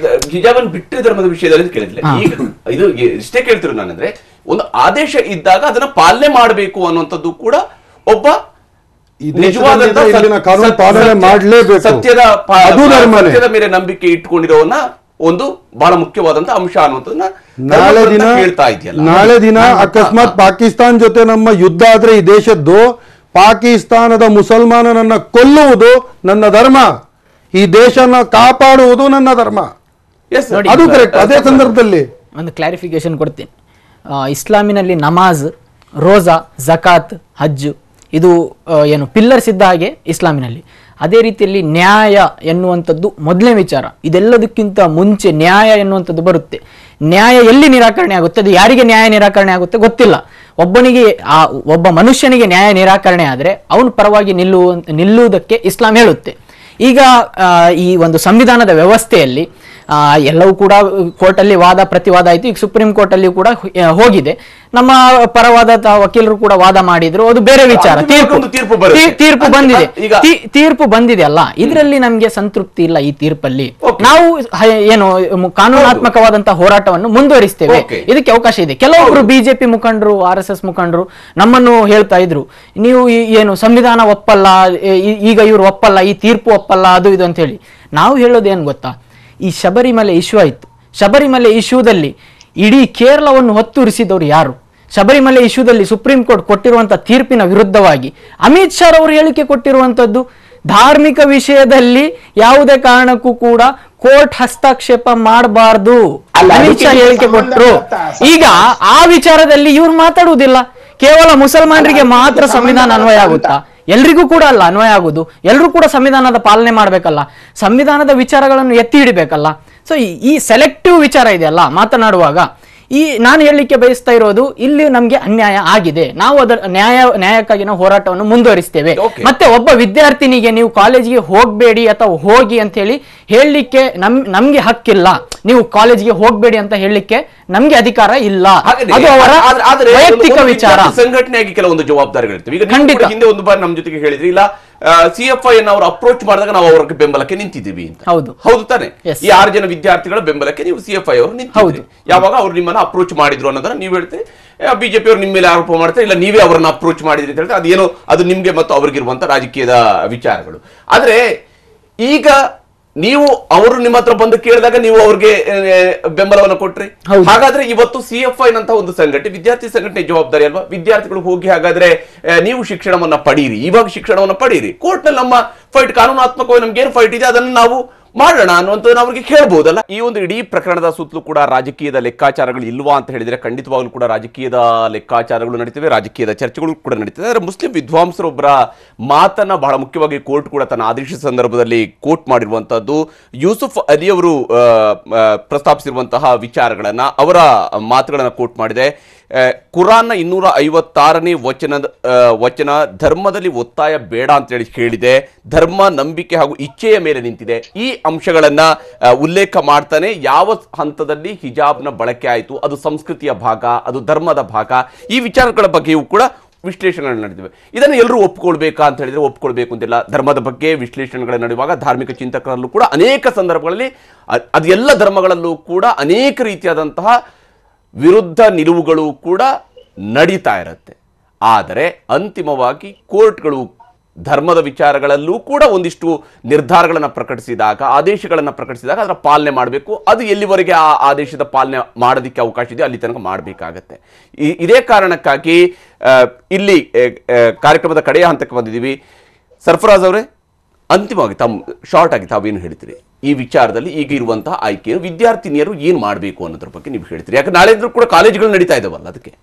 S3: ಹಿಜಾಬ್ ಅನ್ನು ಬಿಟ್ಟರೆ ಧರ್ಮದ ವಿಷಯದಲ್ಲಿ ಕೇಳಿದ್ರೆ ಈಗ ಇದು ಇಷ್ಟೇ ಕೇಳ್ತಿರೋ ನಾನಂದ್ರೆ, ಒಂದು ಆದೇಶ ಇದ್ದಾಗ ಅದನ್ನ ಪಾಲನೆ ಮಾಡಬೇಕು ಅನ್ನುವಂಥದ್ದು ಕೂಡ ಒಬ್ಬ ನಿಜವಾದಂತಹ
S8: ಕಾನೂನು ಪಾಲನೆ ಮಾಡಲೇಬೇಕು.
S3: ಸತ್ಯದ ಮೇಲೆ ನಂಬಿಕೆ ಇಟ್ಕೊಂಡಿರೋವನ್ನ ಒಂದು ಬಹಳ ಮುಖ್ಯವಾದಂತಹ ಅಂಶ ಅನ್ನುವಂಥದ್ದನ್ನ
S8: ನಾಳೆ ದಿನ ಅಕಸ್ಮಾತ್ ಪಾಕಿಸ್ತಾನ ಜೊತೆ ನಮ್ಮ ಯುದ್ಧ ಆದ್ರೆ ಈ ದೇಶದ್ದು, ಪಾಕಿಸ್ತಾನದ ಮುಸಲ್ಮಾನನನ್ನ ಕೊಲ್ಲುವುದು ನನ್ನ ಧರ್ಮ, ಈ ದೇಶನ ಕಾಪಾಡುವುದು ನನ್ನ ಧರ್ಮ. ಅದು ಕರೆಕ್ಟ್. ಅದೇ ಸಂದರ್ಭದಲ್ಲಿ
S6: ಒಂದು ಕ್ಲಾರಿಫಿಕೇಶನ್ ಕೊಡ್ತೀನಿ. ಇಸ್ಲಾಮಿನಲ್ಲಿ ನಮಾಜ್, ರೋಜಾ, ಜಕಾತ್, ಹಜ್ ಇದು ಏನು ಪಿಲ್ಲರ್ಸ್ ಇದ್ದ ಹಾಗೆ ಇಸ್ಲಾಮಿನಲ್ಲಿ. ಅದೇ ರೀತಿಯಲ್ಲಿ ನ್ಯಾಯ ಎನ್ನುವಂಥದ್ದು ಮೊದಲನೇ ವಿಚಾರ. ಇದೆಲ್ಲದಕ್ಕಿಂತ ಮುಂಚೆ ನ್ಯಾಯ ಎನ್ನುವಂಥದ್ದು ಬರುತ್ತೆ. ನ್ಯಾಯ ಎಲ್ಲಿ ನಿರಾಕರಣೆ ಆಗುತ್ತೆ, ಅದು ಯಾರಿಗೆ ನ್ಯಾಯ ನಿರಾಕರಣೆ ಆಗುತ್ತೆ ಗೊತ್ತಿಲ್ಲ. ಒಬ್ಬ ಮನುಷ್ಯನಿಗೆ ನ್ಯಾಯ ನಿರಾಕರಣೆ ಆದರೆ ಅವನ ಪರವಾಗಿ ನಿಲ್ಲುವುದಕ್ಕೆ ಇಸ್ಲಾಂ ಹೇಳುತ್ತೆ. ಈಗ ಈ ಒಂದು ಸಂವಿಧಾನದ ವ್ಯವಸ್ಥೆಯಲ್ಲಿ ಎಲ್ಲವೂ ಕೂಡ ಕೋರ್ಟಲ್ಲಿ ವಾದ ಪ್ರತಿವಾದ ಆಯಿತು. ಈಗ ಸುಪ್ರೀಂ ಕೋರ್ಟ್ ಅಲ್ಲಿ ಕೂಡ ಹೋಗಿದೆ. ನಮ್ಮ ಪರವಾದ ವಕೀಲರು ಕೂಡ ವಾದ ಮಾಡಿದ್ರು, ಅದು ಬೇರೆ ವಿಚಾರ. ತೀರ್ಪು ಬಂದಿದೆ ಅಲ್ಲ, ಇದರಲ್ಲಿ ನಮ್ಗೆ ಸಂತೃಪ್ತಿ ಇಲ್ಲ. ಈ ತೀರ್ಪಲ್ಲಿ ನಾವು ಏನು ಕಾನೂನಾತ್ಮಕವಾದಂತಹ ಹೋರಾಟವನ್ನು ಮುಂದುವರಿಸ್ತೇವೆ, ಇದಕ್ಕೆ ಅವಕಾಶ ಇದೆ. ಕೆಲವೊಬ್ರು ಬಿಜೆಪಿ ಮುಖಂಡರು, RSS ಮುಖಂಡರು ನಮ್ಮನ್ನು ಹೇಳ್ತಾ ಇದ್ರು, ನೀವು ಏನು ಸಂವಿಧಾನ ಒಪ್ಪಲ್ಲ, ಈಗ ಇವ್ರು ಒಪ್ಪಲ್ಲ, ಈ ತೀರ್ಪು ಒಪ್ಪಲ್ಲ, ಅದು ಇದು ಅಂತ ಹೇಳಿ. ನಾವು ಹೇಳೋದೇನು ಗೊತ್ತಾ, ಈ ಶಬರಿಮಲೆ ಇಶ್ಯೂ ಆಯ್ತು. ಶಬರಿಮಲೆ ಇಶ್ಯೂದಲ್ಲಿ ಇಡೀ ಕೇರಳವನ್ನು ಹೊತ್ತುರಿಸಿದವರು ಯಾರು? ಶಬರಿಮಲೆ ಇಶ್ಯೂದಲ್ಲಿ ಸುಪ್ರೀಂ ಕೋರ್ಟ್ ಕೊಟ್ಟಿರುವಂತಹ ತೀರ್ಪಿನ ವಿರುದ್ಧವಾಗಿ ಅಮಿತ್ ಶಾ ಅವರು ಹೇಳಿಕೆ ಕೊಟ್ಟಿರುವಂತದ್ದು, ಧಾರ್ಮಿಕ ವಿಷಯದಲ್ಲಿ ಯಾವುದೇ ಕಾರಣಕ್ಕೂ ಕೂಡ ಕೋರ್ಟ್ ಹಸ್ತಕ್ಷೇಪ ಮಾಡಬಾರ್ದು ಅಮಿತ್ ಶಾ ಹೇಳಿಕೆ ಕೊಟ್ಟರು. ಈಗ ಆ ವಿಚಾರದಲ್ಲಿ ಇವ್ರು ಮಾತಾಡುವುದಿಲ್ಲ. ಕೇವಲ ಮುಸಲ್ಮಾನರಿಗೆ ಮಾತ್ರ ಸಂವಿಧಾನ ಅನ್ವಯ ಆಗುತ್ತಾ? ಎಲ್ರಿಗೂ ಕೂಡ ಅಲ್ಲ ಅನ್ವಯ ಆಗುದು. ಎಲ್ಲರೂ ಕೂಡ ಸಂವಿಧಾನದ ಪಾಲನೆ ಮಾಡ್ಬೇಕಲ್ಲ, ಸಂವಿಧಾನದ ವಿಚಾರಗಳನ್ನು ಎತ್ತಿ ಹಿಡಿಬೇಕಲ್ಲ. ಸೊ ಈ ಸೆಲೆಕ್ಟಿವ್ ವಿಚಾರ ಇದೆಯಲ್ಲ ಮಾತನಾಡುವಾಗ, ನಾನು ಹೇಳಲಿಕ್ಕೆ ಬಯಸ್ತಾ ಇರೋದು, ಇಲ್ಲಿ ನಮ್ಗೆ ಅನ್ಯಾಯ ಆಗಿದೆ, ನಾವು ಅದರ ನ್ಯಾಯಕ್ಕಾಗಿ ನಾವು ಹೋರಾಟವನ್ನು ಮುಂದುವರಿಸ್ತೇವೆ. ಮತ್ತೆ ಒಬ್ಬ ವಿದ್ಯಾರ್ಥಿನಿಗೆ ನೀವು ಕಾಲೇಜಿಗೆ ಹೋಗ್ಬೇಡಿ ಅಥವಾ ಹೋಗಿ ಅಂತ ಹೇಳಲಿಕ್ಕೆ ನಮ್ಗೆ ಹಕ್ಕಿಲ್ಲ. ನೀವು ಕಾಲೇಜಿಗೆ ಹೋಗ್ಬೇಡಿ ಅಂತ ಹೇಳಲಿಕ್ಕೆ ನಮ್ಗೆ ಅಧಿಕಾರ ಇಲ್ಲ. ಅದು ಅವರ ವೈಯಕ್ತಿಕ ವಿಚಾರ.
S3: ಸಂಘಟನೆಯಾಗಿ ಕೆಲವೊಂದು ಜವಾಬ್ದಾರಿಗಳಿರ್ತವೆ. ಈಗ ಹಿಂದೆ ಒಂದು ಬಾರಿ ನಮ್ಮ ಜೊತೆಗೆ ಹೇಳಿದ್ರಿ, ಇಲ್ಲ CFI ಅನ್ನು ಅವರು ಅಪ್ರೋಚ್ ಮಾಡಿದಾಗ ನಾವು ಅವ್ರಿಗೆ ಬೆಂಬಲಕ್ಕೆ ನಿಂತಿದ್ದೀವಿ ಅಂತ. ಹೌದು ತಾನೆ? ಈ 6 ಜನ ವಿದ್ಯಾರ್ಥಿಗಳ ಬೆಂಬಲಕ್ಕೆ ನೀವು CFI ಅವರು ನಿಂತಿದ್ರಿ. ಯಾವಾಗ ಅವ್ರು ನಿಮ್ಮನ್ನ ಅಪ್ರೋಚ್ ಮಾಡಿದ್ರು ಅನ್ನೋದನ್ನ ನೀವು ಹೇಳ್ತೀರಿ. ಬಿಜೆಪಿ ಅವರು ನಿಮ್ಮ ಮೇಲೆ ಆರೋಪ ಮಾಡ್ತಾರೆ, ಇಲ್ಲ ನೀವೇ ಅವರನ್ನ ಅಪ್ರೋಚ್ ಮಾಡಿದ್ರಿ ಅಂತ ಹೇಳ್ತಾರೆ. ಅದೇನೋ ಅದು ನಿಮ್ಗೆ ಮತ್ತು ಅವ್ರಿಗಿರುವಂತ ರಾಜಕೀಯದ ವಿಚಾರಗಳು. ಆದ್ರೆ ಈಗ ನೀವು ಅವರು ನಿಮ್ಮ ಹತ್ರ ಬಂದು ಕೇಳಿದಾಗ ನೀವು ಅವ್ರಿಗೆ ಬೆಂಬಲವನ್ನು ಕೊಟ್ರಿ. ಹಾಗಾದ್ರೆ ಇವತ್ತು CFI ನಂತ ಒಂದು ಸಂಘಟನೆ, ವಿದ್ಯಾರ್ಥಿ ಸಂಘಟನೆ ಜವಾಬ್ದಾರಿ ಅಲ್ವಾ? ವಿದ್ಯಾರ್ಥಿಗಳು ಹೋಗಿ ಹಾಗಾದ್ರೆ ನೀವು ಶಿಕ್ಷಣವನ್ನ ಪಡೀರಿ, ಇವಾಗ ಶಿಕ್ಷಣವನ್ನ ಪಡೀರಿ, ಕೋರ್ಟ್ ನಲ್ಲಿ ನಮ್ಮ ಫೈಟ್, ಕಾನೂನಾತ್ಮಕವಾಗಿ ನಮ್ಗೆ ಏನು ಫೈಟ್ ಇದೆ ಅದನ್ನು ನಾವು ಮಾಡೋಣ ಅನ್ನುವಂಥದ್ದನ್ನ ಅವ್ರಿಗೆ ಕೇಳಬಹುದಲ್ಲ. ಈ ಒಂದು ಇಡೀ ಪ್ರಕರಣದ ಸುತ್ತಲೂ ಕೂಡ ರಾಜಕೀಯದ ಲೆಕ್ಕಾಚಾರಗಳು ಇಲ್ವಾ ಅಂತ ಹೇಳಿದ್ರೆ ಖಂಡಿತವಾಗ್ಲೂ ಕೂಡ ರಾಜಕೀಯದ ಲೆಕ್ಕಾಚಾರಗಳು ನಡೀತವೆ, ರಾಜಕೀಯದ ಚರ್ಚೆಗಳು ಕೂಡ ನಡೀತವೆ. ಆದರೆ ಮುಸ್ಲಿಂ ವಿದ್ವಾಂಸರೊಬ್ಬರ ಮಾತನ್ನ ಬಹಳ ಮುಖ್ಯವಾಗಿ ಕೋರ್ಟ್ ಕೂಡ ತನ್ನ ಆದೇಶದ ಸಂದರ್ಭದಲ್ಲಿ ಕೋಟ್ ಮಾಡಿರುವಂತಹದ್ದು. ಯೂಸುಫ್ ಅಲಿ ಅವರು ಪ್ರಸ್ತಾಪಿಸಿರುವಂತಹ ವಿಚಾರಗಳನ್ನ, ಅವರ ಮಾತುಗಳನ್ನ ಕೋಟ್ ಮಾಡಿದೆ. ಕುರಾನ್ನ 256ನೇ ವಚನ ಧರ್ಮದಲ್ಲಿ ಒತ್ತಾಯ ಬೇಡ ಅಂತ ಹೇಳಿದೆ. ಧರ್ಮ, ನಂಬಿಕೆ ಹಾಗೂ ಇಚ್ಛೆಯ ಮೇಲೆ ನಿಂತಿದೆ. ಈ ಅಂಶಗಳನ್ನ ಉಲ್ಲೇಖ ಮಾಡ್ತಾನೆ ಯಾವ ಹಂತದಲ್ಲಿ ಹಿಜಾಬ್ನ ಬಳಕೆ ಆಯಿತು, ಅದು ಸಂಸ್ಕೃತಿಯ ಭಾಗ, ಅದು ಧರ್ಮದ ಭಾಗ, ಈ ವಿಚಾರಗಳ ಬಗ್ಗೆಯೂ ಕೂಡ ವಿಶ್ಲೇಷಣೆಗಳು ನಡೆದಿವೆ. ಇದನ್ನು ಎಲ್ಲರೂ ಒಪ್ಕೊಳ್ಬೇಕಾ ಅಂತ ಹೇಳಿದ್ರೆ ಒಪ್ಕೊಳ್ಬೇಕು ಅಂತಿಲ್ಲ. ಧರ್ಮದ ಬಗ್ಗೆ ವಿಶ್ಲೇಷಣೆಗಳು ನಡೆಯುವಾಗ ಧಾರ್ಮಿಕ ಚಿಂತಕರಲ್ಲೂ ಕೂಡ ಅನೇಕ ಸಂದರ್ಭಗಳಲ್ಲಿ, ಅದು ಎಲ್ಲ ಧರ್ಮಗಳಲ್ಲೂ ಕೂಡ ಅನೇಕ ರೀತಿಯಾದಂತಹ ವಿರುದ್ಧ ನಿಲುವುಗಳು ಕೂಡ ನಡೀತಾ ಇರುತ್ತೆ. ಆದರೆ ಅಂತಿಮವಾಗಿ ಕೋರ್ಟ್ಗಳು ಧರ್ಮದ ವಿಚಾರಗಳಲ್ಲೂ ಕೂಡ ಒಂದಿಷ್ಟು ನಿರ್ಧಾರಗಳನ್ನು ಪ್ರಕಟಿಸಿದಾಗ, ಆದೇಶಗಳನ್ನು ಪ್ರಕಟಿಸಿದಾಗ ಅದರ ಪಾಲನೆ ಮಾಡಬೇಕು. ಅದು ಎಲ್ಲಿವರೆಗೆ ಆ ಆದೇಶದ ಪಾಲನೆ ಮಾಡೋದಕ್ಕೆ ಅವಕಾಶ ಇದೆ ಅಲ್ಲಿ ತನಕ ಮಾಡಬೇಕಾಗತ್ತೆ. ಇದೇ ಕಾರಣಕ್ಕಾಗಿ ಇಲ್ಲಿ ಕಾರ್ಯಕ್ರಮದ ಕಡೆಯ ಹಂತಕ್ಕೆ ಬಂದಿದ್ದೀವಿ. ಸರ್ಫರಾಜ್ ಅವರೇ, ಅಂತಿಮವಾಗಿ ಶಾರ್ಟ್ ಆಗಿ ತಾವೇನು ಹೇಳ್ತೀರಿ? ಈ ವಿಚಾರದಲ್ಲಿ ಈಗ ಇರುವಂತಹ ಆಯ್ಕೆಯನ್ನು ವಿದ್ಯಾರ್ಥಿನಿಯರು ಏನ್ ಮಾಡಬೇಕು ಅನ್ನೋದ್ರ ಬಗ್ಗೆ ನೀವು ಹೇಳ್ತೀರಿ? ಯಾಕಂದ್ರೆ ನಾಳೆ ಕೂಡ ಕಾಲೇಜುಗಳು ನಡೀತಾ ಇದಾವಲ್ಲ, ಅದಕ್ಕೆ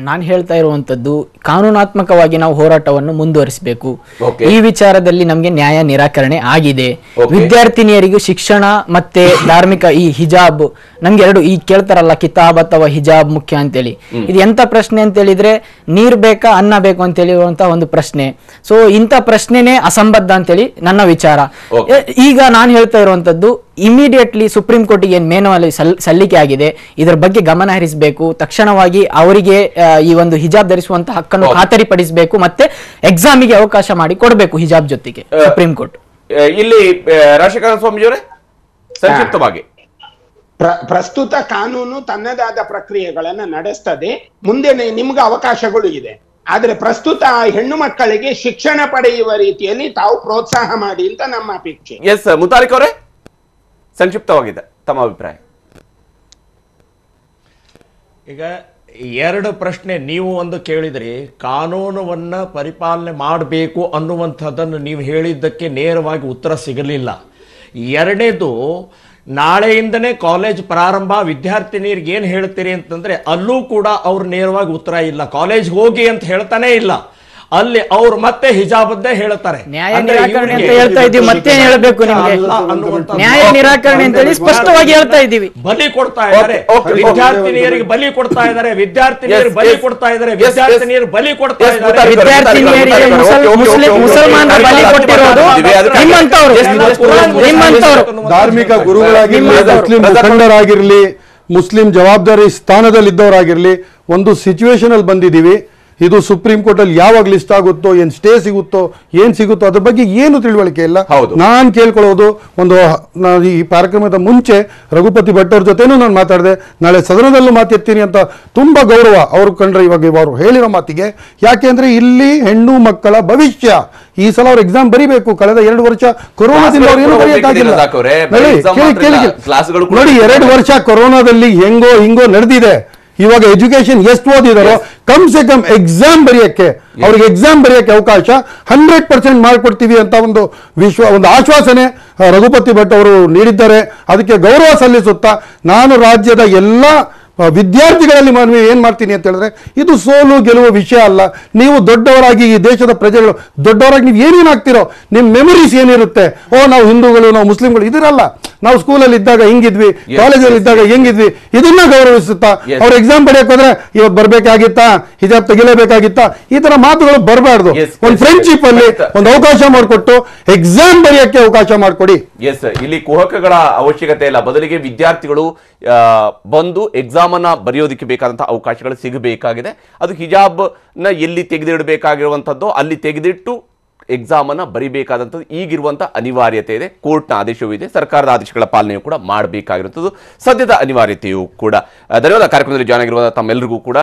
S6: ನಾನು ಹೇಳ್ತಾ ಇರುವಂತದ್ದು ಕಾನೂನಾತ್ಮಕವಾಗಿ ನಾವು ಹೋರಾಟವನ್ನು ಮುಂದುವರಿಸಬೇಕು. ಈ ವಿಚಾರದಲ್ಲಿ ನಮಗೆ ನ್ಯಾಯ ನಿರಾಕರಣೆ ಆಗಿದೆ. ವಿದ್ಯಾರ್ಥಿನಿಯರಿಗೂ ಶಿಕ್ಷಣ ಮತ್ತೆ ಧಾರ್ಮಿಕ ಈ ಹಿಜಾಬ್ ನಮ್ಗೆ ಎರಡು ಈ ಕೇಳ್ತಾರಲ್ಲ ಕಿತಾಬ್ ಅಥವಾ ಹಿಜಾಬ್ ಮುಖ್ಯ ಅಂತೇಳಿ, ಇದು ಎಂತ ಪ್ರಶ್ನೆ ಅಂತ ಹೇಳಿದ್ರೆ ನೀರ್ ಬೇಕಾ ಅನ್ನ ಬೇಕು ಅಂತ ಹೇಳಿರುವಂತಹ ಒಂದು ಪ್ರಶ್ನೆ. ಸೊ ಇಂಥ ಪ್ರಶ್ನೆನೇ ಅಸಂಬದ್ಧ ಅಂತೇಳಿ ನನ್ನ ವಿಚಾರ. ಈಗ ನಾನು ಹೇಳ್ತಾ ಇರುವಂತದ್ದು ಇಮಿಡಿಯೇಟ್ಲಿ ಸುಪ್ರೀಂ ಕೋರ್ಟಿಗೆ ಏನ್ ಮೇಲ್ಮನವಿ ಸಲ್ಲಿಕೆ ಆಗಿದೆ ಇದರ ಬಗ್ಗೆ ಗಮನ ಹರಿಸಬೇಕು. ತಕ್ಷಣವಾಗಿ ಅವರಿಗೆ ಈ ಒಂದು ಹಿಜಾಬ್ ಧರಿಸುವಂತಹ ಹಕ್ಕನ್ನು ಖಾತರಿಪಡಿಸಬೇಕು ಮತ್ತೆ ಎಕ್ಸಾಮಿಗೆ ಅವಕಾಶ ಮಾಡಿ ಕೊಡಬೇಕು ಹಿಜಾಬ್ ಜೊತೆಗೆ ಸುಪ್ರೀಂ ಕೋರ್ಟ್.
S3: ಇಲ್ಲಿ ರಾಜಶೇಖರ ಸ್ವಾಮಿಯವರೇ ಸಂಕ್ಷಿಪ್ತವಾಗಿ,
S7: ಪ್ರಸ್ತುತ ಕಾನೂನು ತನ್ನದಾದ ಪ್ರಕ್ರಿಯೆಗಳನ್ನ ನಡೆಸ್ತದೆ, ಮುಂದೆ ನಿಮ್ಗೆ ಅವಕಾಶಗಳು ಇದೆ. ಆದ್ರೆ ಪ್ರಸ್ತುತ ಹೆಣ್ಣು ಮಕ್ಕಳಿಗೆ ಶಿಕ್ಷಣ ಪಡೆಯುವ ರೀತಿಯಲ್ಲಿ ತಾವು ಪ್ರೋತ್ಸಾಹ ಮಾಡಿ ಅಂತ ನಮ್ಮ ಅಪೇಕ್ಷೆ.
S3: ಎಸ್ ಮುತಾರಿಕ್ ಅವರೇ ಸಂಕ್ಷಿಪ್ತವಾಗಿದೆ ತಮ್ಮ ಅಭಿಪ್ರಾಯ.
S9: ಈಗ ಎರಡು ಪ್ರಶ್ನೆ ನೀವು ಒಂದು ಕೇಳಿದ್ರಿ, ಕಾನೂನವನ್ನ ಪರಿಪಾಲನೆ ಮಾಡಬೇಕು ಅನ್ನುವಂಥದ್ದನ್ನು ನೀವು ಹೇಳಿದ್ದಕ್ಕೆ ನೇರವಾಗಿ ಉತ್ತರ ಸಿಗಲಿಲ್ಲ. ಎರಡನೇದು, ನಾಳೆಯಿಂದನೇ ಕಾಲೇಜ್ ಪ್ರಾರಂಭ, ವಿದ್ಯಾರ್ಥಿನಿಯರಿಗೆ ಏನ್ ಹೇಳ್ತೀರಿ ಅಂತಂದ್ರೆ ಅಲ್ಲೂ ಕೂಡ ಅವ್ರು ನೇರವಾಗಿ ಉತ್ತರ ಇಲ್ಲ. ಕಾಲೇಜ್ ಹೋಗಿ ಅಂತ ಹೇಳ್ತಾನೆ ಇಲ್ಲ, ಅಲ್ಲಿ ಅವ್ರು ಮತ್ತೆ ಹಿಜಾಬದ್ದೇ ಹೇಳ್ತಾರೆ.
S6: ನ್ಯಾಯ ನಿರಾಕರಣೆ ಅಂತ ಹೇಳ್ತಾ ಇದೀವಿ, ಮತ್ತೇನ್ ಹೇಳ್ಬೇಕು ನಿಮ್ಗೆ? ನ್ಯಾಯ ನಿರಾಕರಣೆ ಅಂತ ಹೇಳಿ ಸ್ಪಷ್ಟವಾಗಿ ಹೇಳ್ತಾ ಇದೀವಿ.
S9: ಬಲಿ ಕೊಡ್ತಾ ಇದ್ದಾರೆ ವಿದ್ಯಾರ್ಥಿನಿಯರಿಗೆ, ಬಲಿ ಕೊಡ್ತಾ ಇದ್ದಾರೆ ವಿದ್ಯಾರ್ಥಿನಿಯರು, ಬಲಿ ಕೊಡ್ತಾ ಇದ್ದಾರೆ ವಿದ್ಯಾರ್ಥಿನಿಯರು, ಬಲಿ ಕೊಡ್ತಾ ಇದ್ದಾರೆ
S6: ವಿದ್ಯಾರ್ಥಿನಿಯರಿಗೆ. ಮುಸಲ್ಮಾನರು ಬಲಿ ಕೊಟ್ಟಿರೋದು ನಿಮ್ಮಂತವ್ರು
S8: ಧಾರ್ಮಿಕ ಗುರುಗಳಾಗಿರ್ಲಿ, ಮುಸ್ಲಿಂ ಮುಖಂಡರಾಗಿರ್ಲಿ, ಮುಸ್ಲಿಂ ಜವಾಬ್ದಾರಿ ಸ್ಥಾನದಲ್ಲಿದ್ದವರಾಗಿರ್ಲಿ, ಒಂದು ಸಿಚುವೇಶನ್ ಅಲ್ಲಿ ಬಂದಿದ್ದೀವಿ. ಇದು ಸುಪ್ರೀಂ ಕೋರ್ಟ್ ಅಲ್ಲಿ ಯಾವಾಗ ಲಿಸ್ಟ್ ಆಗುತ್ತೋ, ಏನ್ ಸ್ಟೇ ಸಿಗುತ್ತೋ, ಏನ್ ಸಿಗುತ್ತೋ ಅದ್ರ ಬಗ್ಗೆ ಏನು ತಿಳುವಳಿಕೆ ಇಲ್ಲ. ನಾನ್ ಕೇಳ್ಕೊಳ್ಳೋದು ಈ ಕಾರ್ಯಕ್ರಮದ ಮುಂಚೆ ರಘುಪತಿ ಭಟ್ ಅವ್ರ ಜೊತೆನೂ ನಾನು ಮಾತಾಡಿದೆ, ನಾಳೆ ಸದನದಲ್ಲೂ ಮಾತೆತ್ತೀನಿ ಅಂತ ತುಂಬಾ ಗೌರವ ಅವ್ರು ಕಂಡ್ರೆ ಇವಾಗ ಅವರು ಹೇಳಿರೋ ಮಾತಿಗೆ. ಯಾಕೆಂದ್ರೆ ಇಲ್ಲಿ ಹೆಣ್ಣು ಮಕ್ಕಳ ಭವಿಷ್ಯ, ಈ ಸಲ ಅವ್ರು ಎಕ್ಸಾಮ್ ಬರೀಬೇಕು. ಕಳೆದ 2 ವರ್ಷ ಕೊರೋನಾದಿಂದ ಅವ್ರು ಏನು ಬರೆಯಕ್ಕಾಗಿಲ್ಲ. ನೋಡಿ 2 ವರ್ಷ ಕೊರೋನಾದಲ್ಲಿ ಹಿಂಗೋ ನಡೆದಿದೆ. ಇವಾಗ ಎಜುಕೇಶನ್ ಎಷ್ಟು ಓದಿದಾರೋ ಕಮ್ ಸೆ ಕಮ್ ಎಕ್ಸಾಮ್ ಬರೆಯಕ್ಕೆ, ಅವ್ರಿಗೆ ಎಕ್ಸಾಮ್ ಬರೆಯಕ್ಕೆ ಅವಕಾಶ 100% ಮಾಡಿಕೊಡ್ತೀವಿ ಅಂತ ಒಂದು ಆಶ್ವಾಸನೆ ರಘುಪತಿ ಭಟ್ ಅವರು ನೀಡಿದ್ದಾರೆ. ಅದಕ್ಕೆ ಗೌರವ ಸಲ್ಲಿಸುತ್ತಾ ನಾನು ರಾಜ್ಯದ ಎಲ್ಲ ವಿದ್ಯಾರ್ಥಿಗಳಲ್ಲಿ ಮನವಿ ಏನ್ ಮಾಡ್ತೀನಿ ಅಂತ ಹೇಳಿದ್ರೆ, ಇದು ಸೋಲು ಗೆಲುವ ವಿಷಯ ಅಲ್ಲ. ನೀವು ದೊಡ್ಡವರಾಗಿ, ಈ ದೇಶದ ಪ್ರಜೆಗಳು ದೊಡ್ಡವರಾಗಿ ನೀವು ಏನೇನಾಗ್ತಿರೋ, ನಿಮ್ಮ ಮೆಮೊರೀಸ್ ಏನಿರುತ್ತೆ, ನಾವು ಹಿಂದೂಗಳು, ನಾವು ಮುಸ್ಲಿಂಗಳು ಇದಿರಲ್ಲ. ನಾವು ಸ್ಕೂಲಲ್ಲಿ ಇದ್ದಾಗ ಹಿಂಗಿದ್ವಿ, ಕಾಲೇಜಲ್ಲಿ ಇದ್ದಾಗ ಹೆಂಗಿದ್ವಿ, ಇದನ್ನ ಗೌರವಿಸುತ್ತಾ ಅವ್ರ ಎಕ್ಸಾಮ್ ಬರೆಯಕ್ಕೆ ಹೋದ್ರೆ ಇವತ್ತು ಬರ್ಬೇಕಾಗಿತ್ತಾ, ಹಿಜಾಬ್ ತೆಗಿಲೇಬೇಕಾಗಿತ್ತಾ, ಈ ತರ ಮಾತುಗಳು ಬರಬಾರ್ದು. ಒಂದು ಫ್ರೆಂಡ್ಶಿಪ್ ಅಲ್ಲಿ ಒಂದು ಅವಕಾಶ ಮಾಡಿಕೊಟ್ಟು ಎಕ್ಸಾಮ್ ಬರೆಯಕ್ಕೆ ಅವಕಾಶ ಮಾಡಿಕೊಡಿ.
S3: ಎಸ್, ಇಲ್ಲಿ ಕುಹಕಗಳ ಅವಶ್ಯಕತೆ ಇಲ್ಲ, ಬದಲಿಗೆ ವಿದ್ಯಾರ್ಥಿಗಳು ಬಂದು ಎಕ್ಸಾಮ್ ಅನ್ನ ಬರೆಯೋದಕ್ಕೆ ಬೇಕಾದಂತಹ ಅವಕಾಶಗಳು ಸಿಗಬೇಕಾಗಿದೆ. ಅದು ಹಿಜಾಬ್ ನ ಎಲ್ಲಿ ತೆಗೆದಿಡಬೇಕಾಗಿರುವಂತದ್ದು ಅಲ್ಲಿ ತೆಗೆದಿಟ್ಟು ಎಕ್ಸಾಮ್ ಅನ್ನ ಬರಿಬೇಕಾದಂಥದ್ದು ಈಗಿರುವಂತಹ ಅನಿವಾರ್ಯತೆ ಇದೆ. ಕೋರ್ಟ್ನ ಆದೇಶವೂ ಇದೆ, ಸರ್ಕಾರದ ಆದೇಶಗಳ ಪಾಲನೆಯೂ ಕೂಡ ಮಾಡಬೇಕಾಗಿರುವಂಥದ್ದು ಸದ್ಯದ ಅನಿವಾರ್ಯತೆಯೂ ಕೂಡ. ಧನ್ಯವಾದ. ಕಾರ್ಯಕ್ರಮದಲ್ಲಿ ಜಾಯ್ನ್ ಆಗಿರುವ ತಮ್ಮೆಲ್ಲರಿಗೂ ಕೂಡ